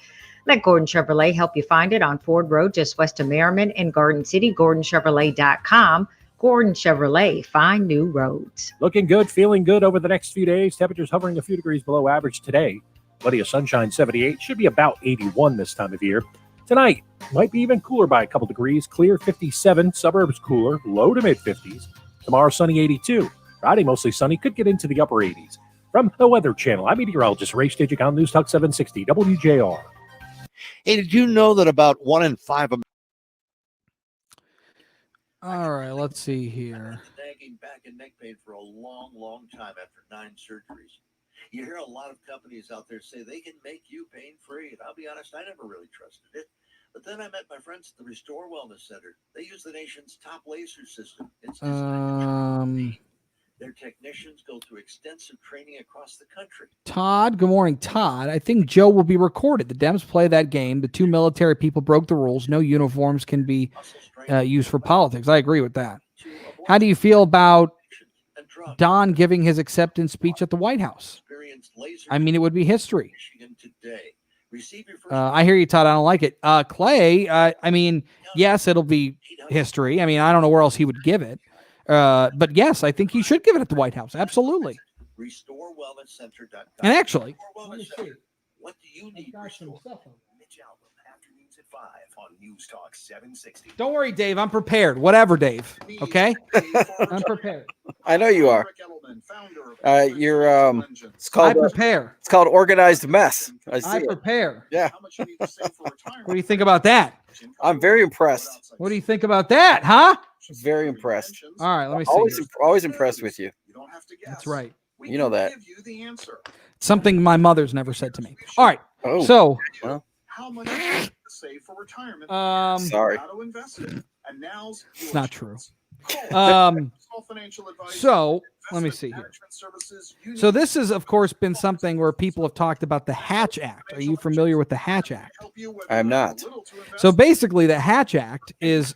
[SPEAKER 8] Let Gordon Chevrolet help you find it on Ford Road, just west of Merriman in Garden City. GordonChevrolet.com. Gordon Chevrolet, find new roads.
[SPEAKER 9] Looking good, feeling good over the next few days. Temperatures hovering a few degrees below average today. Plenty of sunshine, 78. Should be about 81 this time of year. Tonight, might be even cooler by a couple degrees. Clear, 57. Suburbs cooler, low to mid-50s. Tomorrow, sunny, 82. Friday, mostly sunny. Could get into the upper 80s. From the Weather Channel, I'm meteorologist Ray Stagik on News Talk 760 WJR.
[SPEAKER 4] Hey, did you know that about 1 in 5
[SPEAKER 2] All right, let's see here.
[SPEAKER 4] nagging back and neck pain for a long, long time after 9 surgeries? You hear a lot of companies out there say they can make you pain-free, and I'll be honest, I never really trusted it. But then I met my friends at the Restore Wellness Center. They use the nation's top laser system. It's designed to treat pain. Their technicians go through extensive training across the country.
[SPEAKER 2] Todd, good morning, Todd. I think Joe will be recorded. The Dems play that game. The 2 military people broke the rules. No uniforms can be used for politics. I agree with that. How do you feel about Don giving his acceptance speech at the White House? I mean, it would be history. I hear you, Todd. I don't like it. Clay, I mean, yes, it'll be history. I mean, I don't know where else he would give it. But yes, I think he should give it at the White House. Absolutely.
[SPEAKER 4] RestoreWellnessCenter.com.
[SPEAKER 2] And actually,
[SPEAKER 4] what do you need? Restore. Mitch Album, afternoons at 5 on News Talk 760.
[SPEAKER 2] don't worry, Dave. I'm prepared. Whatever, Dave. Okay? I'm prepared.
[SPEAKER 1] I know you are. It's called.
[SPEAKER 2] I prepare.
[SPEAKER 1] It's called organized mess. I
[SPEAKER 2] prepare.
[SPEAKER 1] Yeah.
[SPEAKER 2] What do you think about that?
[SPEAKER 1] I'm very impressed.
[SPEAKER 2] What do you think about that, huh?
[SPEAKER 1] Very impressed.
[SPEAKER 2] All right, let me see.
[SPEAKER 1] Always impressed with you.
[SPEAKER 2] That's right.
[SPEAKER 1] You know that.
[SPEAKER 2] Something my mother's never said to me. All right.
[SPEAKER 1] Oh.
[SPEAKER 2] So,
[SPEAKER 1] well.
[SPEAKER 5] save for retirement.
[SPEAKER 1] Sorry.
[SPEAKER 5] How to invest it. And now's
[SPEAKER 2] It's not true.
[SPEAKER 5] Small financial advice.
[SPEAKER 2] So let me see here. So this has, of course, been something where people have talked about the Hatch Act. Are you familiar with the Hatch Act?
[SPEAKER 1] I'm not.
[SPEAKER 2] So basically, the Hatch Act is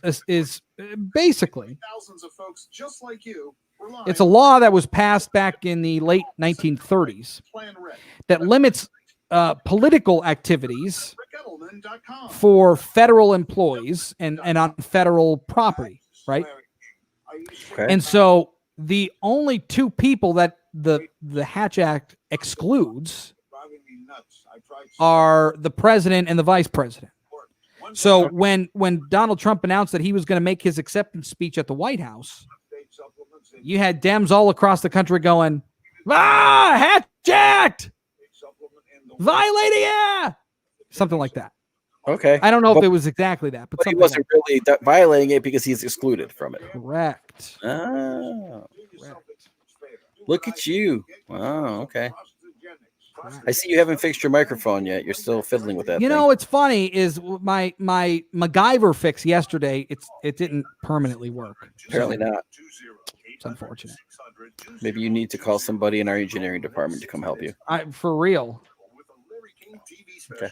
[SPEAKER 2] basically
[SPEAKER 5] Thousands of folks just like you rely
[SPEAKER 2] it's a law that was passed back in the late 1930s that limits political activities for federal employees and on federal property, right?
[SPEAKER 1] Okay.
[SPEAKER 2] And so the only two people that the Hatch Act excludes are the president and the vice president. So when Donald Trump announced that he was going to make his acceptance speech at the White House, you had Dems all across the country going, Hatch Act! Violating it! Something like that.
[SPEAKER 1] Okay.
[SPEAKER 2] I don't know if it was exactly that, but
[SPEAKER 1] he
[SPEAKER 2] something
[SPEAKER 1] wasn't really violating it because he's excluded from it.
[SPEAKER 2] Correct.
[SPEAKER 1] Oh. Look at you. Wow, okay. I see you haven't fixed your microphone yet. You're still fiddling with that
[SPEAKER 2] You
[SPEAKER 1] thing.
[SPEAKER 2] know, it's funny is my MacGyver fix yesterday, it didn't permanently work.
[SPEAKER 1] Apparently not.
[SPEAKER 2] It's unfortunate.
[SPEAKER 1] Maybe you need to call somebody in our engineering department to come help you.
[SPEAKER 2] For real.
[SPEAKER 1] Okay.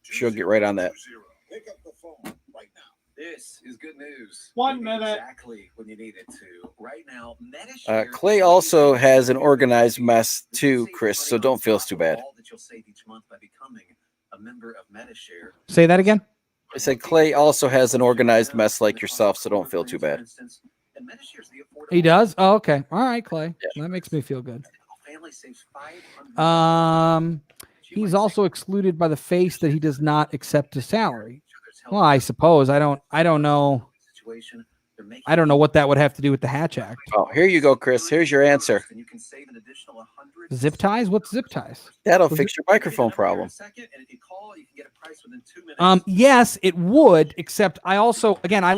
[SPEAKER 1] She'll get right on that.
[SPEAKER 3] Pick up the phone right now. This is good news.
[SPEAKER 16] 1 minute.
[SPEAKER 3] Exactly when you need it to. Right now, Medishare
[SPEAKER 1] Clay also has an organized mess too, Chris, so don't feel too bad.
[SPEAKER 3] all that you'll save each month by becoming a member of Medishare.
[SPEAKER 2] Say that again?
[SPEAKER 1] I said Clay also has an organized mess like yourself, so don't feel too bad.
[SPEAKER 2] He does? Oh, okay. All right, Clay. That makes me feel good. He's also excluded by the face that he does not accept a salary. Well, I suppose. I don't know. I don't know what that would have to do with the Hatch Act.
[SPEAKER 1] Oh, here you go, Chris. Here's your answer.
[SPEAKER 2] Zip ties? What's zip ties?
[SPEAKER 1] That'll fix your microphone problem.
[SPEAKER 2] Yes, it would, except I also, again, I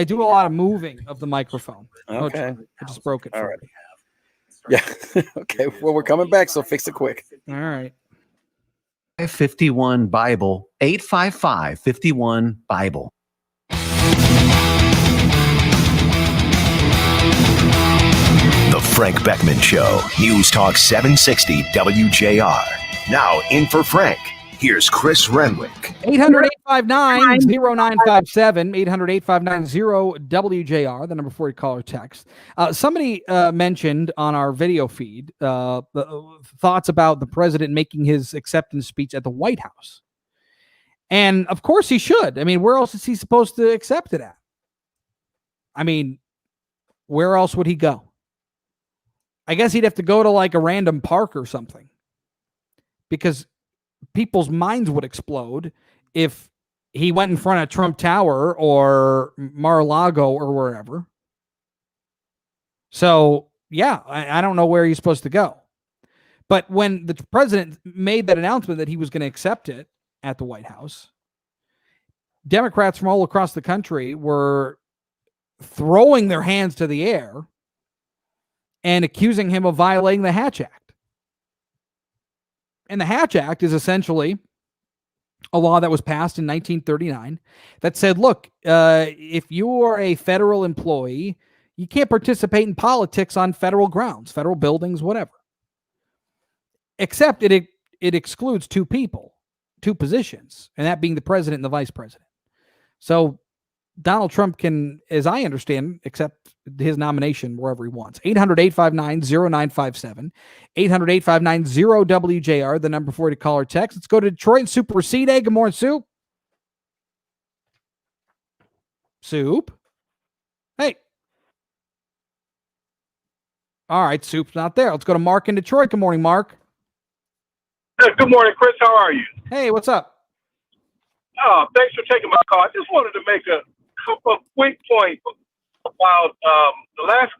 [SPEAKER 2] do a lot of moving of the microphone.
[SPEAKER 1] Okay.
[SPEAKER 2] I just broke it.
[SPEAKER 1] All right. Yeah. Okay. Well, we're coming back, so fix it quick.
[SPEAKER 2] All right.
[SPEAKER 3] 51 Bible, 855-51 Bible.
[SPEAKER 6] The Frank Beckman Show. News Talk 760 WJR. Now in for Frank. Here's Chris Renwick.
[SPEAKER 2] 800-859-0957, 800-859-0WJR, the number for your caller text. Somebody mentioned on our video feed the thoughts about the president making his acceptance speech at the White House. And of course he should. I mean, where else is he supposed to accept it at? I mean, where else would he go? I guess he'd have to go to like a random park or something, because people's minds would explode if he went in front of Trump Tower or Mar-a-Lago or wherever. So, yeah, I don't know where he's supposed to go. But when the president made that announcement that he was going to accept it at the White House, Democrats from all across the country were throwing their hands to the air and accusing him of violating the Hatch Act. And the Hatch Act is essentially a law that was passed in 1939 that said, look, if you are a federal employee, you can't participate in politics on federal grounds, federal buildings, whatever. Except it excludes two people, two positions, and that being the president and the vice president. So Donald Trump can, as I understand, accept his nomination wherever he wants. 800-859-0957, 800-859-0WJR, the number for you to call or text. Let's go to Detroit and Soup Recede. Good morning, Soup. Soup. Hey. All right, Soup's not there. Let's go to Mark in Detroit. Good morning, Mark.
[SPEAKER 7] Good morning, Chris. How are you?
[SPEAKER 2] Hey, what's up?
[SPEAKER 7] Thanks for taking my call. I just wanted to make a couple of quick points about the last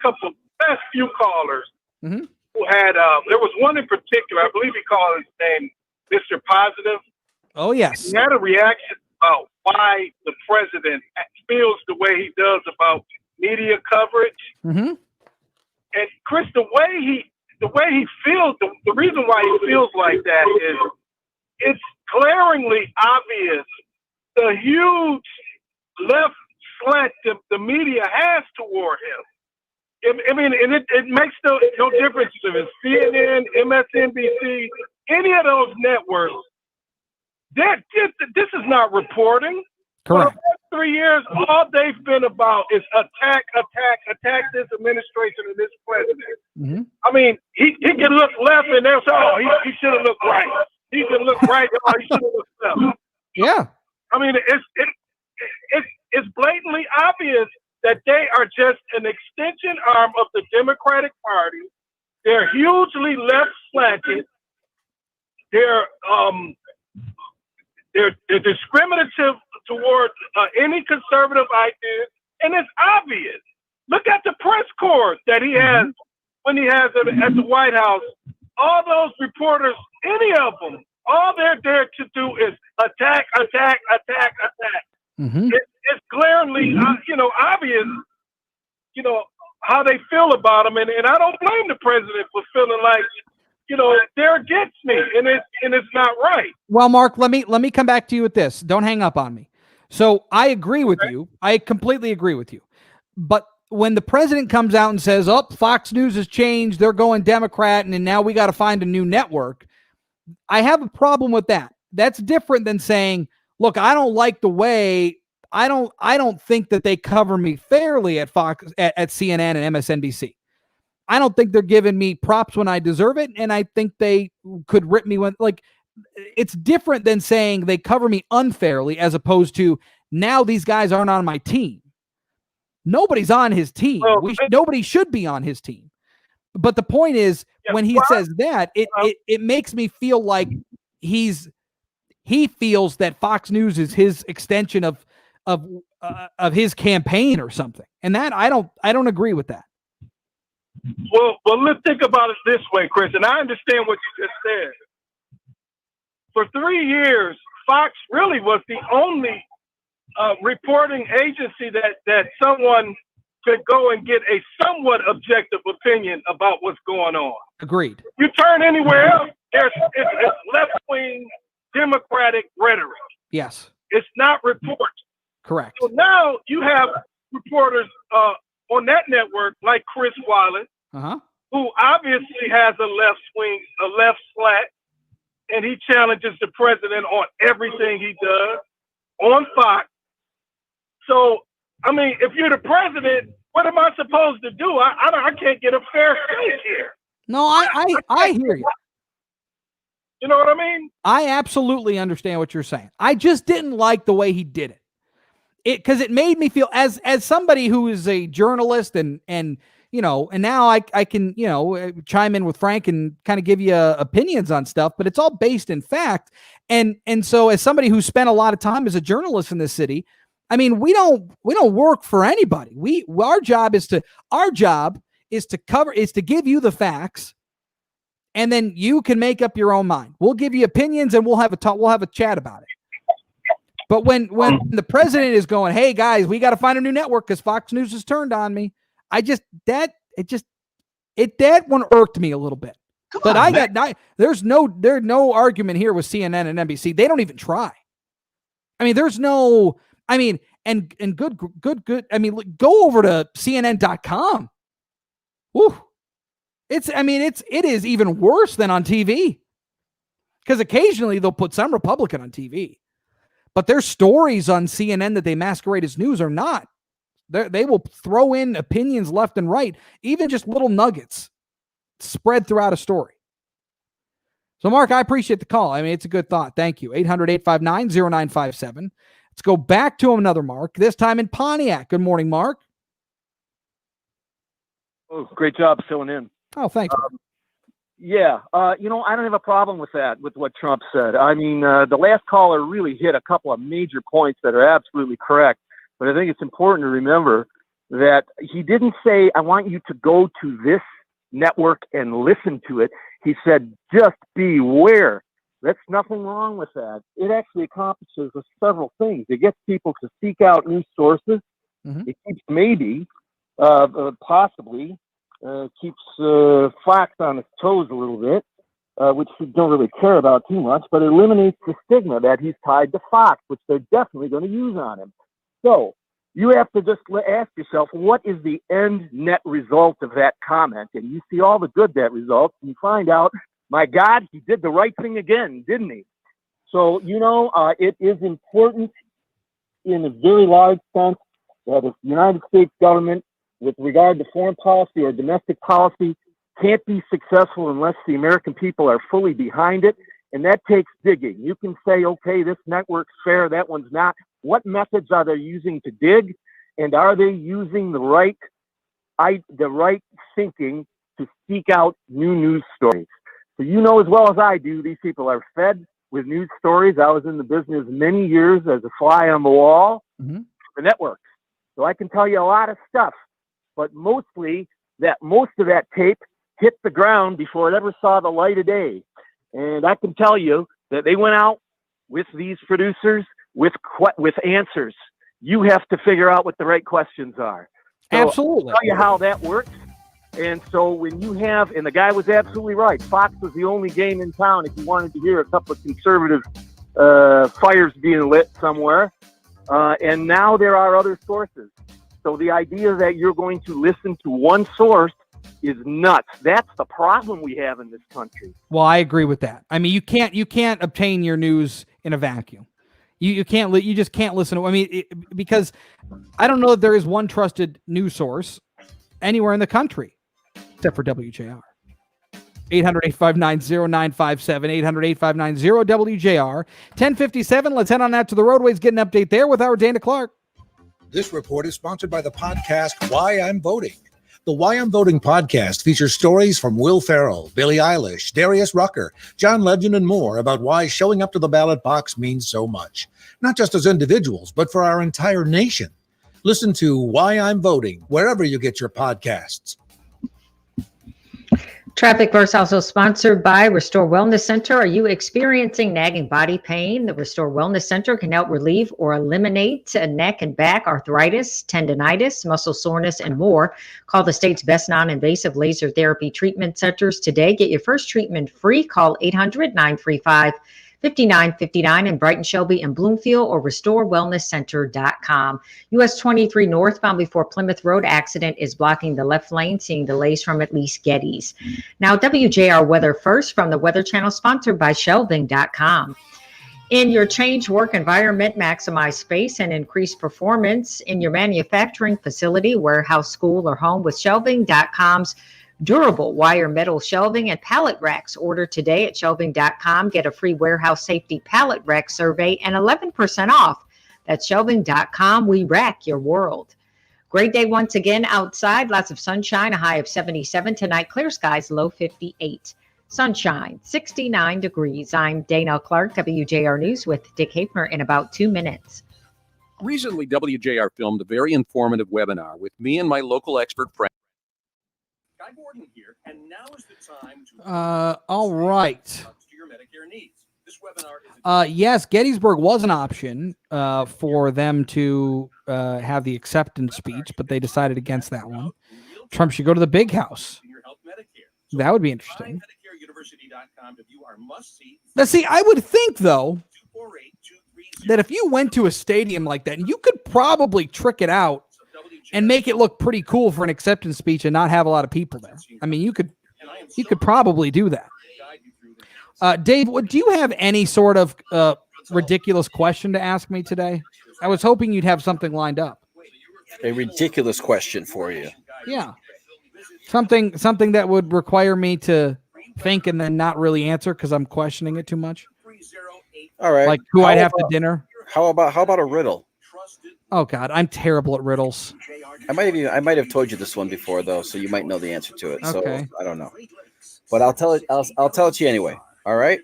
[SPEAKER 7] few callers who had. There was one in particular. I believe he called his name Mr. Positive.
[SPEAKER 2] Oh yes.
[SPEAKER 7] He had a reaction about why the president feels the way he does about media coverage.
[SPEAKER 2] Mm-hmm.
[SPEAKER 7] And Chris, the way he feels, the reason why he feels like that is it's glaringly obvious the huge left slant the media has toward him. I mean, and it makes no difference if it's CNN, MSNBC, any of those networks. This is not reporting.
[SPEAKER 2] Correct.
[SPEAKER 7] For the last 3 years, all they've been about is attack this administration and this president.
[SPEAKER 2] Mm-hmm.
[SPEAKER 7] I mean, he can look left and they'll say, oh, he should have looked right. He can look right, oh, he should have looked left.
[SPEAKER 2] Yeah.
[SPEAKER 7] I mean, it's blatantly obvious that they are just an extension arm of the Democratic Party. They're hugely left slanted. They're discriminative toward any conservative ideas, and it's obvious. Look at the press corps that he has when he has it at the White House. All those reporters, any of them, all they're there to do is attack.
[SPEAKER 2] Mm-hmm.
[SPEAKER 7] It's glaringly, obvious, how they feel about him, and I don't blame the president for feeling like, they're against me, and it's not right.
[SPEAKER 2] Well, Mark, let me come back to you with this. Don't hang up on me. So I agree with you. I completely agree with you. But when the president comes out and says, "Oh, Fox News has changed. They're going Democrat, and now we got to find a new network," I have a problem with that. That's different than saying, "Look, I don't like the way I don't think that they cover me fairly at Fox at CNN and MSNBC. I don't think they're giving me props when I deserve it, and I think they could rip me when it's different than saying they cover me unfairly as opposed to now these guys aren't on my team. Nobody's on his team. Nobody should be on his team. But the point is, when he says that, it makes me feel like he feels that Fox News is his extension of his campaign or something. And that I don't agree with that.
[SPEAKER 7] Well, let's think about it this way, Chris, and I understand what you just said. For 3 years, Fox really was the only reporting agency that someone could go and get a somewhat objective opinion about what's going on.
[SPEAKER 2] Agreed.
[SPEAKER 7] You turn anywhere else, it's left-wing Democratic rhetoric.
[SPEAKER 2] Yes.
[SPEAKER 7] It's not report.
[SPEAKER 2] Correct.
[SPEAKER 7] So now you have reporters on that network like Chris Wallace, who obviously has a left slant, and he challenges the president on everything he does on Fox. So, I mean, if you're the president, what am I supposed to do? I can't get a fair shake here.
[SPEAKER 2] No, I hear you.
[SPEAKER 7] You know what I mean?
[SPEAKER 2] I absolutely understand what you're saying. I just didn't like the way he did it. Because it made me feel as somebody who is a journalist and now I can, chime in with Frank and kind of give you opinions on stuff, but it's all based in fact. And so as somebody who spent a lot of time as a journalist in this city, I mean, we don't work for anybody. Our job is to give you the facts, and then you can make up your own mind. We'll give you opinions and we'll have a chat about it. But when the president is going, "Hey guys, we got to find a new network because Fox News has turned on me," that one irked me a little bit. There's no argument here with CNN and NBC. They don't even try. I mean, and good. I mean, go over to CNN.com. Woo. It is even worse than on TV. Because occasionally they'll put some Republican on TV. But their stories on CNN that they masquerade as news are not. They will throw in opinions left and right, even just little nuggets spread throughout a story. So, Mark, I appreciate the call. I mean, it's a good thought. Thank you. 800-859-0957. Let's go back to another Mark, this time in Pontiac. Good morning, Mark.
[SPEAKER 12] Oh, great job filling in.
[SPEAKER 2] Oh, thanks.
[SPEAKER 12] I don't have a problem with that, with what Trump said. I mean, the last caller really hit a couple of major points that are absolutely correct. But I think it's important to remember that he didn't say, "I want you to go to this network and listen to it." He said, "Just beware." That's nothing wrong with that. It actually accomplishes several things. It gets people to seek out new sources.
[SPEAKER 2] Mm-hmm.
[SPEAKER 12] It keeps possibly keeps Fox on its toes a little bit. which we don't really care about too much, but it eliminates the stigma that he's tied to Fox, which they're definitely going to use on him. So you have to just ask yourself, what is the end net result of that comment? And you see all the good that results, and you find out, my God, he did the right thing again, didn't he? So, it is important in a very large sense that the United States government, with regard to foreign policy or domestic policy, can't be successful unless the American people are fully behind it. And that takes digging. You can say, okay, this network's fair, that one's not. What methods are they using to dig? And are they using the right thinking to seek out new news stories? So you know as well as I do, these people are fed with news stories. I was in the business many years as a fly on the wall for networks. So I can tell you a lot of stuff, but most of that tape hit the ground before it ever saw the light of day. And I can tell you that they went out with these producers with answers. You have to figure out what the right questions are. So
[SPEAKER 2] Absolutely.
[SPEAKER 12] I'll tell you how that works. And so when you have, and the guy was absolutely right, Fox was the only game in town if you wanted to hear a couple of conservative fires being lit somewhere. And now there are other sources. So the idea that you're going to listen to one source is nuts. That's the problem we have in this country.
[SPEAKER 2] Well, I agree with that. I mean, you can't obtain your news in a vacuum. You just can't listen to. Because I don't know that there is one trusted news source anywhere in the country except for WJR. 800-859-0957, 800-859-0WJR. 1057. Let's head on out to the roadways, get an update there with our Dana Clark.
[SPEAKER 21] This report is sponsored by the podcast Why I'm Voting. The Why I'm Voting podcast features stories from Will Ferrell, Billie Eilish, Darius Rucker, John Legend, and more about why showing up to the ballot box means so much, not just as individuals, but for our entire nation. Listen to Why I'm Voting wherever you get your podcasts.
[SPEAKER 8] Traffic Verse also sponsored by Restore Wellness Center. Are you experiencing nagging body pain? The Restore Wellness Center can help relieve or eliminate neck and back arthritis, tendonitis, muscle soreness, and more. Call the state's best non-invasive laser therapy treatment centers today. Get your first treatment free. Call 800-935-5959 in Brighton, Shelby, and Bloomfield, or restorewellnesscenter.com. US 23 northbound before Plymouth Road accident is blocking the left lane, seeing delays from at least Gettys. Now, WJR weather first from the Weather Channel, sponsored by shelving.com. In your change work environment, maximize space and increase performance in your manufacturing facility, warehouse, school, or home with shelving.com's durable wire metal shelving and pallet racks. Order today at shelving.com. Get a free warehouse safety pallet rack survey and 11% off. That's shelving.com. We rack your world. Great day once again outside. Lots of sunshine, a high of 77 tonight. Clear skies, low 58. Sunshine, 69 degrees. I'm Dana Clark, WJR News with Dick Hafner in about 2 minutes.
[SPEAKER 10] Recently, WJR filmed a very informative webinar with me and my local expert friend. Guy Gordon here, and now is the time to
[SPEAKER 2] All right.
[SPEAKER 10] to your Medicare needs. This webinar is
[SPEAKER 2] Yes, Gettysburg was an option for them to have the acceptance speech, but they decided against that one. Trump should go to the big house. That would be interesting. Now, see, I would think, though, that if you went to a stadium like that, you could probably trick it out and make it look pretty cool for an acceptance speech and not have a lot of people there. I mean, you could probably do that. Dave, do you have any sort of ridiculous question to ask me today? I was hoping you'd have something lined up.
[SPEAKER 1] A ridiculous question for you.
[SPEAKER 2] Yeah. Something that would require me to think and then not really answer because I'm questioning it too much.
[SPEAKER 1] All right.
[SPEAKER 2] Like who I'd have to dinner.
[SPEAKER 1] How about a riddle?
[SPEAKER 2] Oh God, I'm terrible at riddles.
[SPEAKER 1] I might have told you this one before though, so you might know the answer to it.
[SPEAKER 2] Okay.
[SPEAKER 1] So I don't know, but I'll tell it. I'll tell it to you anyway. All right.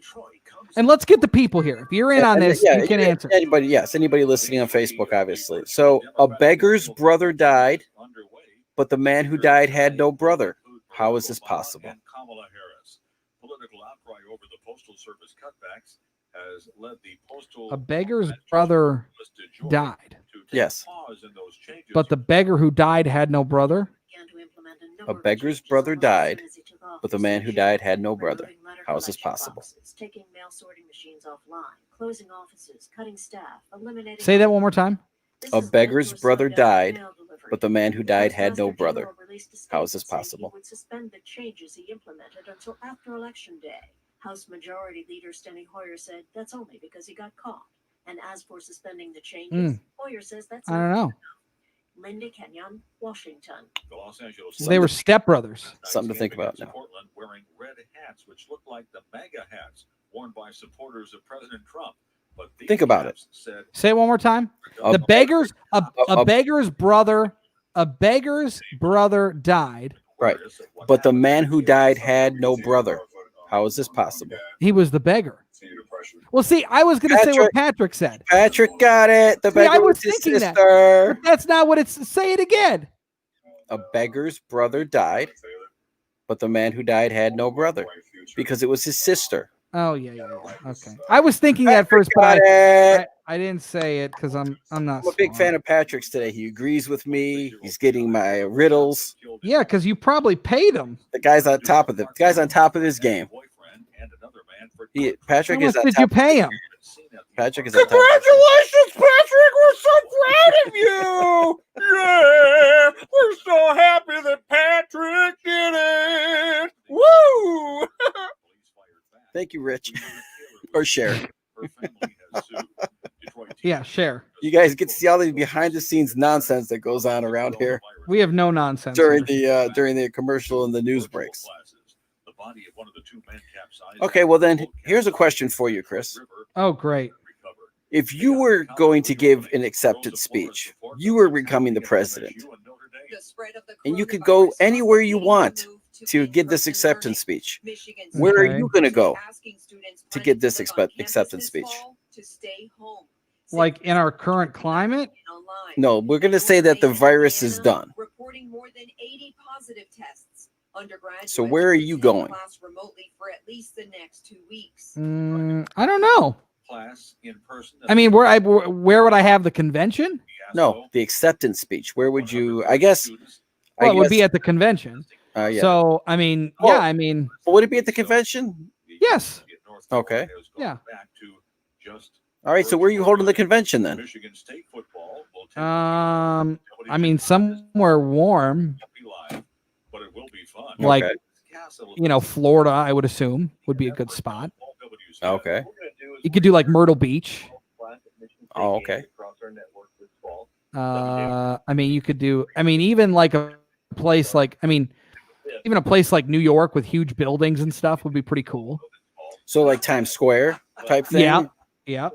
[SPEAKER 2] And let's get the people here. If you're in on this, you can answer.
[SPEAKER 1] Anybody listening on Facebook, obviously. So a beggar's brother died, but the man who died had no brother. How is this possible?
[SPEAKER 20] Political outcry over the Postal Service cutbacks has led the postal.
[SPEAKER 2] A beggar's brother died.
[SPEAKER 1] Yes.
[SPEAKER 2] But the beggar who died had no brother.
[SPEAKER 1] A beggar's brother died, but the man who died had no brother. How is this possible?
[SPEAKER 14] Taking mail sorting machines offline, closing offices, cutting staff, eliminating.
[SPEAKER 2] Say that one more time.
[SPEAKER 1] A beggar's brother died, but the man who died had no brother. How is this possible?
[SPEAKER 14] Would suspend the changes he implemented until after Election Day. House Majority Leader Steny Hoyer said that's only because he got caught. And as for suspending the changes, Hoyer says that's
[SPEAKER 2] I don't know.
[SPEAKER 14] Linda Kenyon, Washington.
[SPEAKER 20] The Los Angeles
[SPEAKER 2] They were stepbrothers.
[SPEAKER 1] Something to think about now.
[SPEAKER 20] Portland wearing red hats, which look like the MAGA hats worn by supporters of President Trump. But
[SPEAKER 1] Think about it.
[SPEAKER 2] Say it one more time.
[SPEAKER 1] A
[SPEAKER 2] beggar's brother died.
[SPEAKER 1] Right. But the man who died had no brother. How is this possible?
[SPEAKER 2] He was the beggar. Well, see, I was going to say what Patrick said.
[SPEAKER 1] Patrick got it. The beggar
[SPEAKER 2] I was
[SPEAKER 1] was his
[SPEAKER 2] thinking
[SPEAKER 1] sister.
[SPEAKER 2] that. That's not what it's. Say it again.
[SPEAKER 1] A beggar's brother died, but the man who died had no brother because it was his sister.
[SPEAKER 2] Oh yeah. Okay. I was thinking that first, but I didn't say it because I'm not.
[SPEAKER 1] I'm a big fan of Patrick's today. He agrees with me. He's getting my riddles.
[SPEAKER 2] Yeah, because you probably paid him.
[SPEAKER 1] The guy's on top of it. The guy's on top of his game. Patrick
[SPEAKER 2] How
[SPEAKER 1] is
[SPEAKER 2] much
[SPEAKER 1] on
[SPEAKER 2] did
[SPEAKER 1] top
[SPEAKER 2] you pay him?
[SPEAKER 1] Patrick is on top.
[SPEAKER 22] Congratulations, Patrick! We're so proud of you! Yeah! We're so happy that Patrick did it! Woo!
[SPEAKER 1] Thank you, Rich. Or Cher.
[SPEAKER 2] Yeah, share.
[SPEAKER 1] You guys get to see all the behind the scenes nonsense that goes on around here
[SPEAKER 2] We have no nonsense
[SPEAKER 1] during
[SPEAKER 2] here.
[SPEAKER 1] the commercial and the news breaks. Okay, well then here's a question for you, Chris.
[SPEAKER 2] Oh, great.
[SPEAKER 1] If you were going to give an acceptance speech, you were becoming the president, and you could go anywhere you want to give this acceptance speech. Where are you going to go to get this acceptance speech?
[SPEAKER 2] Like in our current climate?
[SPEAKER 1] No, we're going to say that the virus is done.
[SPEAKER 16] Reporting more than 80 positive tests.
[SPEAKER 1] So where are you going?
[SPEAKER 16] Class remotely for at least the next 2 weeks.
[SPEAKER 2] I don't know. I mean, where would I have the convention?
[SPEAKER 1] No, the acceptance speech. Where would you? I guess.
[SPEAKER 2] Well, it would be at the convention.
[SPEAKER 1] Yeah.
[SPEAKER 2] So I mean,
[SPEAKER 1] would it be at the convention?
[SPEAKER 2] Yes.
[SPEAKER 1] Okay.
[SPEAKER 2] Yeah.
[SPEAKER 1] All right. So where are you holding the convention then?
[SPEAKER 2] I mean, somewhere warm. Like, Florida, I would assume would be a good spot.
[SPEAKER 1] Okay.
[SPEAKER 2] You could do like Myrtle Beach.
[SPEAKER 1] Oh, okay.
[SPEAKER 2] I mean, you could do. I mean, even like a place like. I mean, even a place like New York with huge buildings and stuff would be pretty cool.
[SPEAKER 1] So like Times Square type thing.
[SPEAKER 2] Yeah. Yeah.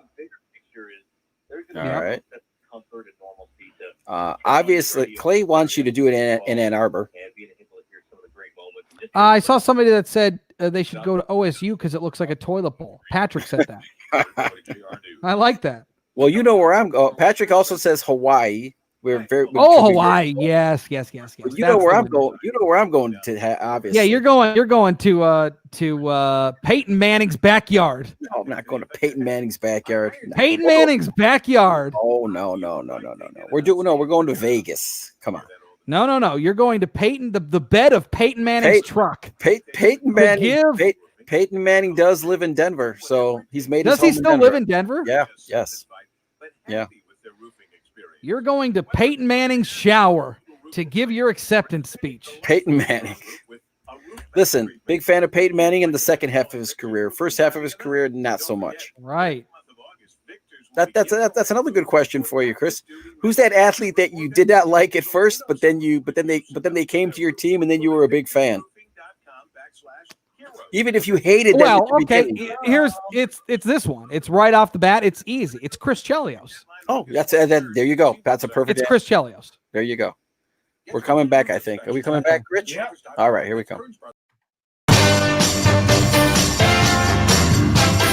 [SPEAKER 1] All right. Obviously, Clay wants you to do it in Ann Arbor.
[SPEAKER 2] I saw somebody that said they should go to OSU because it looks like a toilet bowl. Patrick said that. I like that.
[SPEAKER 1] Well, you know where I'm going. Patrick also says Hawaii.
[SPEAKER 2] Hawaii. Yes.
[SPEAKER 1] You know where I'm going. You know where I'm going to. Obviously.
[SPEAKER 2] Yeah, you're going to Peyton Manning's backyard.
[SPEAKER 1] No, I'm not going to Peyton Manning's backyard. No.
[SPEAKER 2] Peyton Manning's backyard.
[SPEAKER 1] Oh no. We're going to Vegas. Come on.
[SPEAKER 2] No. You're going to Peyton, the bed of Peyton Manning's truck.
[SPEAKER 1] Peyton Manning. Peyton Manning does live in Denver, so he's made.
[SPEAKER 2] Does he still live in Denver?
[SPEAKER 1] Yeah. Yes. Yeah.
[SPEAKER 2] You're going to Peyton Manning's shower to give your acceptance speech.
[SPEAKER 1] Peyton Manning. Listen, big fan of Peyton Manning in the second half of his career. First half of his career, not so much.
[SPEAKER 2] Right.
[SPEAKER 1] That's another good question for you, Chris. Who's that athlete that you did not like at first, but then they came to your team and then you were a big fan? Even if you hated them.
[SPEAKER 2] Well, okay. It's this one. It's right off the bat. It's easy. It's Chris Chelios.
[SPEAKER 1] Oh, there you go. That's a perfect.
[SPEAKER 2] It's Chris Chelios.
[SPEAKER 1] There you go. We're coming back, I think. Are we coming back, Rich? Yeah. All right, here we come.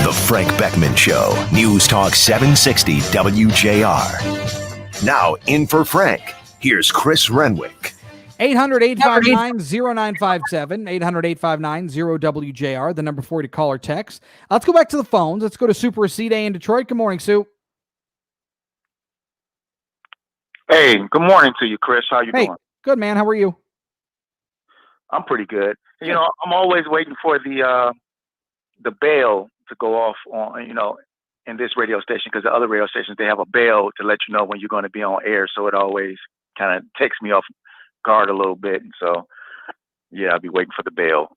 [SPEAKER 6] The Frank Beckmann Show, News Talk 760 WJR. Now in for Frank, here's Chris Renwick.
[SPEAKER 2] 800-859-0957, 800-859-0WJR, the number for you to call or text. Let's go back to the phones. Let's go to Super Recede in Detroit. Good morning, Sue.
[SPEAKER 23] Hey, good morning to you, Chris. How you doing?
[SPEAKER 2] Good, man. How are you?
[SPEAKER 11] I'm pretty good. You know, I'm always waiting for the bell to go off on, in this radio station, because the other radio stations, they have a bell to let you know when you're going to be on air. So it always kind of takes me off guard a little bit. So yeah, I'll be waiting for the bell.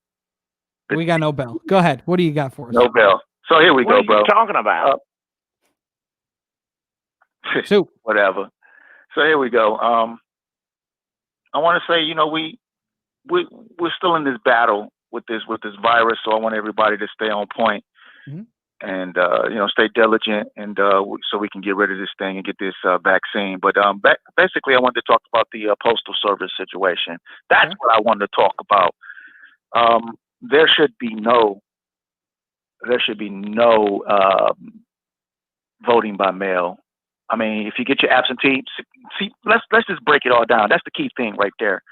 [SPEAKER 2] We got no bell. Go ahead. What do you got for us?
[SPEAKER 11] No bell. So here we
[SPEAKER 22] What
[SPEAKER 11] go,
[SPEAKER 22] are you
[SPEAKER 11] bro.
[SPEAKER 22] talking about?
[SPEAKER 2] So
[SPEAKER 11] whatever. So here we go. I want to say, we're still in this battle with this virus. So I want everybody to stay on point and stay diligent, and so we can get rid of this thing and get this vaccine. But basically, I wanted to talk about the Postal Service situation. That's what I wanted to talk about. There should be no voting by mail. I mean, if you get your absentee, see, let's just break it all down. That's the key thing right there.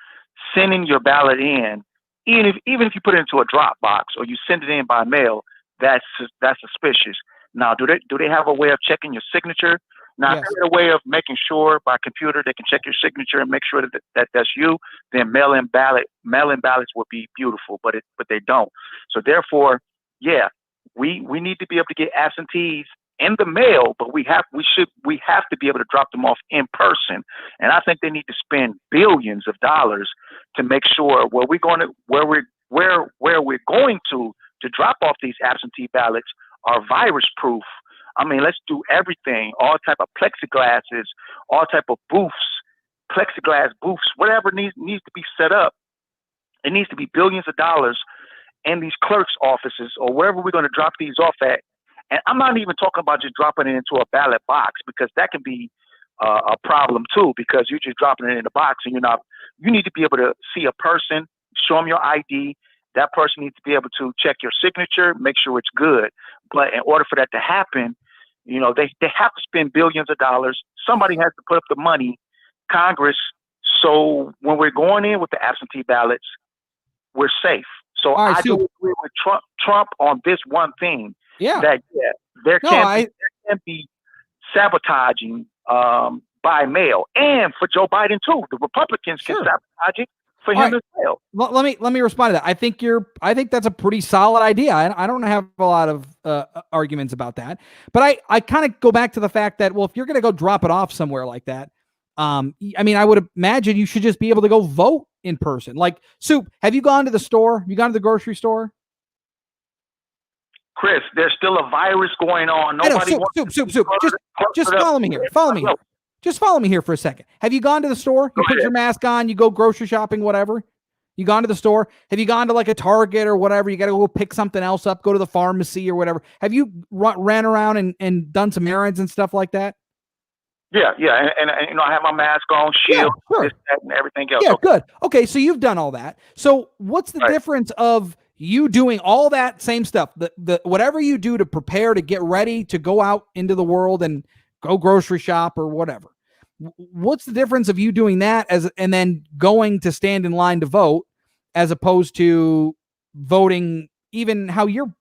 [SPEAKER 11] Sending your ballot in, even if you put it into a drop box or you send it in by mail, that's suspicious. Now, do they have a way of checking your signature? Now, if they have a way of making sure by computer they can check your signature and make sure that that's you, then mail-in ballots would be beautiful, but they don't. So therefore, yeah, we need to be able to get absentees in the mail, but we have to be able to drop them off in person. And I think they need to spend billions of dollars to make sure where we're going to drop off these absentee ballots are virus proof. I mean, let's do everything, all type of plexiglasses, all type of booths, plexiglass booths, whatever needs to be set up. It needs to be billions of dollars in these clerks' offices or wherever we're going to drop these off at. And I'm not even talking about just dropping it into a ballot box, because that can be a problem too, because you're just dropping it in a box and you need to be able to see a person, show them your ID. That person needs to be able to check your signature, make sure it's good. But in order for that to happen, they have to spend billions of dollars. Somebody has to put up the money, Congress. So when we're going in with the absentee ballots, we're safe. So I do agree with Trump on this one thing. There can be sabotaging by mail, and for Joe Biden too. The Republicans can sabotage it for him as well.
[SPEAKER 2] Let me respond to that. I think that's a pretty solid idea. I don't have a lot of arguments about that, but I kind of go back to the fact that, well, if you're going to go drop it off somewhere like that, I mean, I would imagine you should just be able to go vote in person. Like, Soup, have you gone to the store? Have you gone to the grocery store?
[SPEAKER 11] Chris, there's still a virus going on. Nobody
[SPEAKER 2] Soup. Just follow me here. Just follow me here for a second. Have you gone to the store? You put your mask on, you go grocery shopping, whatever. You gone to the store? Have you gone to like a Target or whatever? You got to go pick something else up, go to the pharmacy or whatever. Have you ran around and done some errands and stuff like that?
[SPEAKER 11] Yeah. And I have my mask on, shield, this, that, and everything else.
[SPEAKER 2] Yeah, good. Okay, so you've done all that. So what's the difference of you doing all that same stuff, the whatever you do to prepare to get ready to go out into the world and go grocery shop or whatever? What's the difference of you doing that and then going to stand in line to vote, as opposed to voting even how you're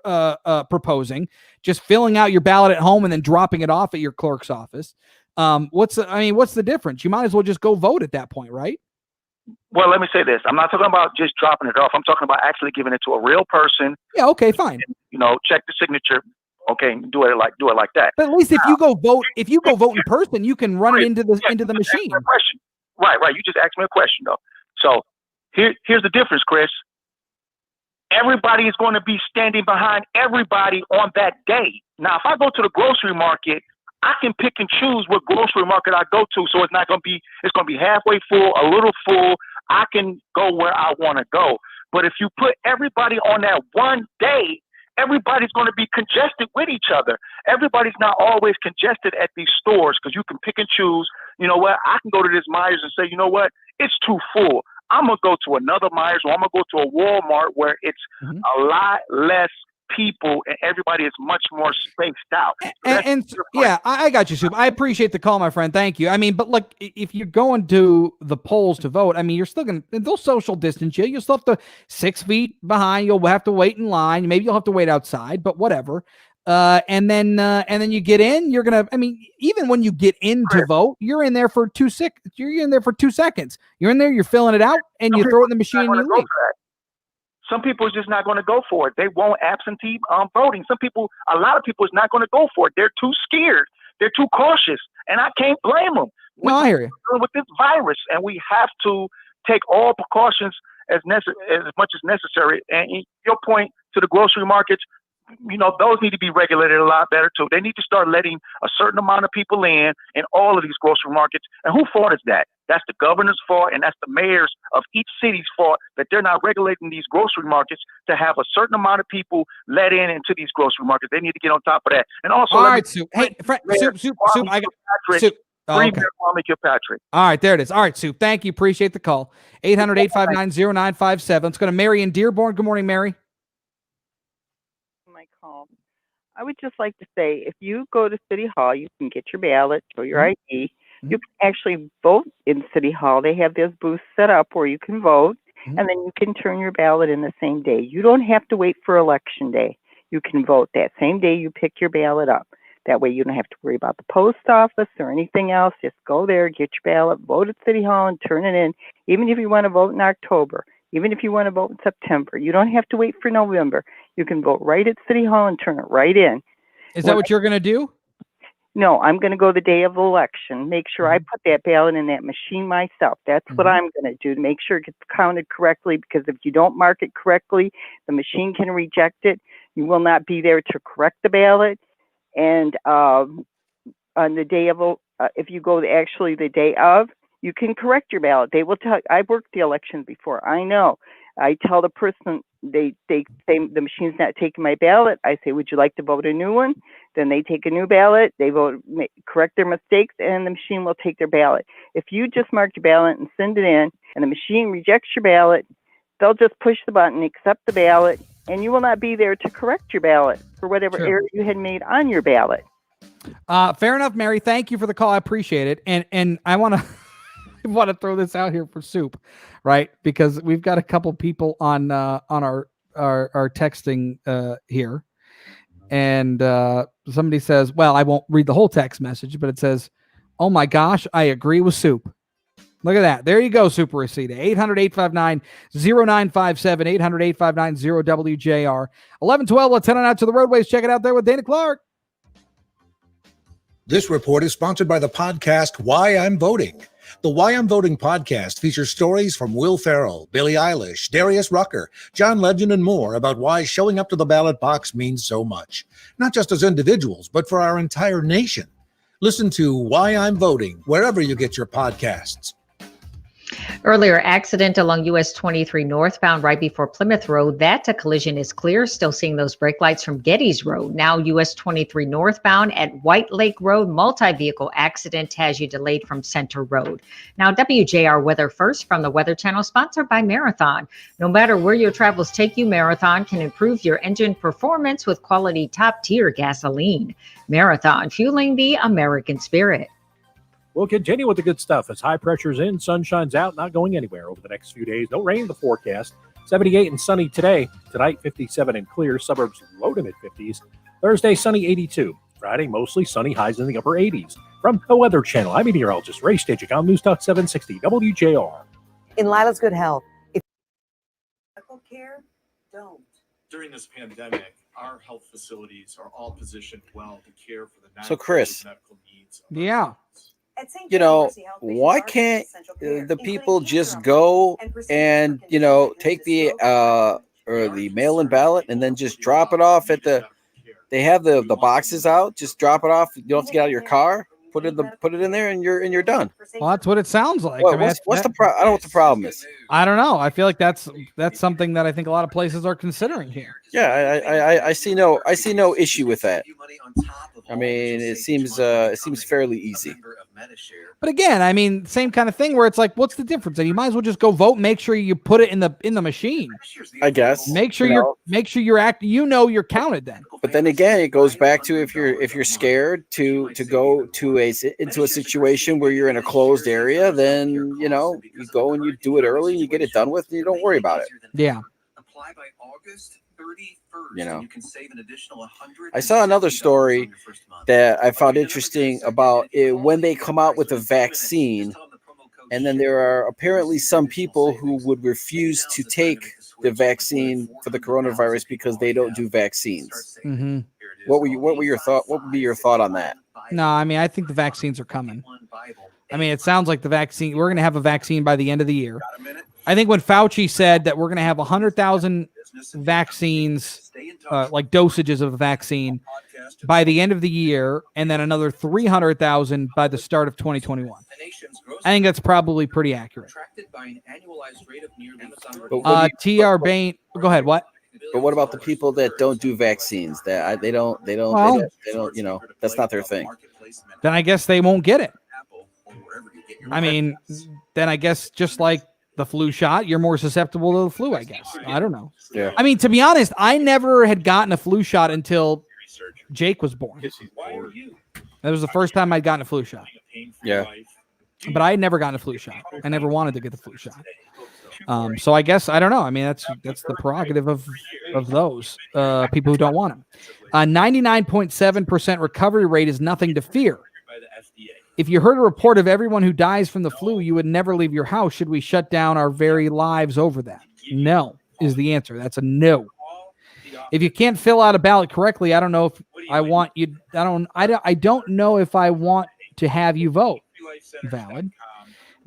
[SPEAKER 2] proposing, just filling out your ballot at home and then dropping it off at your clerk's office? What's the difference? You might as well just go vote at that point, right?
[SPEAKER 11] Well, let me say this. I'm not talking about just dropping it off. I'm talking about actually giving it to a real person.
[SPEAKER 2] Yeah, okay, fine.
[SPEAKER 11] Check the signature. Okay, do it like that.
[SPEAKER 2] But at least if you go vote in person, you can run it into the machine.
[SPEAKER 11] Right. You just asked me a question though. So here's the difference, Chris. Everybody is going to be standing behind everybody on that day. Now, if I go to the grocery market, I can pick and choose what grocery market I go to. So it's going to be halfway full, a little full. I can go where I want to go. But if you put everybody on that one day, everybody's going to be congested with each other. Everybody's not always congested at these stores, because you can pick and choose. You know what? I can go to this Myers and say, you know what? It's too full. I'm going to go to another Myers, or I'm going to go to a Walmart where it's a lot less people and everybody is much more spaced out.
[SPEAKER 2] So I got you, Soup. I appreciate the call, my friend. Thank you. I mean, but look, if you're going to the polls to vote, I mean, you're still going to, they'll social distance you. You'll still have to 6 feet behind. You'll have to wait in line. Maybe you'll have to wait outside, but whatever. And then you get in. You're gonna. I mean, even when you get in to vote, you're in there for 2 seconds. You're in there for 2 seconds. You're in there. You're filling it out, and you throw it in the machine. And you leave.
[SPEAKER 11] Some people are just not going to go for it. They want absentee voting. A lot of people is not going to go for it. They're too scared. They're too cautious, and I can't blame them.
[SPEAKER 2] No, I hear you.
[SPEAKER 11] With this virus, and we have to take all precautions as much as necessary. And your point to the grocery markets, those need to be regulated a lot better too. They need to start letting a certain amount of people in all of these grocery markets. And whose fault is that? That's the governor's fault, and that's the mayors of each city's fault that they're not regulating these grocery markets to have a certain amount of people let in into these grocery markets. They need to get on top of that. And also,
[SPEAKER 2] all right, Soup. Hey, Soup. I got Soup. Oh, okay.
[SPEAKER 11] Kilpatrick.
[SPEAKER 2] All right, there it is. All right, Soup. Thank you. Appreciate the call. 800-859-0957. Let's go to Mary in Dearborn. Good morning, Mary.
[SPEAKER 13] My call. I would just like to say, if you go to City Hall, you can get your ballot, show your ID. You can actually vote in City Hall. They have those booths set up where you can vote, and then you can turn your ballot in the same day. You don't have to wait for Election Day. You can vote that same day you pick your ballot up. That way you don't have to worry about the post office or anything else. Just go there, get your ballot, vote at City Hall, and turn it in. Even if you want to vote in October, even if you want to vote in September, you don't have to wait for November. You can vote right at City Hall and turn it right in.
[SPEAKER 2] Is that what you're going to do?
[SPEAKER 13] No, I'm going to go the day of the election. Make sure I put that ballot in that machine myself. That's what I'm going to do to make sure it gets counted correctly, because if you don't mark it correctly, the machine can reject it. You will not be there to correct the ballot. And on the day of, if you go actually the day of, you can correct your ballot. They will tell. I've worked the election before. I know. I tell the person, they say the machine's not taking my ballot. I say, would you like to vote a new one? Then they take a new ballot. They vote, correct their mistakes, and the machine will take their ballot. If you just mark your ballot and send it in, and the machine rejects your ballot, they'll just push the button, accept the ballot, and you will not be there to correct your ballot for whatever error you had made on your ballot.
[SPEAKER 2] Fair enough, Mary. Thank you for the call. I appreciate it. And I want to want to throw this out here for Soup, right? Because we've got a couple people on our texting here, and somebody says, well, I won't read the whole text message, but it says, oh my gosh, I agree with Soup. Look at that. There you go, Super Recita. 800-859-0957, 800-859-0WJR. 11:12, let's head on out to the roadways. Check it out there with Dana Clark.
[SPEAKER 21] This report is sponsored by the podcast Why I'm Voting. The Why I'm Voting podcast features stories from Will Ferrell, Billie Eilish, Darius Rucker, John Legend, and more about why showing up to the ballot box means so much, not just as individuals, but for our entire nation. Listen to Why I'm Voting wherever you get your podcasts.
[SPEAKER 8] Earlier accident along US 23 northbound right before Plymouth Road. That collision is clear. Still seeing those brake lights from Geddes Road. Now US 23 northbound at White Lake Road. Multi-vehicle accident has you delayed from Center Road. Now WJR Weather First from the Weather Channel, sponsored by Marathon. No matter where your travels take you, Marathon can improve your engine performance with quality top-tier gasoline. Marathon, fueling the American spirit.
[SPEAKER 9] We'll continue with the good stuff as high pressure's in, sun shines out, not going anywhere over the next few days. No rain in the forecast. 78 and sunny today. Tonight, 57 and clear. Suburbs low to mid-50s. Thursday, sunny 82. Friday, mostly sunny, highs in the upper 80s. From the Weather Channel, I'm meteorologist Ray Stagik on News Talk 760 WJR.
[SPEAKER 15] In Lila's Good Health,
[SPEAKER 23] medical care, don't. During this pandemic, our health facilities are all positioned well to care for the
[SPEAKER 1] So, Chris,
[SPEAKER 23] medical needs.
[SPEAKER 2] Yeah.
[SPEAKER 1] You know, why can't the people just go and, you know, take the or the mail-in ballot and then just drop it off at they have the boxes out, just drop it off. You don't have to get out of your car, put it in there, and you're done.
[SPEAKER 2] Well, that's what it sounds like.
[SPEAKER 1] What,
[SPEAKER 2] I mean,
[SPEAKER 1] what's the problem? I don't know what the problem is.
[SPEAKER 2] I don't know. I feel like that's something that I think a lot of places are considering here.
[SPEAKER 1] Yeah, I see no issue with that. I mean, it seems fairly easy.
[SPEAKER 2] But again, I mean, same kind of thing where it's like, what's the difference? And you might as well just go vote. Make sure you put it in the machine.
[SPEAKER 1] I guess.
[SPEAKER 2] Make sure you're you're counted then.
[SPEAKER 1] But then again, it goes back to if you're scared to go into a situation where you're in a closed area, then you go and you do it early, you get it done with, and you don't worry about it.
[SPEAKER 2] Yeah.
[SPEAKER 3] Apply by August.
[SPEAKER 1] You know,
[SPEAKER 3] You can save an additional $100.
[SPEAKER 1] I saw another story that I found interesting about it, when they come out with a vaccine, and then there are apparently some people who would refuse to take the vaccine for the coronavirus because they don't do vaccines.
[SPEAKER 2] Mm-hmm.
[SPEAKER 1] What were your thought? What would be your thought on that?
[SPEAKER 2] No, I mean, I think the vaccines are coming. I mean, it sounds like we're going to have a vaccine by the end of the year. I think when Fauci said that we're going to have 100,000 vaccines, like dosages of the vaccine by the end of the year, and then another 300,000 by the start of 2021. I think that's probably pretty accurate. TR Bain, go ahead. What?
[SPEAKER 1] But what about the people that don't do vaccines? That they don't,
[SPEAKER 2] Well,
[SPEAKER 1] you know, that's not their thing.
[SPEAKER 2] Then I guess they won't get it. I mean, then I guess just like the flu shot, you're more susceptible to the flu, I guess. I don't know.
[SPEAKER 1] Yeah.
[SPEAKER 2] I mean, to be honest, I never had gotten a flu shot until Jake was born. That was the first time I'd gotten a flu shot.
[SPEAKER 1] Yeah.
[SPEAKER 2] But I had never gotten a flu shot. I never wanted to get the flu shot. So I guess, I don't know. I mean, that's the prerogative of those people who don't want them. 99.7% recovery rate is nothing to fear. If you heard a report of everyone who dies from the flu, you would never leave your house. Should we shut down our very lives over that? No is the answer. That's a no. If you can't fill out a ballot correctly, I don't know if I want you. I don't know if I want to have you vote. Valid.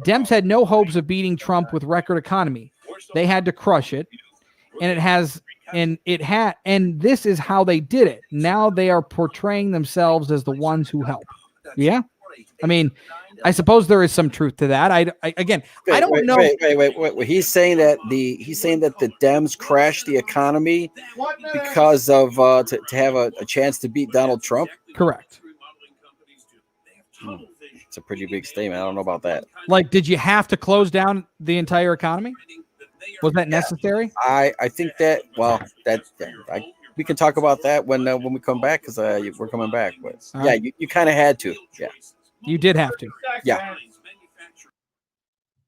[SPEAKER 2] Dems had no hopes of beating Trump with record economy. They had to crush it, and this is how they did it. Now they are portraying themselves as the ones who help. Yeah. I mean, I suppose there is some truth to that. I don't know.
[SPEAKER 1] Wait. He's saying that the Dems crashed the economy because of to have a chance to beat Donald Trump.
[SPEAKER 2] Correct.
[SPEAKER 1] It's a pretty big statement. I don't know about that.
[SPEAKER 2] Like, did you have to close down the entire economy? Was that necessary?
[SPEAKER 1] I think that. Well, we can talk about that when we come back, because we're coming back. But yeah, you kind of had to. Yeah.
[SPEAKER 2] You did have to.
[SPEAKER 1] Yeah.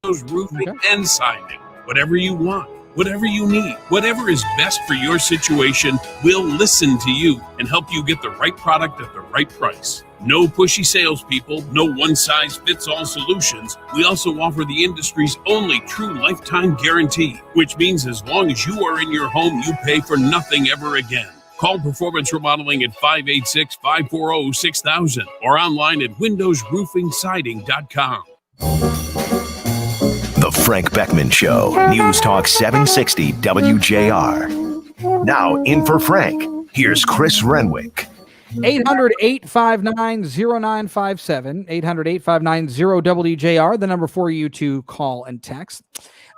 [SPEAKER 15] Those roofing and siding, whatever you want, whatever you need, whatever is best for your situation, we'll listen to you and help you get the right product at the right price. No pushy salespeople, no one-size-fits-all solutions. We also offer the industry's only true lifetime guarantee, which means as long as you are in your home, you pay for nothing ever again. Call Performance Remodeling at 586-540-6000 or online at windowsroofingsiding.com.
[SPEAKER 6] The Frank Beckmann Show, News Talk 760 WJR. Now in for Frank, here's Chris Renwick.
[SPEAKER 2] 800-859-0957, 800-859-0WJR, the number for you to call and text.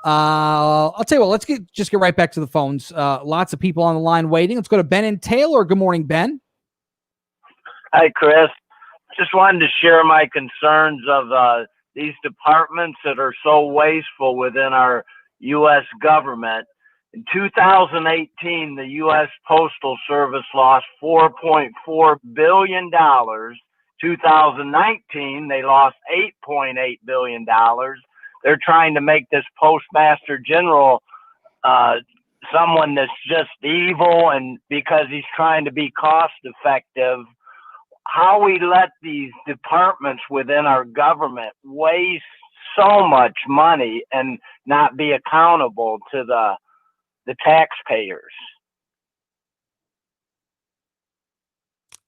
[SPEAKER 2] I'll tell you what, let's just get right back to the phones. Lots of people on the line waiting. Let's go to Ben and Taylor. Good morning, Ben.
[SPEAKER 17] Hi, Chris. Just wanted to share my concerns of these departments that are so wasteful within our U.S. government. In 2018, the U.S. Postal Service lost $4.4 billion. 2019, they lost $8.8 billion. They're trying to make this Postmaster General someone that's just evil, and because he's trying to be cost effective. How we let these departments within our government waste so much money and not be accountable to the taxpayers.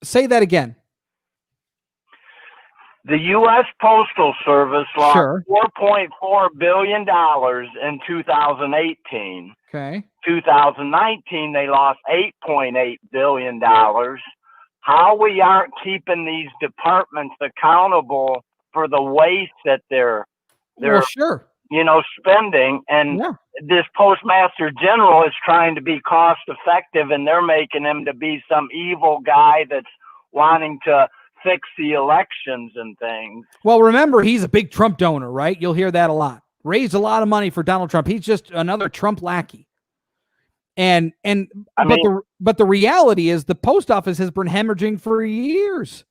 [SPEAKER 2] Say that again.
[SPEAKER 17] The U.S. Postal Service lost $4.4 billion in 2018.
[SPEAKER 2] Okay.
[SPEAKER 17] 2019, they lost $8.8 billion. How we aren't keeping these departments accountable for the waste that they're spending, and this Postmaster General is trying to be cost effective, and they're making him to be some evil guy that's wanting to fix the elections and things.
[SPEAKER 2] Well, remember, he's a big Trump donor, right? You'll hear that a lot. Raised a lot of money for Donald Trump. He's just another Trump lackey. But the reality is the post office has been hemorrhaging for years.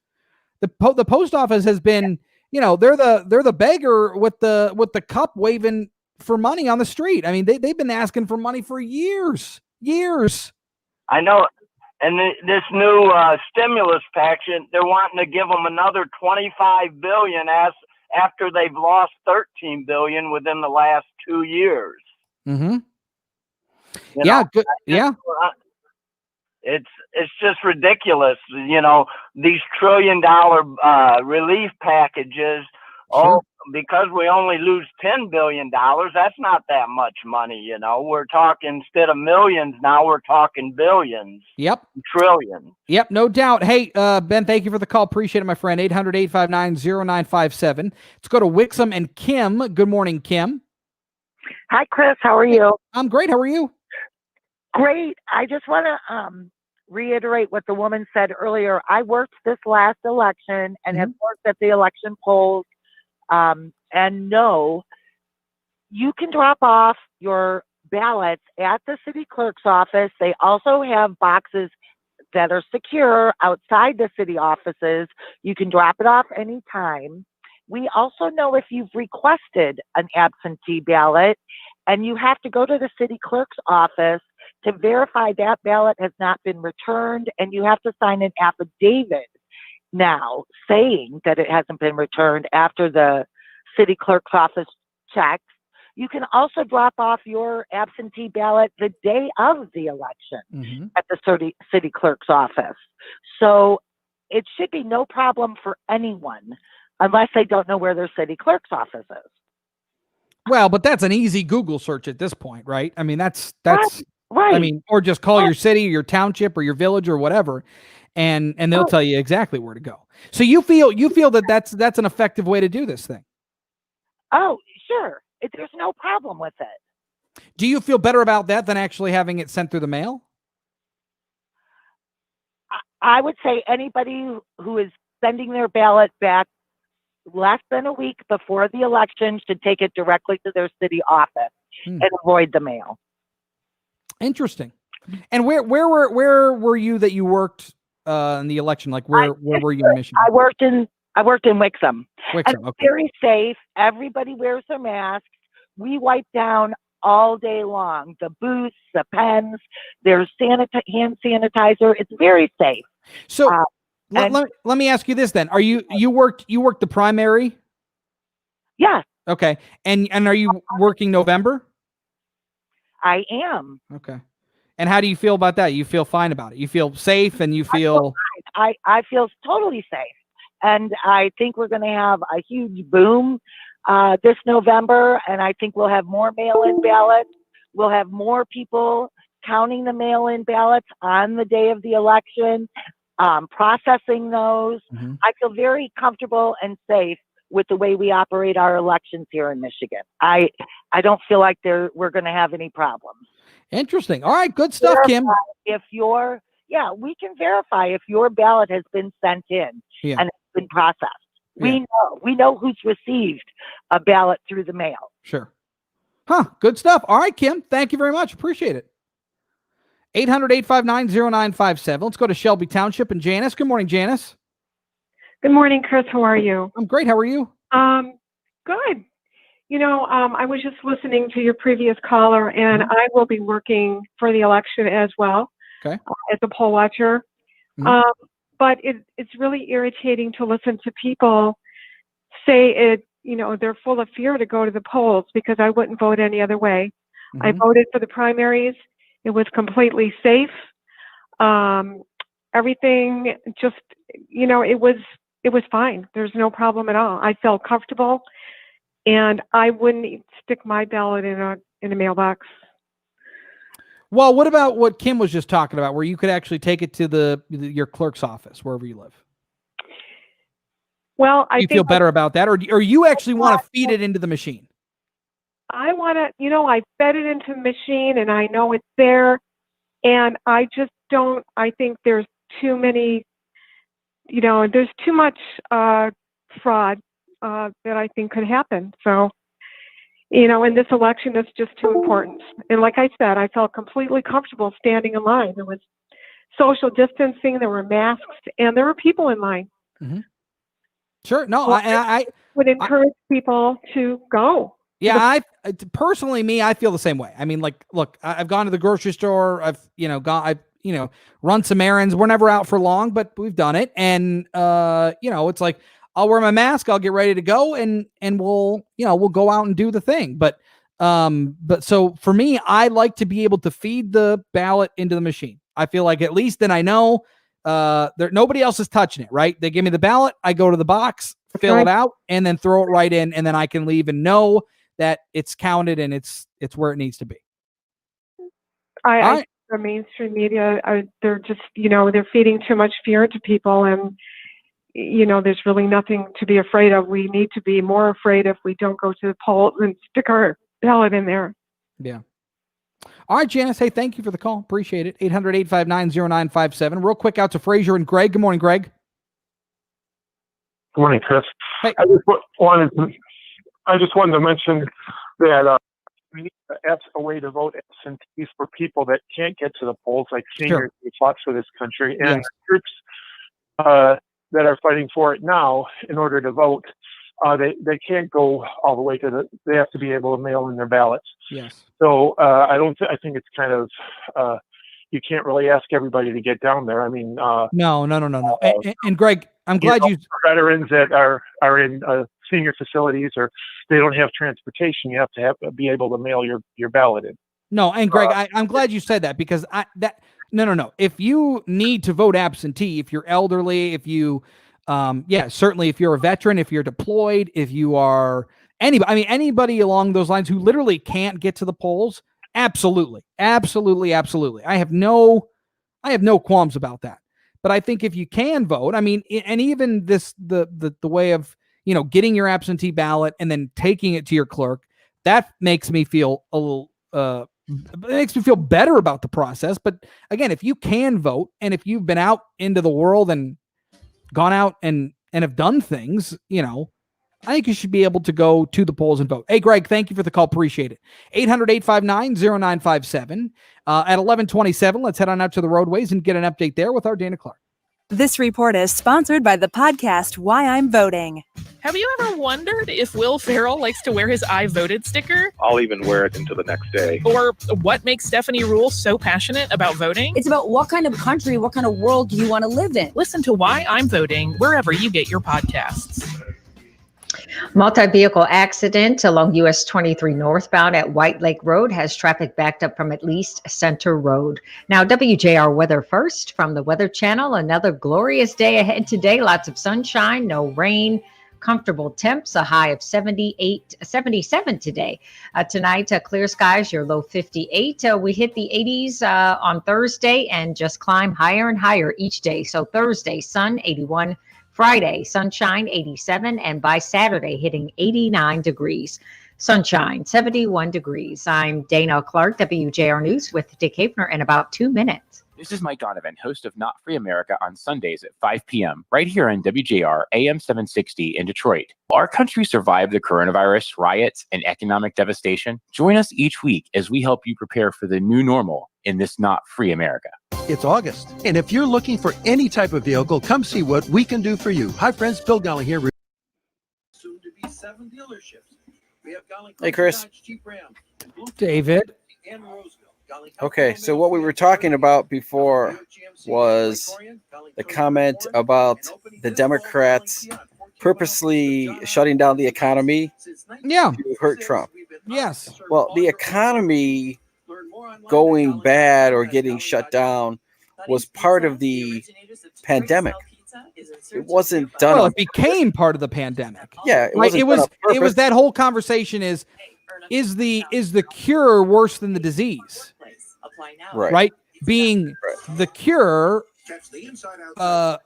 [SPEAKER 2] The post office has been, they're the beggar with the cup waving for money on the street. I mean, they've been asking for money for years.
[SPEAKER 17] I know. And this new stimulus package, they're wanting to give them another $25 billion after they've lost $13 billion within the last 2 years.
[SPEAKER 2] Mm-hmm.
[SPEAKER 17] Yeah,
[SPEAKER 2] good. Yeah.
[SPEAKER 17] It's just ridiculous. These $1 trillion relief packages.
[SPEAKER 2] Sure.
[SPEAKER 17] Oh, because we only lose $10 billion, that's not that much money. We're talking, instead of millions, now we're talking billions.
[SPEAKER 2] Yep.
[SPEAKER 17] Trillions.
[SPEAKER 2] Yep, no doubt. Hey, Ben, thank you for the call. Appreciate it, my friend. 800-859-0957. Let's go to Wixom and Kim. Good morning, Kim.
[SPEAKER 4] Hi, Chris. How are you?
[SPEAKER 2] I'm great. How are you?
[SPEAKER 4] Great. I just want to reiterate what the woman said earlier. I worked this last election and have worked at the election polls, and know you can drop off your ballots at the city clerk's office. They also have boxes that are secure outside the city offices. You can drop it off anytime. We also know if you've requested an absentee ballot, and you have to go to the city clerk's office to verify that ballot has not been returned, and you have to sign an affidavit now saying that it hasn't been returned after the city clerk's office checks. You can also drop off your absentee ballot the day of the election at the city clerk's office. So it should be no problem for anyone unless they don't know where their city clerk's office is.
[SPEAKER 2] Well, but that's an easy Google search at this point, right? I mean, that's
[SPEAKER 4] right.
[SPEAKER 2] I mean, or just call your city or your township or your village or whatever, and they'll tell you exactly where to go. So you feel that that's an effective way to do this thing?
[SPEAKER 4] Oh, sure. There's no problem with it.
[SPEAKER 2] Do you feel better about that than actually having it sent through the mail?
[SPEAKER 4] I would say anybody who is sending their ballot back less than a week before the election should take it directly to their city office and avoid the mail.
[SPEAKER 2] Interesting. And where were you that you worked in the election? Like where were you in Michigan?
[SPEAKER 4] I worked in Wixom. And
[SPEAKER 2] Okay.
[SPEAKER 4] it's very safe. Everybody wears their masks. We wipe down all day long. The booths, the pens, there's hand sanitizer. It's very safe.
[SPEAKER 2] So let me ask you this then. Are you worked the primary?
[SPEAKER 4] Yeah.
[SPEAKER 2] Okay. And are you working November?
[SPEAKER 4] I am.
[SPEAKER 2] Okay. And how do you feel about that? You feel fine about it? You feel safe and you feel
[SPEAKER 4] I feel totally safe. And I think we're going to have a huge boom this November. And I think we'll have more mail-in ballots. We'll have more people counting the mail-in ballots on the day of the election, processing those. I feel very comfortable and safe with the way we operate our elections here in Michigan. I don't feel like we're going to have any problems.
[SPEAKER 2] Interesting. All right, good stuff, Kim.
[SPEAKER 4] We can verify if your ballot has been sent in and it's been processed. We know who's received a ballot through the mail.
[SPEAKER 2] Sure. Huh. Good stuff. All right, Kim. Thank you very much. Appreciate it. 800-859-0957. Let's go to Shelby Township and Janice. Good morning, Janice.
[SPEAKER 18] Good morning, Chris. How are you?
[SPEAKER 2] I'm great. How are you?
[SPEAKER 18] Good. I was just listening to your previous caller, and I will be working for the election as well.
[SPEAKER 2] Okay.
[SPEAKER 18] As a poll watcher. But it's really irritating to listen to people say they're full of fear to go to the polls, because I wouldn't vote any other way. I voted for the primaries. It was completely safe. Everything just, it was fine. There's no problem at all. I felt comfortable, and I wouldn't stick my ballot in a mailbox.
[SPEAKER 2] Well, what about what Kim was just talking about, where you could actually take it to your clerk's office, wherever you live?
[SPEAKER 18] Well, I
[SPEAKER 2] feel better about that, or you actually want to feed it into the machine?
[SPEAKER 18] I want to, I fed it into the machine, and I know it's there, and I just don't. I think there's too many, there's too much fraud that I think could happen. So, in this election, it's just too important. And like I said, I felt completely comfortable standing in line. There was social distancing, there were masks, and there were people in line.
[SPEAKER 2] Sure. No,
[SPEAKER 18] so I would encourage people to go.
[SPEAKER 2] Yeah, I personally, I feel the same way. I mean, look, I've gone to the grocery store. I've run some errands. We're never out for long, but we've done it. And, it's like, I'll wear my mask, I'll get ready to go, and we'll go out and do the thing. But so for me, I like to be able to feed the ballot into the machine. I feel like at least then I know nobody else is touching it, right? They give me the ballot, I go to the box, fill it out, and then throw it right in, and then I can leave and know that it's counted and it's where it needs to be.
[SPEAKER 18] I think the mainstream media, they're just, they're feeding too much fear into people, and there's really nothing to be afraid of. We need to be more afraid if we don't go to the polls and stick our ballot in there.
[SPEAKER 2] Yeah. All right, Janice. Hey, thank you for the call. Appreciate it. 800-859-0957. Real quick out to Frazier and Greg. Good morning, Greg.
[SPEAKER 5] Good morning, Chris.
[SPEAKER 2] Hey.
[SPEAKER 5] I just wanted to mention that we need to ask a way to vote absentees for people that can't get to the polls, like seniors who fought for this country, and troops that are fighting for it now in order to vote. They can't go all the way to they have to be able to mail in their ballots.
[SPEAKER 2] Yes.
[SPEAKER 5] So I think it's kind of, you can't really ask everybody to get down there. I mean,
[SPEAKER 2] No. And Greg, I'm glad you
[SPEAKER 5] veterans that are in senior facilities, or they don't have transportation, you have to be able to mail your ballot in.
[SPEAKER 2] No, and Greg, I'm glad you said that, because no. If you need to vote absentee, if you're elderly, if you, certainly if you're a veteran, if you're deployed, if you are anybody along those lines who literally can't get to the polls, absolutely. I have no qualms about that. But I think if you can vote, and even the way of, getting your absentee ballot and then taking it to your clerk, that makes me feel a little, it makes me feel better about the process. But again, if you can vote, and if you've been out into the world and gone out and have done things, I think you should be able to go to the polls and vote. Hey, Greg, thank you for the call. Appreciate it. 800-859-0957. At 11:27, let's head on out to the roadways and get an update there with our Dana Clark.
[SPEAKER 7] This report is sponsored by the podcast Why I'm Voting.
[SPEAKER 19] Have you ever wondered if Will Ferrell likes to wear his I voted sticker?
[SPEAKER 24] I'll even wear it until the next day.
[SPEAKER 19] Or what makes Stephanie Ruhle so passionate about voting?
[SPEAKER 25] It's about what kind of country, what kind of world do you want to live in?
[SPEAKER 19] Listen to Why I'm Voting wherever you get your podcasts.
[SPEAKER 8] Multi-vehicle accident along US 23 northbound at White Lake Road has traffic backed up from at least Center Road. Now, WJR weather first from the Weather Channel. Another glorious day ahead today. Lots of sunshine, no rain, comfortable temps, a high of 77 today. Tonight, clear skies, your low 58. We hit the 80s on Thursday and just climb higher and higher each day. So Thursday, sun 81. Friday, sunshine 87, and by Saturday, hitting 89 degrees. Sunshine 71 degrees. I'm Dana Clark, WJR News with Dick Hafner in about 2 minutes.
[SPEAKER 26] This is Mike Donovan, host of Not Free America on Sundays at 5 p.m. right here on WJR AM 760 in Detroit. Our country survived the coronavirus, riots, and economic devastation. Join us each week as we help you prepare for the new normal in this Not Free America.
[SPEAKER 27] It's August, and if you're looking for any type of vehicle, come see what we can do for you. Hi, friends. Bill Golling here.
[SPEAKER 23] Soon to be 7 dealerships. We have
[SPEAKER 1] Hey, Chris.
[SPEAKER 2] David.
[SPEAKER 1] Okay, so what we were talking about before was the comment about the Democrats purposely shutting down the economy
[SPEAKER 2] to
[SPEAKER 1] hurt Trump.
[SPEAKER 2] Yes.
[SPEAKER 1] Well, the economy going bad or getting shut down was part of the pandemic. It wasn't done.
[SPEAKER 2] Well, it became part of the pandemic.
[SPEAKER 1] Yeah,
[SPEAKER 2] it was that whole conversation is the cure worse than the disease? Right? Being the cure or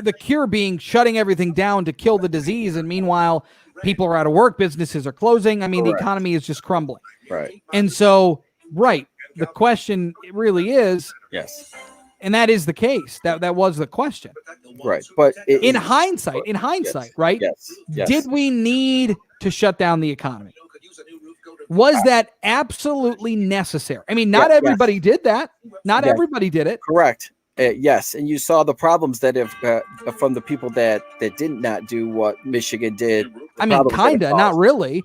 [SPEAKER 2] the cure being shutting everything down to kill the disease, and meanwhile people are out of work, businesses are closing. The economy is just crumbling.
[SPEAKER 1] Right.
[SPEAKER 2] And so, the question really is,
[SPEAKER 1] yes,
[SPEAKER 2] and that is the case. That was the question.
[SPEAKER 1] Right. But
[SPEAKER 2] in hindsight, right?
[SPEAKER 1] Yes.
[SPEAKER 2] Did we need to shut down the economy? Was that absolutely necessary? Not everybody did that. Not everybody did it.
[SPEAKER 1] Correct. Yes, and you saw the problems that have from the people that did not do what Michigan did.
[SPEAKER 2] Kinda, not really.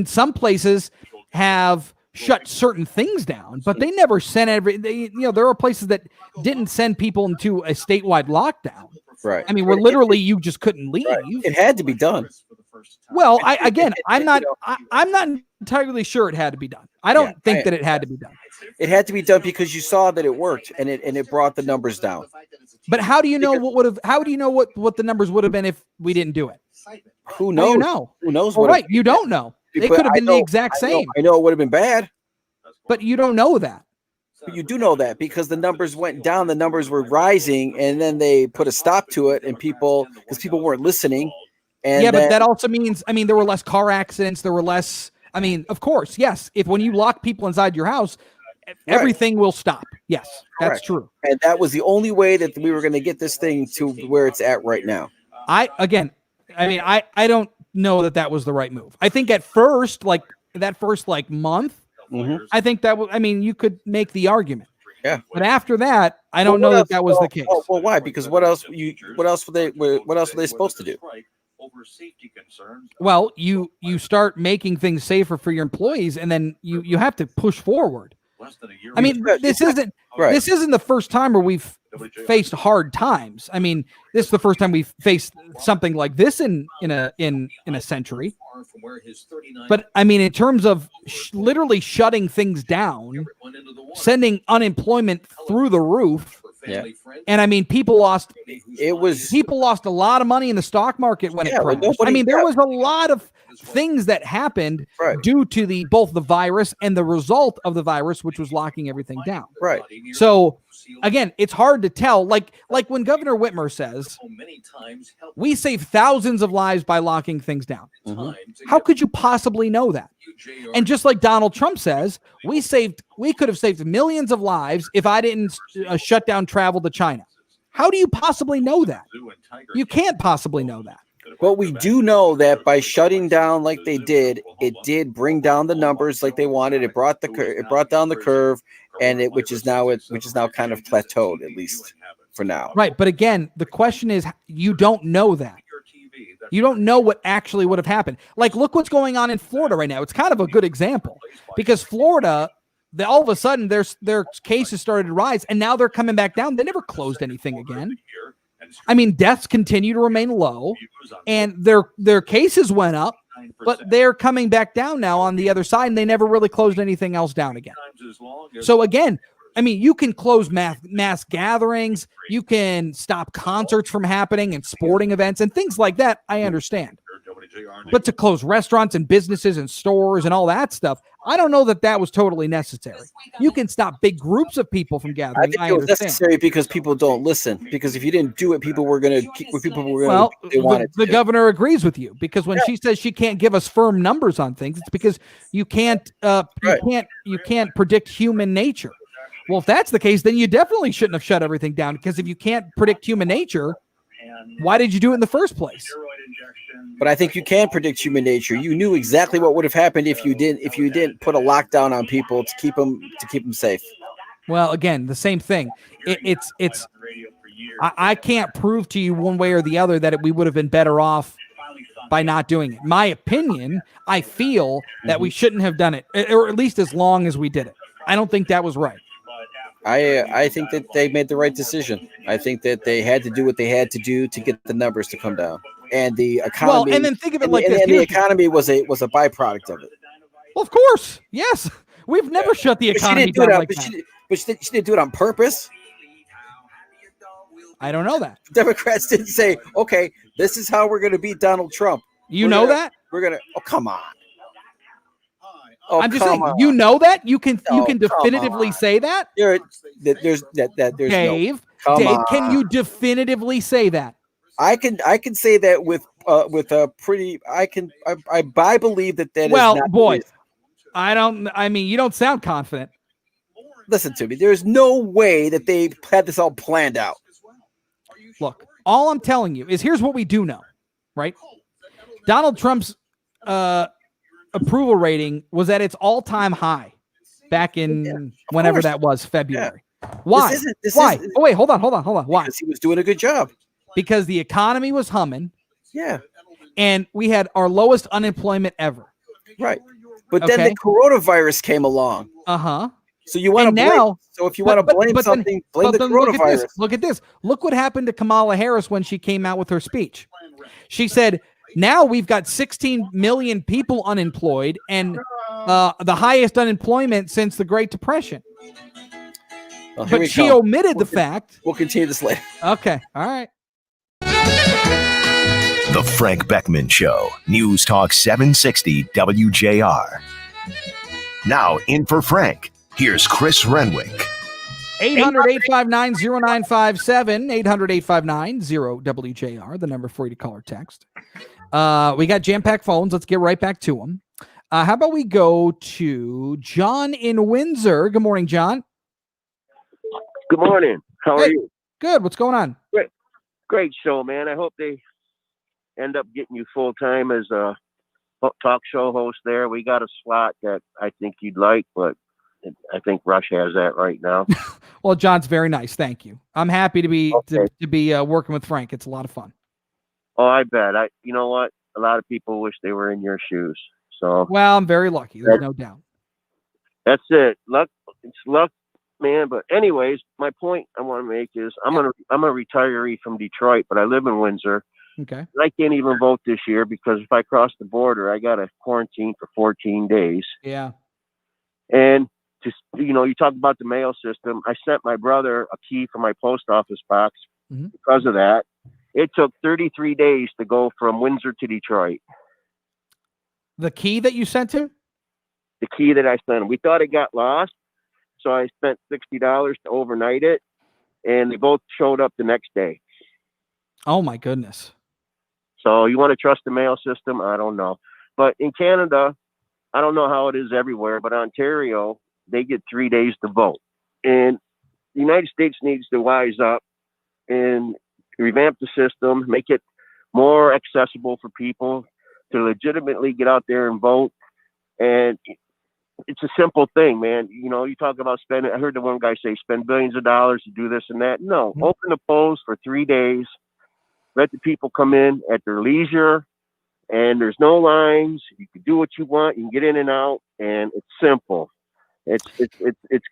[SPEAKER 2] Some places have shut certain things down, but they never sent there are places that didn't send people into a statewide lockdown.
[SPEAKER 1] Right.
[SPEAKER 2] I mean, where literally you just couldn't leave.
[SPEAKER 1] It had to be done.
[SPEAKER 2] Well, I'm not entirely sure it had to be done. I don't think that it had to be done.
[SPEAKER 1] It had to be done because you saw that it worked and it brought the numbers down.
[SPEAKER 2] But how do you know how do you know what the numbers would have been if we didn't do it?
[SPEAKER 1] Who knows?
[SPEAKER 2] You know?
[SPEAKER 1] Who knows?
[SPEAKER 2] Well, right. You don't know. It could have been the exact same.
[SPEAKER 1] I know it would have been bad.
[SPEAKER 2] But you don't know that.
[SPEAKER 1] But you do know that because the numbers went down, the numbers were rising, and then they put a stop to it, and because people weren't listening. And
[SPEAKER 2] yeah, but that also means, I mean, there were less car accidents. There were less. I mean, of course, yes. If when you lock people inside your house, everything will stop. Yes, that's true.
[SPEAKER 1] And that was the only way that we were going to get this thing to where it's at right now.
[SPEAKER 2] I don't know that was the right move. I think at first, like that first month, I think that was. I mean, you could make the argument.
[SPEAKER 1] Yeah.
[SPEAKER 2] But after that, I don't know that was the case.
[SPEAKER 1] Well, why? Because what else were they supposed to do?
[SPEAKER 2] Well, you start making things safer for your employees, and then you have to push forward. I mean, this isn't the first time where we've faced hard times. I mean, this is the first time we've faced something like this in a century. But I mean, in terms of literally shutting things down, sending unemployment through the roof.
[SPEAKER 1] Yeah.
[SPEAKER 2] And I mean, people lost a lot of money in the stock market when it crashed. I mean, there was a lot of things that happened due to both the virus and the result of the virus, which was locking everything down.
[SPEAKER 1] Right.
[SPEAKER 2] So again, it's hard to tell. Like when Governor Whitmer says, we save thousands of lives by locking things down. How could you possibly know that? And just like Donald Trump says, we could have saved millions of lives if I didn't shut down travel to China. How do you possibly know that? You can't possibly know that.
[SPEAKER 1] But we do know that by shutting down like they did, it did bring down the numbers like they wanted. It brought down the curve, and which is now kind of plateaued, at least for now.
[SPEAKER 2] Right, but again, the question is, you don't know that. You don't know what actually would have happened. Like, look what's going on in Florida right now. It's kind of a good example because Florida, all of a sudden, their cases started to rise, and now they're coming back down. They never closed anything again. I mean, deaths continue to remain low, and their cases went up, but they're coming back down now on the other side, and they never really closed anything else down again. So again, I mean, you can close mass gatherings, you can stop concerts from happening and sporting events and things like that. I understand. But to close restaurants and businesses and stores and all that stuff, I don't know that was totally necessary. You can stop big groups of people from gathering.
[SPEAKER 1] I think it was necessary because people don't listen. Because if you didn't do it, people were going to.
[SPEAKER 2] The governor agrees with you because when she says she can't give us firm numbers on things, it's because you can't predict human nature. Well, if that's the case, then you definitely shouldn't have shut everything down. Because if you can't predict human nature, why did you do it in the first place?
[SPEAKER 1] But I think you can predict human nature. You knew exactly what would have happened if you didn't put a lockdown on people to keep them safe.
[SPEAKER 2] Well, again, the same thing. I can't prove to you one way or the other that we would have been better off by not doing it. My opinion, I feel that we shouldn't have done it, or at least as long as we did it. I don't think that was right.
[SPEAKER 1] I think that they made the right decision. I think that they had to do what they had to do to get the numbers to come down. And the economy.
[SPEAKER 2] Well, and then think of it like this.
[SPEAKER 1] And the economy was a byproduct of it.
[SPEAKER 2] Well, of course, yes. We've never shut the economy down like that.
[SPEAKER 1] But she didn't do it on purpose.
[SPEAKER 2] I don't know that.
[SPEAKER 1] Democrats didn't say, "Okay, this is how we're going to beat Donald Trump."
[SPEAKER 2] You know that?
[SPEAKER 1] We're gonna. Oh, come on.
[SPEAKER 2] I'm just saying. You know that you can definitively say that.
[SPEAKER 1] There's
[SPEAKER 2] Dave. Can you definitively say that?
[SPEAKER 1] I can say that with a pretty. I believe that is not.
[SPEAKER 2] Boy, I mean, you don't sound confident.
[SPEAKER 1] Listen to me. There's no way that they had this all planned out.
[SPEAKER 2] Look, all I'm telling you is here's what we do know, right? Donald Trump's approval rating was at its all-time high back in whenever that was, February. Yeah. Why? Why? Oh, wait, hold on. Why?
[SPEAKER 1] Because he was doing a good job.
[SPEAKER 2] Because the economy was humming.
[SPEAKER 1] Yeah.
[SPEAKER 2] And we had our lowest unemployment ever.
[SPEAKER 1] Right. But then the coronavirus came along.
[SPEAKER 2] Uh-huh.
[SPEAKER 1] So you want to blame.
[SPEAKER 2] Now,
[SPEAKER 1] So if you want to blame something, blame the coronavirus.
[SPEAKER 2] Look at this. Look what happened to Kamala Harris when she came out with her speech. She said, now we've got 16 million people unemployed and the highest unemployment since the Great Depression.
[SPEAKER 1] Well,
[SPEAKER 2] but she omitted the fact.
[SPEAKER 1] We'll continue this later.
[SPEAKER 2] Okay. All right.
[SPEAKER 6] The Frank Beckmann Show. News Talk 760 WJR. Now in for Frank. Here's Chris Renwick.
[SPEAKER 2] 800-859-0957, 800-859-0WJR, the number for you to call or text. We got jam-packed phones. Let's get right back to them. How about we go to John in Windsor? Good morning, John.
[SPEAKER 10] Good morning. How are you?
[SPEAKER 2] Good. What's going on?
[SPEAKER 10] Great show, man. I hope they end up getting you full-time as a talk show host there. We got a slot that I think you'd like, but I think Rush has that right now.
[SPEAKER 2] Well, John's very nice. Thank you. I'm happy to be working with Frank. It's a lot of fun.
[SPEAKER 10] Oh, I bet. You know what? A lot of people wish they were in your shoes. So
[SPEAKER 2] well, I'm very lucky. There's no doubt.
[SPEAKER 10] That's it. Luck. It's luck, man. But anyways, my point I want to make is I'm a retiree from Detroit, but I live in Windsor.
[SPEAKER 2] Okay.
[SPEAKER 10] I can't even vote this year because if I cross the border, I got to quarantine for 14 days.
[SPEAKER 2] Yeah.
[SPEAKER 10] And just, you talk about the mail system. I sent my brother a key for my post office box because of that. It took 33 days to go from Windsor to Detroit.
[SPEAKER 2] The key that you sent him?
[SPEAKER 10] The key that I sent him. We thought it got lost, so I spent $60 to overnight it, and they both showed up the next day.
[SPEAKER 2] Oh, my goodness.
[SPEAKER 10] So you want to trust the mail system? I don't know. But in Canada, I don't know how it is everywhere, but Ontario, they get 3 days to vote. And the United States needs to wise up and revamp the system, make it more accessible for people to legitimately get out there and vote. And it's a simple thing, man. You talk about spending, I heard the one guy say, spend billions of dollars to do this and that. No, open the polls for 3 days. Let the people come in at their leisure. And there's no lines. You can do what you want. You can get in and out, and it's simple. It's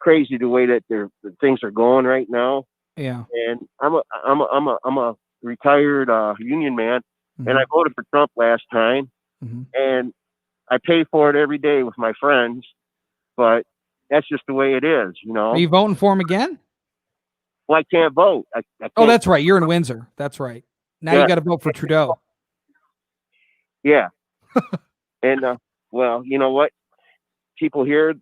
[SPEAKER 10] crazy the way that the things are going right now.
[SPEAKER 2] Yeah.
[SPEAKER 10] And I'm a retired union man, and I voted for Trump last time, and I pay for it every day with my friends. But that's just the way it is,
[SPEAKER 2] Are you voting for him again?
[SPEAKER 10] Well, I can't vote. I can't.
[SPEAKER 2] Oh, that's right. You're in Windsor. That's right. Now you got to vote for Trudeau.
[SPEAKER 10] Yeah. And, well, you know what? People here,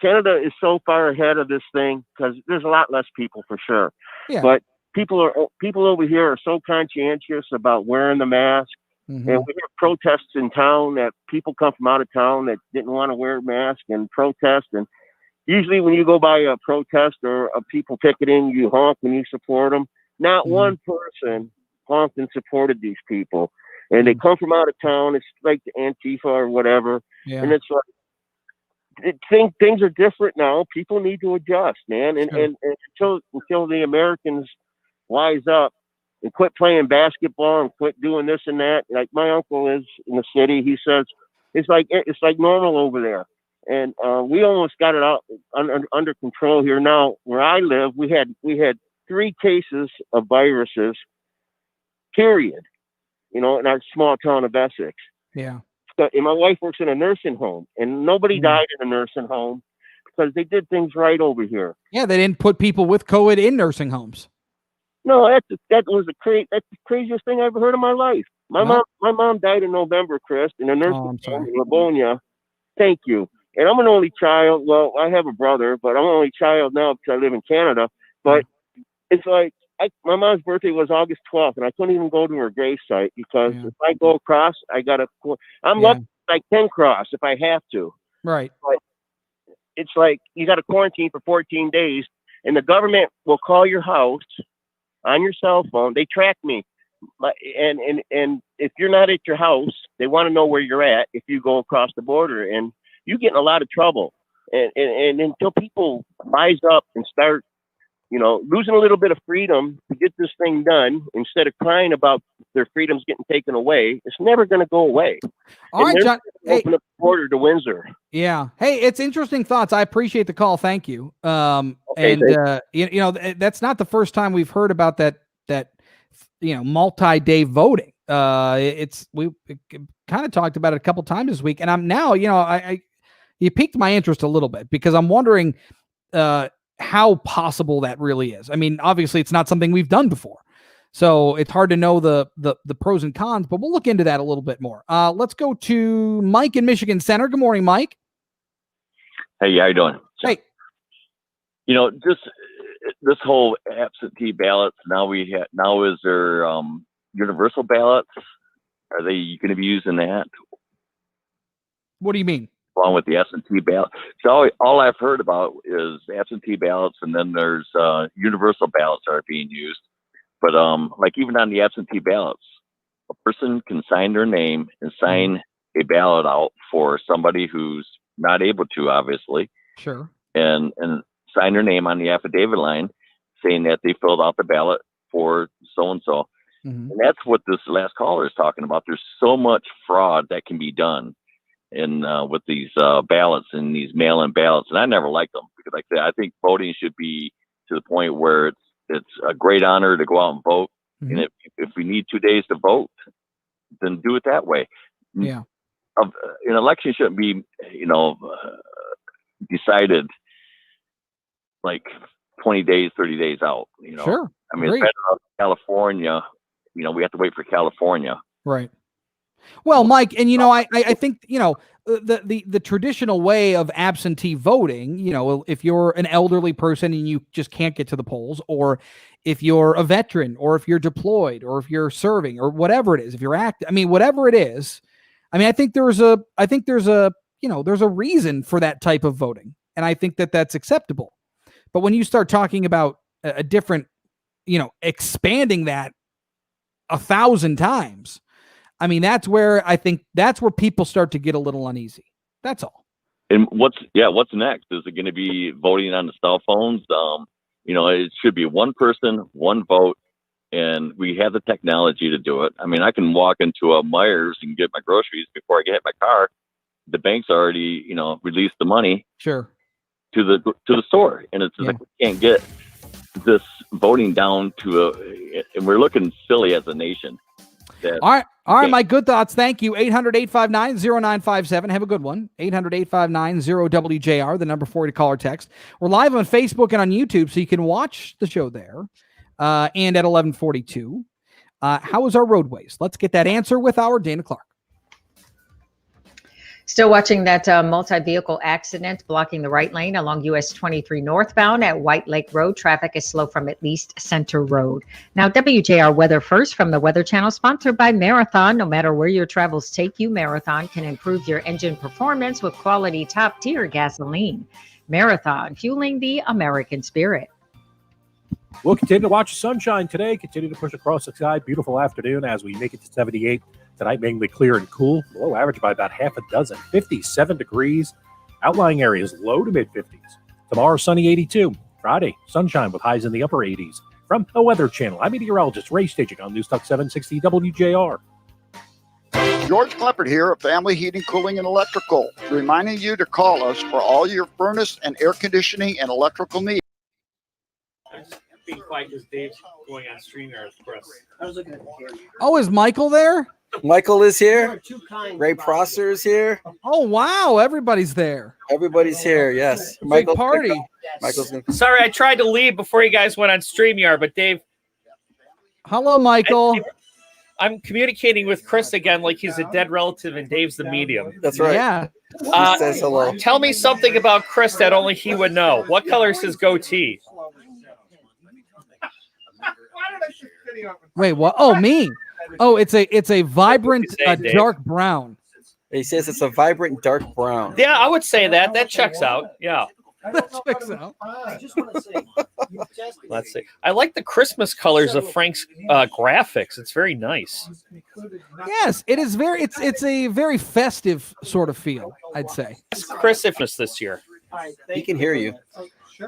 [SPEAKER 10] Canada is so far ahead of this thing because there's a lot less people for sure.
[SPEAKER 2] Yeah.
[SPEAKER 10] But people over here are so conscientious about wearing the mask. And we have protests in town that people come from out of town that didn't want to wear a mask and protest. And usually when you go by a protest or a people picketing, you honk when you support them. Not one person honked and supported these people. And they come from out of town. It's like the Antifa or whatever.
[SPEAKER 2] Yeah.
[SPEAKER 10] And it's like, things are different now. People need to adjust, man. And until the Americans wise up and quit playing basketball and quit doing this and that. Like my uncle is in the city. He says it's like normal over there. And we almost got it out under control here. Now, where I live, we had 3 cases of viruses, period, in our small town of Essex.
[SPEAKER 2] Yeah.
[SPEAKER 10] And my wife works in a nursing home, and nobody died in a nursing home because they did things right over here.
[SPEAKER 2] Yeah, they didn't put people with COVID in nursing homes.
[SPEAKER 10] No, that's the craziest thing I ever heard in my life. My mom died in November, Chris, in a nursing home in Livonia. Thank you. And I'm an only child. Well, I have a brother, but I'm an only child now because I live in Canada. But it's like my mom's birthday was August 12th, and I couldn't even go to her gravesite because if I go across, I'm lucky I can cross if I have to.
[SPEAKER 2] Right.
[SPEAKER 10] But it's like you got to quarantine for 14 days, and the government will call your house on your cell phone. They track me. And if you're not at your house, they want to know where you're at if you go across the border, and you get in a lot of trouble. And until people rise up and start, losing a little bit of freedom to get this thing done instead of crying about their freedom's getting taken away. It's never going to go away.
[SPEAKER 2] All right, John. Hey,
[SPEAKER 10] open up the border to Windsor.
[SPEAKER 2] yeah. Hey, it's interesting thoughts. I appreciate the call. Thank you.
[SPEAKER 10] Okay,
[SPEAKER 2] That's not the first time we've heard about that multi-day voting. We kind of talked about it a couple times this week, and I'm now, you piqued my interest a little bit because I'm wondering how possible that really is. I mean, obviously it's not something we've done before, so it's hard to know the pros and cons, but we'll look into that a little bit more. Let's go to Mike in Michigan Center. Good morning, Mike.
[SPEAKER 11] Hey, how you doing?
[SPEAKER 2] Hey.
[SPEAKER 11] This whole absentee ballots, now is there universal ballots? Are they going to be using that?
[SPEAKER 2] What do you mean?
[SPEAKER 11] Along with the absentee ballot. So all I've heard about is absentee ballots, and then there's universal ballots that are being used. But like even on the absentee ballots, a person can sign their name and sign a ballot out for somebody who's not able to, obviously.
[SPEAKER 2] Sure.
[SPEAKER 11] And sign their name on the affidavit line saying that they filled out the ballot for so-and-so. And that's what this last caller is talking about. There's so much fraud that can be done with these ballots and these mail-in ballots. And I never liked them because, like I said, I think voting should be to the point where it's a great honor to go out and vote. And if we need 2 days to vote, then do it that way.
[SPEAKER 2] Yeah.
[SPEAKER 11] An election shouldn't be, decided like 20 days, 30 days out,
[SPEAKER 2] Sure.
[SPEAKER 11] I mean, it's better out in California, we have to wait for California.
[SPEAKER 2] Right. Well, Mike, and I think the traditional way of absentee voting, if you're an elderly person and you just can't get to the polls, or if you're a veteran, or if you're deployed, or if you're serving, or whatever it is, if you're whatever it is, I think there's a reason for that type of voting, and I think that that's acceptable. But when you start talking about a different, expanding that 1,000 times, that's where people start to get a little uneasy. That's all.
[SPEAKER 11] And what's next? Is it going to be voting on the cell phones? It should be one person, one vote, and we have the technology to do it. I can walk into a Myers and get my groceries before I get my car. The bank's already, released the money.
[SPEAKER 2] Sure.
[SPEAKER 11] To the store, and it's like we can't get this voting down and we're looking silly as a nation.
[SPEAKER 2] All right, Mike, good thoughts. Thank you. 800-859-0957. Have a good one. 800-859-0WJR, the number for you to call or text. We're live on Facebook and on YouTube, so you can watch the show there. And at 11:42. How is our roadways? Let's get that answer with our Dana Clark.
[SPEAKER 8] Still watching that multi-vehicle accident blocking the right lane along US 23 northbound at White Lake Road. Traffic is slow from at least Center Road. Now, WJR Weather First from the Weather Channel, sponsored by Marathon. No matter where your travels take you, Marathon can improve your engine performance with quality top-tier gasoline. Marathon, fueling the American spirit.
[SPEAKER 9] We'll continue to watch the sunshine today. Continue to push across the sky. Beautiful afternoon as we make it to 78. Tonight, mainly clear and cool. Low average by about half a dozen. 57 degrees. Outlying areas low to mid-50s. Tomorrow, sunny 82. Friday, sunshine with highs in the upper 80s. From the Weather Channel, I'm meteorologist Ray Staging on News Talk 760 WJR.
[SPEAKER 12] George Kleppert here of Family Heating, Cooling, and Electrical, reminding you to call us for all your furnace and air conditioning and electrical needs.
[SPEAKER 13] Being quiet because Dave's going on StreamYard Express. I was looking at the camera.
[SPEAKER 2] Oh, is Michael there?
[SPEAKER 1] Michael is here. Ray Prosser is here.
[SPEAKER 2] Oh, wow. Everybody's there.
[SPEAKER 1] Everybody's here. Yes.
[SPEAKER 2] Big party.
[SPEAKER 1] Michael's gonna...
[SPEAKER 13] Sorry, I tried to leave before you guys went on StreamYard, but Dave.
[SPEAKER 2] Hello, Michael.
[SPEAKER 13] I'm communicating with Chris again like he's a dead relative and Dave's the medium.
[SPEAKER 1] That's right.
[SPEAKER 2] Yeah.
[SPEAKER 1] He says hello.
[SPEAKER 13] Tell me something about Chris that only he would know. What color is his goatee?
[SPEAKER 2] Wait, what? Oh, me. Oh, it's a vibrant dark brown.
[SPEAKER 1] He says it's a vibrant dark brown.
[SPEAKER 13] Yeah, I would say that. That checks out. Yeah.
[SPEAKER 2] That checks out.
[SPEAKER 13] I just want to say. Let's see. I like the Christmas colors of Frank's graphics. It's very nice.
[SPEAKER 2] Yes, it is very. It's a very festive sort of feel, I'd say.
[SPEAKER 13] It's Christmas this year.
[SPEAKER 1] He can hear you.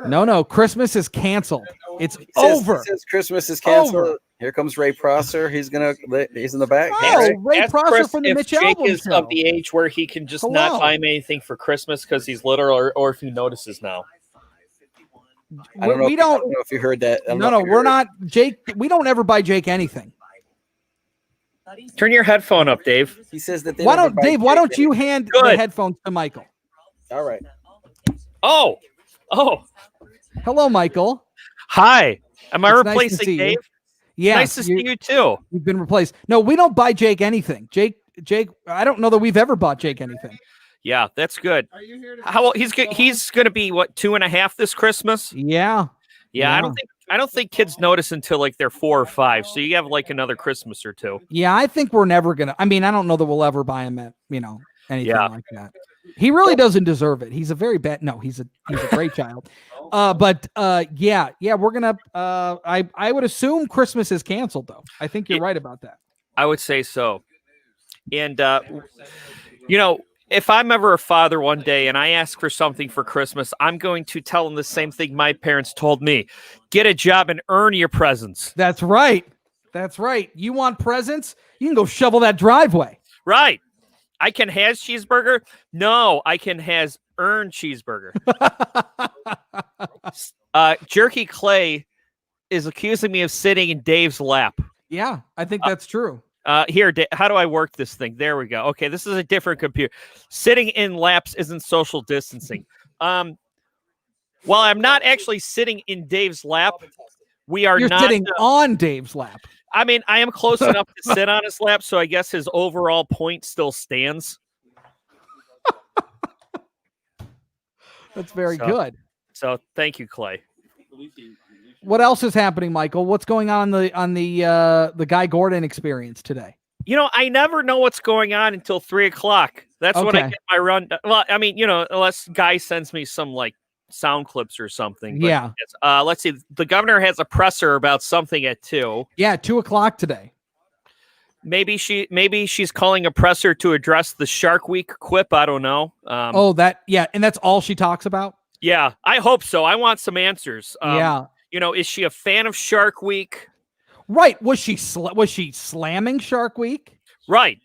[SPEAKER 2] No, Christmas is canceled. It's
[SPEAKER 1] He
[SPEAKER 2] over.
[SPEAKER 1] says Christmas is canceled.
[SPEAKER 2] Over.
[SPEAKER 1] Here comes Ray Prosser. He's in the back.
[SPEAKER 2] Oh, Ray
[SPEAKER 13] Ask
[SPEAKER 2] Prosser
[SPEAKER 13] Chris
[SPEAKER 2] from the
[SPEAKER 13] if
[SPEAKER 2] Mitch
[SPEAKER 13] Jake
[SPEAKER 2] Albom
[SPEAKER 13] is
[SPEAKER 2] show.
[SPEAKER 13] of the age where he can just not
[SPEAKER 2] Hello.
[SPEAKER 13] buy me anything for Christmas because he's little, or if he notices now.
[SPEAKER 1] I don't know.
[SPEAKER 2] We
[SPEAKER 1] I
[SPEAKER 2] don't.
[SPEAKER 1] don't know if you heard that. I don't know
[SPEAKER 2] No,
[SPEAKER 1] if you
[SPEAKER 2] we're
[SPEAKER 1] heard-
[SPEAKER 2] not. Jake, we don't ever buy Jake anything.
[SPEAKER 13] Turn your headphone up, Dave.
[SPEAKER 1] He says that. They
[SPEAKER 2] Why
[SPEAKER 1] never
[SPEAKER 2] don't
[SPEAKER 1] buy
[SPEAKER 2] Dave? Why
[SPEAKER 1] Jake
[SPEAKER 2] don't you
[SPEAKER 1] anything.
[SPEAKER 2] hand the
[SPEAKER 13] Good.
[SPEAKER 2] headphones to Michael?
[SPEAKER 1] All right.
[SPEAKER 13] Oh.
[SPEAKER 2] Hello, Michael.
[SPEAKER 13] Hi. Am I
[SPEAKER 2] It's nice to
[SPEAKER 13] replacing
[SPEAKER 2] see you.
[SPEAKER 13] Dave?
[SPEAKER 2] Yes,
[SPEAKER 13] Nice to see you too.
[SPEAKER 2] You've been replaced. No, we don't buy Jake anything. Jake. I don't know that we've ever bought Jake anything.
[SPEAKER 13] Yeah, that's good. How old? He's going to be what, 2.5 this Christmas?
[SPEAKER 2] Yeah.
[SPEAKER 13] Yeah, I don't think kids notice until like they're 4 or 5. So you have like another Christmas or two.
[SPEAKER 2] Yeah, I think we're never gonna. I mean, I don't know that we'll ever buy him anything like that. He really doesn't deserve it. He's a very bad. No, he's a great child. Yeah, we're gonna. I would assume Christmas is canceled though. I think you're right about that.
[SPEAKER 13] I would say so. And if I'm ever a father one day and I ask for something for Christmas, I'm going to tell them the same thing my parents told me: get a job and earn your presents.
[SPEAKER 2] That's right. That's right. You want presents? You can go shovel that driveway.
[SPEAKER 13] Right. I can has cheeseburger. No, I can has earned cheeseburger. Jerky Clay is accusing me of sitting in Dave's lap.
[SPEAKER 2] Yeah, I think that's true.
[SPEAKER 13] Here, how do I work this thing? There we go. Okay, this is a different computer. Sitting in laps isn't social distancing. While I'm not actually sitting in Dave's lap,
[SPEAKER 2] You're
[SPEAKER 13] not
[SPEAKER 2] sitting on Dave's lap.
[SPEAKER 13] I mean, I am close enough to sit on his lap, so I guess his overall point still stands.
[SPEAKER 2] That's very good.
[SPEAKER 13] So thank you, Clay.
[SPEAKER 2] What else is happening, Michael? What's going on the Guy Gordon experience today?
[SPEAKER 13] I never know what's going on until 3:00. That's when I
[SPEAKER 2] Okay.
[SPEAKER 13] get my run. Well, I mean, unless Guy sends me some like sound clips or something. But
[SPEAKER 2] Yeah.
[SPEAKER 13] let's see. The governor has a presser about something at 2.
[SPEAKER 2] Yeah, 2:00 today.
[SPEAKER 13] Maybe she's calling a presser to address the Shark Week quip. I don't know.
[SPEAKER 2] And that's all she talks about.
[SPEAKER 13] Yeah, I hope so. I want some answers.
[SPEAKER 2] Yeah.
[SPEAKER 13] Is she a fan of Shark Week?
[SPEAKER 2] Right. Was she slamming Shark Week?
[SPEAKER 13] Right.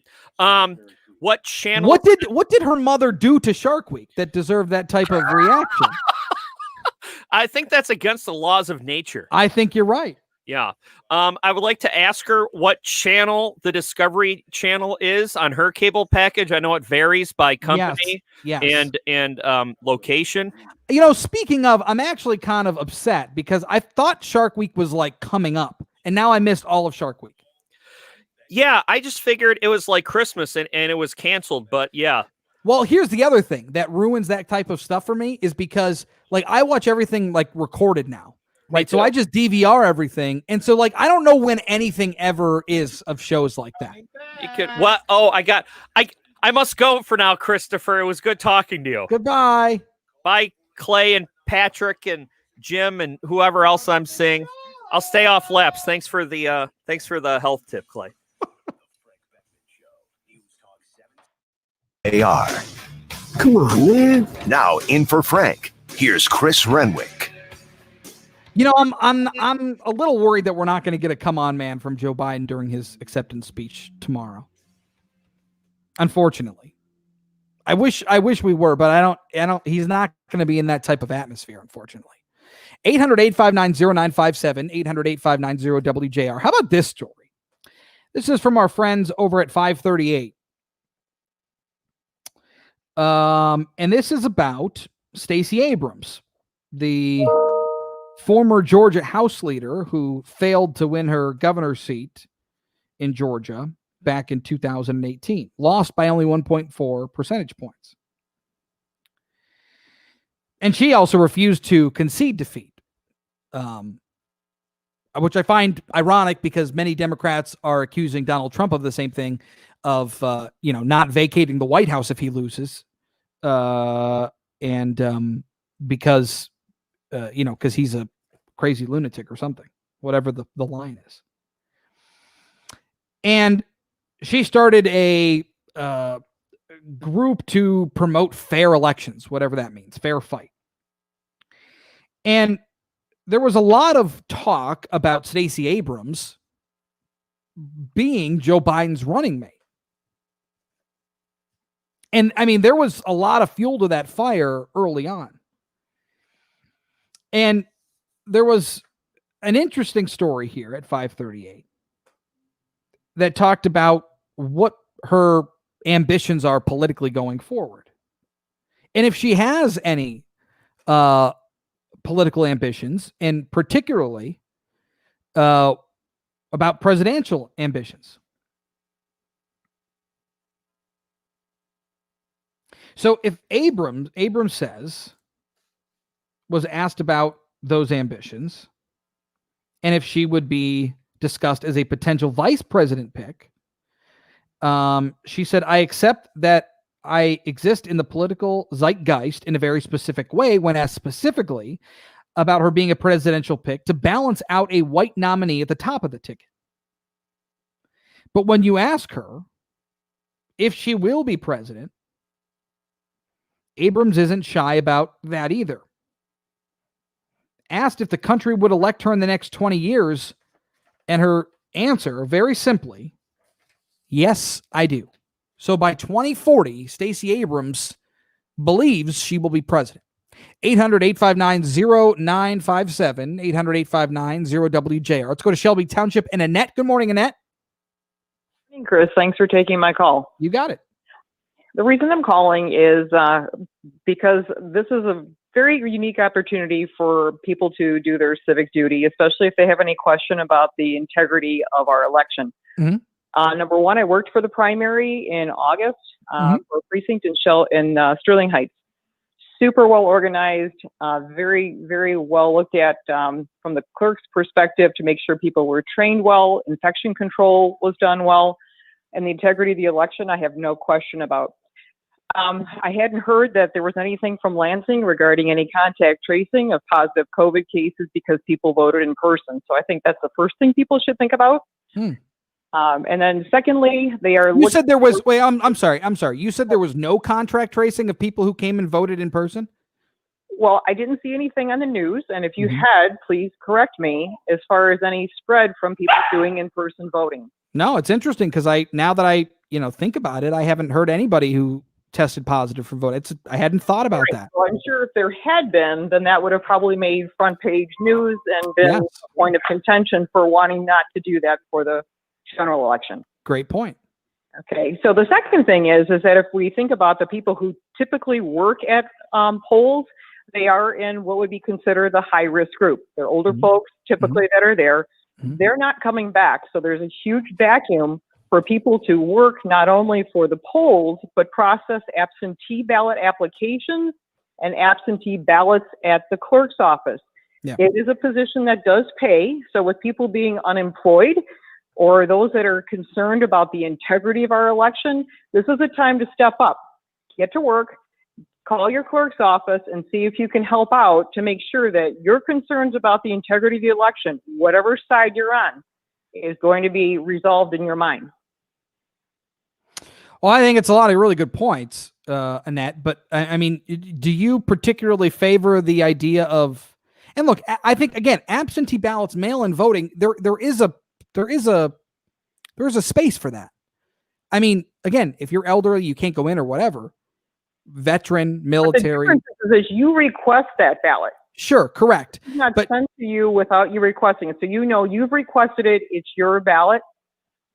[SPEAKER 13] What channel?
[SPEAKER 2] What did her mother do to Shark Week that deserved that type of reaction?
[SPEAKER 13] I think that's against the laws of nature.
[SPEAKER 2] I think you're right.
[SPEAKER 13] Yeah. I would like to ask her what channel the Discovery Channel is on her cable package. I know it varies by company
[SPEAKER 2] Yes.
[SPEAKER 13] and location.
[SPEAKER 2] Speaking of, I'm actually kind of upset because I thought Shark Week was like coming up, and now I missed all of Shark Week.
[SPEAKER 13] Yeah, I just figured it was like Christmas and it was canceled, but yeah.
[SPEAKER 2] Well, here's the other thing that ruins that type of stuff for me is because like I watch everything like recorded now. Right. So I just DVR everything. And so like I don't know when anything ever is of shows like that.
[SPEAKER 13] You could what? Oh, I must go for now, Christopher. It was good talking to you.
[SPEAKER 2] Goodbye.
[SPEAKER 13] Bye, Clay and Patrick and Jim and whoever else I'm seeing. I'll stay off laps. Thanks for the health tip, Clay.
[SPEAKER 6] AR. Come on, man. Now in for Frank. Here's Chris Renwick.
[SPEAKER 2] I'm a little worried that we're not going to get a come on man from Joe Biden during his acceptance speech tomorrow. Unfortunately. I wish we were, but I don't he's not going to be in that type of atmosphere, unfortunately. 800-859-0957, 800-859-0WJR. How about this story? This is from our friends over at 538. And this is about Stacey Abrams, the former Georgia House leader who failed to win her governor's seat in Georgia back in 2018, lost by only 1.4 percentage points. And she also refused to concede defeat, which I find ironic because many Democrats are accusing Donald Trump of the same thing, of not vacating the White House if he loses, because he's a crazy lunatic or something, whatever the line is. And she started a group to promote fair elections, whatever that means, fair fight. And there was a lot of talk about Stacey Abrams being Joe Biden's running mate. And I mean, there was a lot of fuel to that fire early on. And there was an interesting story here at 538 that talked about what her ambitions are politically going forward. And if she has any political ambitions, and particularly about presidential ambitions. So if Abrams was asked about those ambitions and if she would be discussed as a potential vice president pick, she said, I accept that I exist in the political zeitgeist in a very specific way when asked specifically about her being a presidential pick to balance out a white nominee at the top of the ticket. But when you ask her if she will be president, Abrams isn't shy about that either. Asked if the country would elect her in the next 20 years, and her answer, very simply, yes, I do. So by 2040, Stacey Abrams believes she will be president. 800-859-0957, 800-859-0WJR. Let's go to Shelby Township and Annette. Good morning, Annette.
[SPEAKER 3] Good morning, Chris. Thanks for taking my call.
[SPEAKER 2] You got it.
[SPEAKER 3] The reason I'm calling is because this is a very unique opportunity for people to do their civic duty, especially if they have any question about the integrity of our election.
[SPEAKER 2] Mm-hmm.
[SPEAKER 3] Number one, I worked for the primary in August for a precinct in Sterling Heights. Super well organized, very, very well looked at from the clerk's perspective to make sure people were trained well, infection control was done well, and the integrity of the election, I have no question about. I hadn't heard that there was anything from Lansing regarding any contact tracing of positive COVID cases because people voted in person. So I think that's the first thing people should think about. And then secondly, they are.
[SPEAKER 2] You said there was. Wait, I'm sorry. You said there was no contract tracing of people who came and voted in person?
[SPEAKER 3] Well, I didn't see anything on the news, and if you had, please correct me as far as any spread from people doing in-person voting.
[SPEAKER 2] No, it's interesting because now that I think about it, I haven't heard anybody who tested positive for vote. I hadn't thought about that.
[SPEAKER 3] So I'm sure if there had been, then that would have probably made front page news and been a point of contention for wanting not to do that for the general election.
[SPEAKER 2] Great point.
[SPEAKER 3] Okay, so the second thing is that if we think about the people who typically work at polls, they are in what would be considered the high-risk group. They're older folks typically that are there. They're not coming back, so there's a huge vacuum for people to work not only for the polls, but process absentee ballot applications and absentee ballots at the clerk's office.
[SPEAKER 2] Yeah.
[SPEAKER 3] It is a position that does pay, so with people being unemployed, or those that are concerned about the integrity of our election, this is a time to step up, get to work, call your clerk's office and see if you can help out to make sure that your concerns about the integrity of the election, whatever side you're on, is going to be resolved in your mind.
[SPEAKER 2] Well, I think it's a lot of really good points, Annette, but I mean, do you particularly favor the idea of, and look, I think, again, absentee ballots, mail-in voting, there is a space for that. I mean, again, if you're elderly, you can't go in or whatever, veteran, military.
[SPEAKER 3] But the difference is you request that ballot.
[SPEAKER 2] Sure, correct.
[SPEAKER 3] It's not sent to you without you requesting it. So you've requested it, it's your ballot.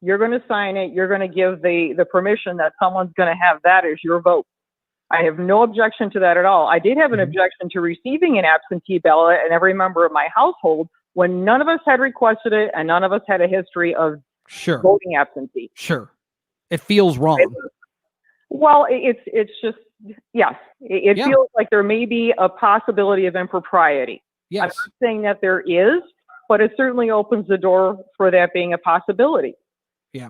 [SPEAKER 3] You're going to sign it. You're going to give the permission that someone's going to have that as your vote. I have no objection to that at all. I did have an objection to receiving an absentee ballot and every member of my household when none of us had requested it and none of us had a history of voting absentee.
[SPEAKER 2] Sure. It feels wrong.
[SPEAKER 3] Well, it's just, yes, it feels like there may be a possibility of impropriety.
[SPEAKER 2] Yes.
[SPEAKER 3] I'm not saying that there is, but it certainly opens the door for that being a possibility.
[SPEAKER 2] Yeah.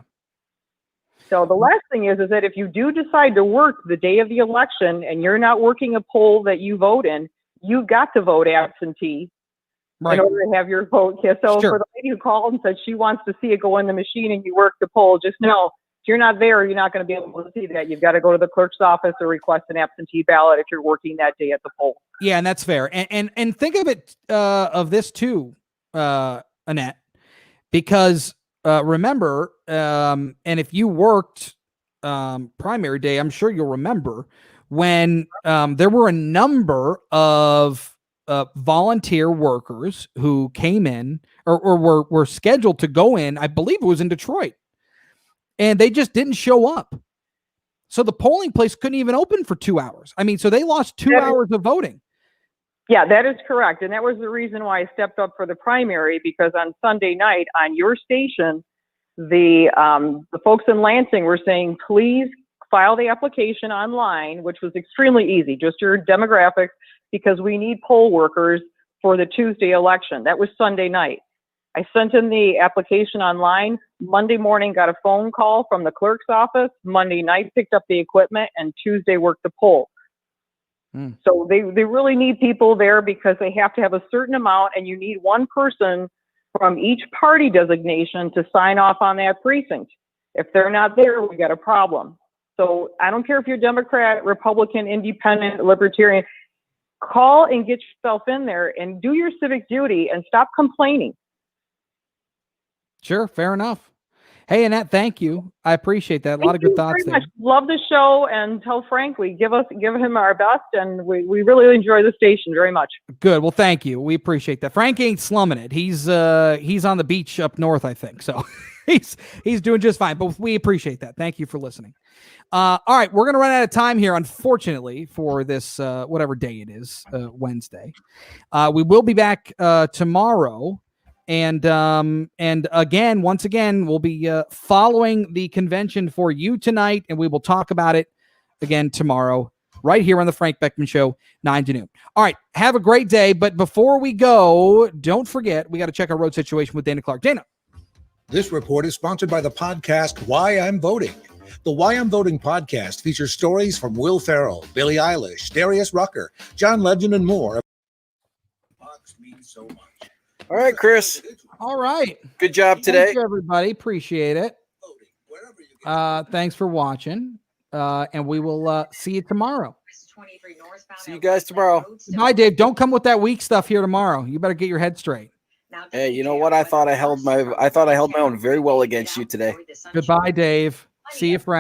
[SPEAKER 3] So the last thing is that if you do decide to work the day of the election and you're not working a poll that you vote in, you've got to vote absentee in order to have your vote. Yeah, so for the lady who called and said she wants to see it go in the machine and you work the poll, just know you're not there, you're not going to be able to see that. You've got to go to the clerk's office or request an absentee ballot if you're working that day at the poll.
[SPEAKER 2] Yeah, and that's fair. And think of it of this too, Annette, because remember, and if you worked primary day, I'm sure you'll remember when there were a number of volunteer workers who came in or were scheduled to go in. I believe it was in Detroit, and they just didn't show up. So the polling place couldn't even open for 2 hours. I mean, so they lost 2 hours of voting.
[SPEAKER 3] Yeah, that is correct. And that was the reason why I stepped up for the primary, because on Sunday night on your station, the folks in Lansing were saying, please file the application online, which was extremely easy, just your demographics, because we need poll workers for the Tuesday election. That was Sunday night. I sent in the application online. Monday morning, got a phone call from the clerk's office. Monday night, picked up the equipment, and Tuesday worked the poll. So they really need people there because they have to have a certain amount, and you need one person from each party designation to sign off on that precinct. If they're not there, we got a problem. So I don't care if you're Democrat, Republican, Independent, Libertarian, call and get yourself in there and do your civic duty and stop complaining.
[SPEAKER 2] Sure, fair enough. Hey, Annette, thank you. I appreciate that. A lot of good thoughts there.
[SPEAKER 3] Love the show, and tell Frank we give him our best, and we really enjoy the station very much.
[SPEAKER 2] Good. Well, thank you. We appreciate that. Frank ain't slumming it. He's on the beach up north, I think. So he's doing just fine. But we appreciate that. Thank you for listening. All right, we're gonna run out of time here, unfortunately, for this whatever day it is, Wednesday. We will be back tomorrow. And again, once again, we'll be following the convention for you tonight, and we will talk about it again tomorrow, right here on the Frank Beckmann Show, 9 to noon. All right, have a great day. But before we go, don't forget, we got to check our road situation with Dana Clark. Dana.
[SPEAKER 14] This report is sponsored by the podcast Why I'm Voting. The Why I'm Voting podcast features stories from Will Ferrell, Billie Eilish, Darius Rucker, John Legend, and more.
[SPEAKER 1] All right, Chris.
[SPEAKER 2] All right.
[SPEAKER 1] Good job today.
[SPEAKER 2] Thank you, everybody. Appreciate it. Thanks for watching. And we will see you tomorrow.
[SPEAKER 1] See you guys tomorrow.
[SPEAKER 2] Bye, Dave. Don't come with that weak stuff here tomorrow. You better get your head straight.
[SPEAKER 1] Hey, you know what? I thought I held my own very well against you today.
[SPEAKER 2] Goodbye, Dave. See you, friend.